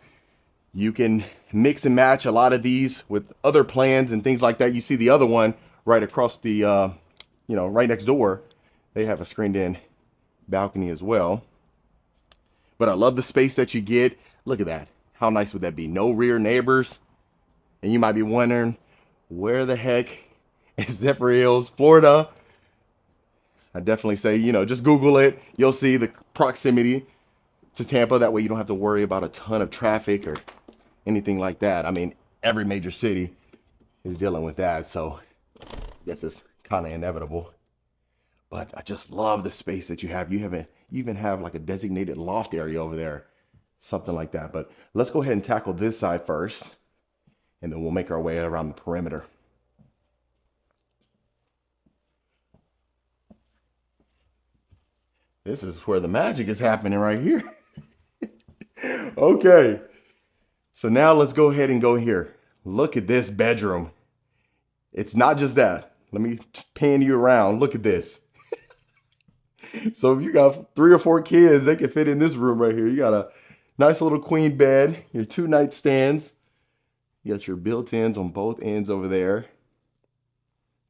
You can mix and match a lot of these with other plans and things like that. You see the other one right across the, right next door. They have a screened in balcony as well. But I love the space that you get. Look at that. How nice would that be? No rear neighbors. And you might be wondering, where the heck is Zephyrhills, Florida? I definitely say, just Google it. You'll see the proximity to Tampa. That way you don't have to worry about a ton of traffic or anything like that. I mean, every major city is dealing with that. So I guess it's kind of inevitable. But I just love the space that you have. You even have like a designated loft area over there. Something like that. But let's go ahead and tackle this side first. And then we'll make our way around the perimeter. This is where the magic is happening right here. Okay. So now let's go ahead and go here. Look at this bedroom. It's not just that. Let me pan you around. Look at this. So if you got 3 or 4 kids, they can fit in this room right here. You got a nice little queen bed, your 2 nightstands. You got your built-ins on both ends over there.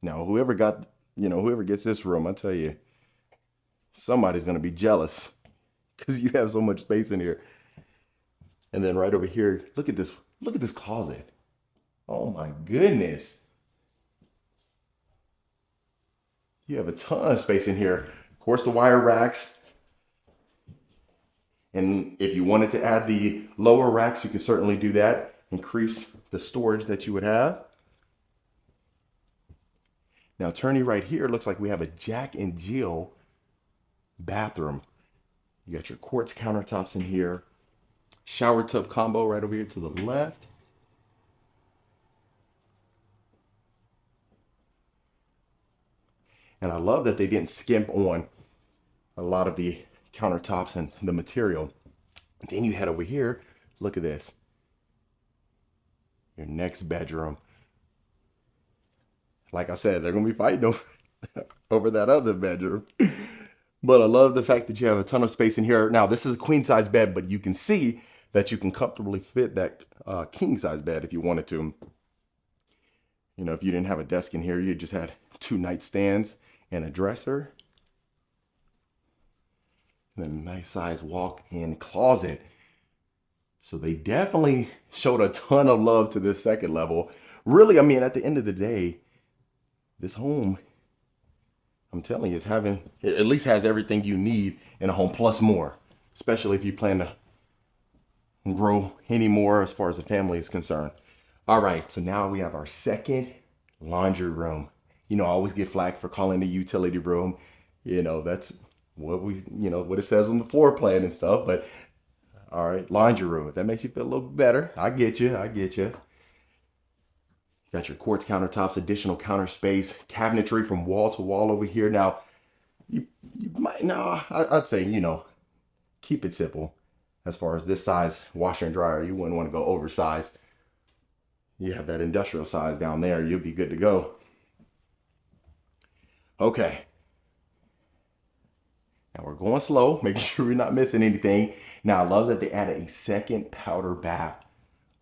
Now, whoever gets this room, I tell you, somebody's going to be jealous because you have so much space in here. And then right over here, look at this closet. Oh my goodness. You have a ton of space in here. Of course, the wire racks. And if you wanted to add the lower racks, you could certainly do that. Increase the storage that you would have. Now, turning right here, it looks like we have a Jack and Jill bathroom. You got your quartz countertops in here. Shower tub combo right over here to the left. And I love that they didn't skimp on a lot of the countertops and the material. Then you head over here. Look at this. Your next bedroom. Like I said, they're going to be fighting over that other bedroom. But I love the fact that you have a ton of space in here. Now, this is a queen size bed, but you can see that you can comfortably fit that king size bed if you wanted to. If you didn't have a desk in here, you just had 2 nightstands and a dresser. And then a nice size walk-in closet. So they definitely showed a ton of love to this second level. Really, I mean, at the end of the day, this home, I'm telling you, it at least has everything you need in a home plus more, especially if you plan to grow any more as far as the family is concerned. All right, so now we have our second laundry room. I always get flack for calling it a utility room. That's what what it says on the floor plan and stuff. But all right, laundry room. If that makes you feel a little better, I get you. Got your quartz countertops, additional counter space, cabinetry from wall to wall over here. Now, you might, no, I'd say, keep it simple as far as this size washer and dryer. You wouldn't want to go oversized. You have that industrial size down there. You'll be good to go. Okay. Now we're going slow, making sure we're not missing anything. Now I love that they added a second powder bath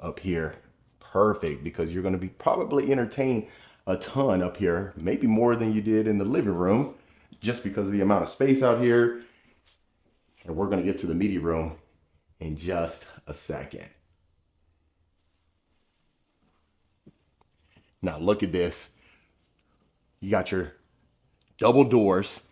up here. Perfect, because you're going to be probably entertained a ton up here, maybe more than you did in the living room, just because of the amount of space out here. And we're going to get to the media room in just a second. Now look at this. You got your double doors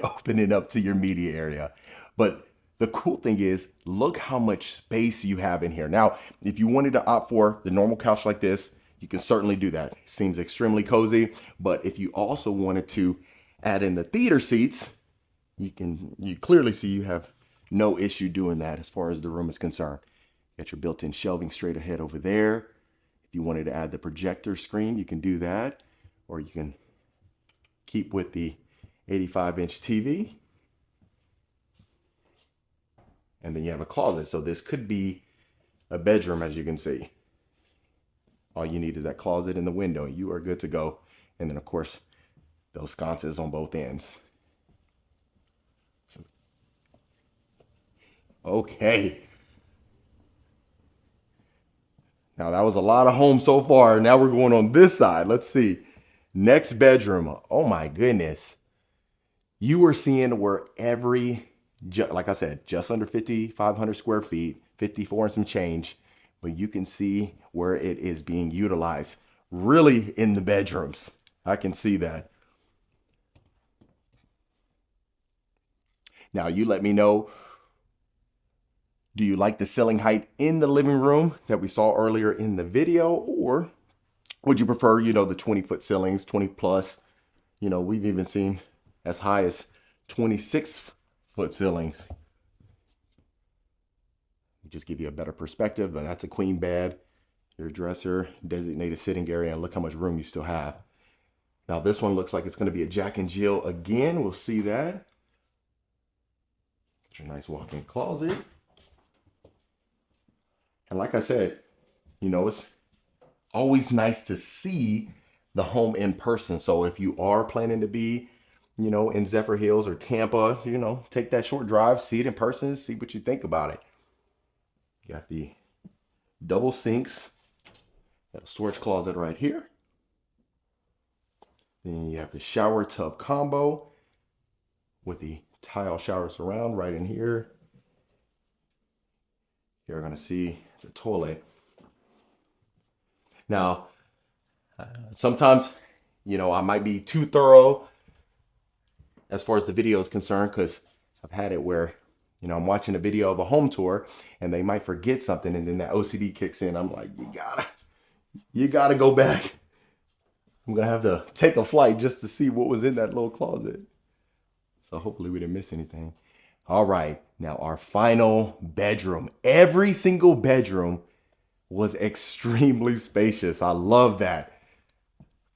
opening up to your media area. But the cool thing is, look how much space you have in here. Now, if you wanted to opt for the normal couch like this, you can certainly do that. It seems extremely cozy. But if you also wanted to add in the theater seats, you clearly see you have no issue doing that as far as the room is concerned. You got your built-in shelving straight ahead over there. If you wanted to add the projector screen, you can do that, or you can keep with the 85-inch TV. And then you have a closet. So this could be a bedroom, as you can see. All you need is that closet and the window, and you are good to go. And then, of course, those sconces on both ends. Okay. Now that was a lot of home so far. Now we're going on this side. Let's see. Next bedroom. Oh my goodness. You are seeing where like I said, just under 5,500 square feet, 54 and some change, but you can see where it is being utilized really in the bedrooms. I can see that. Now you let me know, do you like the ceiling height in the living room that we saw earlier in the video, or would you prefer, the 20-foot ceilings, 20 plus? We've even seen as high as 26-foot ceilings. Just give you a better perspective, but that's a queen bed, your dresser, designated sitting area, and look how much room you still have. Now this one looks like it's going to be a Jack and Jill again. We'll see that. Got your nice walk-in closet. And like I said, it's always nice to see the home in person. So if you are planning to be, in Zephyr Hills or Tampa, take that short drive, see it in person, see what you think about it. You got the double sinks, got a storage closet right here. Then you have the shower tub combo with the tile shower surround right in here. You're going to see the toilet. Now, sometimes, I might be too thorough as far as the video is concerned, because I've had it where, I'm watching a video of a home tour and they might forget something, and then that OCD kicks in. I'm like, you gotta go back. I'm gonna have to take a flight just to see what was in that little closet. So hopefully we didn't miss anything. All right, now our final bedroom. Every single bedroom was extremely spacious. I love that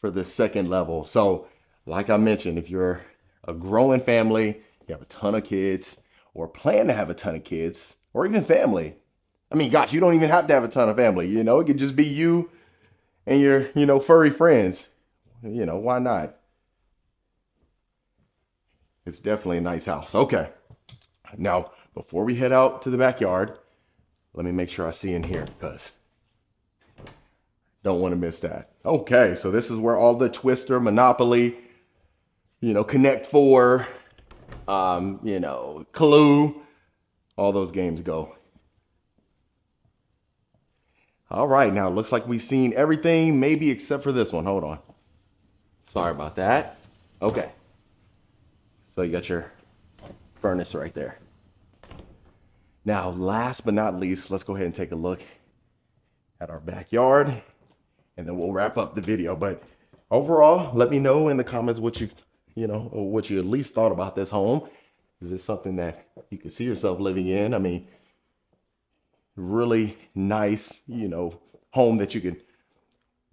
for the second level. So like I mentioned, if you're a growing family, you have a ton of kids, or plan to have a ton of kids, or even family. I mean, gosh, you don't even have to have a ton of family. It could just be you and your, furry friends. Why not? It's definitely a nice house. Okay. Now, before we head out to the backyard, let me make sure I see in here, because don't want to miss that. Okay, so this is where all the Twister, Monopoly, Connect Four, Clue, all those games go. All right, now it looks like we've seen everything, maybe except for this one. Hold on. Sorry about that. Okay. So you got your furnace right there. Now, last but not least, let's go ahead and take a look at our backyard, and then we'll wrap up the video. But overall, let me know in the comments what what you at least thought about this home. Is this something that you could see yourself living in? I mean, really nice, home that you can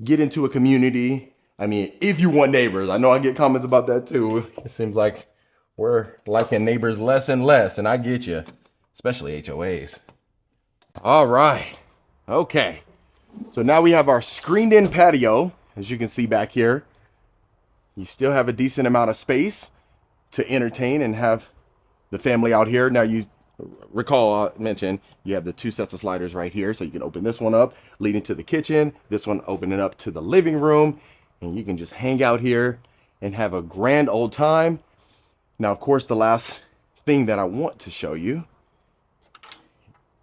get into a community. I mean, if you want neighbors. I know I get comments about that too. It seems like we're liking neighbors less and less, and I get you, especially HOAs. All right. Okay. So now we have our screened in patio. As you can see back here, you still have a decent amount of space to entertain and have the family out here. Now you recall I mentioned you have the two sets of sliders right here, so you can open this one up leading to the kitchen, this one opening up to the living room, and you can just hang out here and have a grand old time. Now, of course, the last thing that I want to show you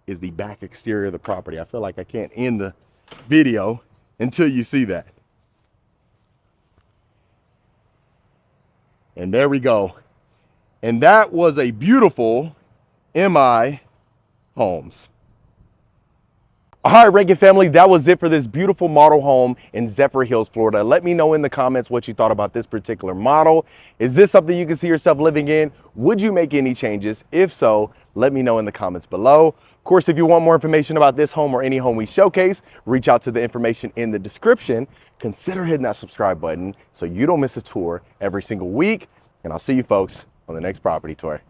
is the back exterior of the property. I feel like I can't end the video until you see that. And there we go. And that was a beautiful MI Homes. All right, Rankin family, that was it for this beautiful model home in Zephyr Hills, Florida. Let me know in the comments what you thought about this particular model. Is this something you can see yourself living in? Would you make any changes? If so, let me know in the comments below. Of course, if you want more information about this home or any home we showcase, reach out to the information in the description. Consider hitting that subscribe button so you don't miss a tour every single week. And I'll see you folks on the next property tour.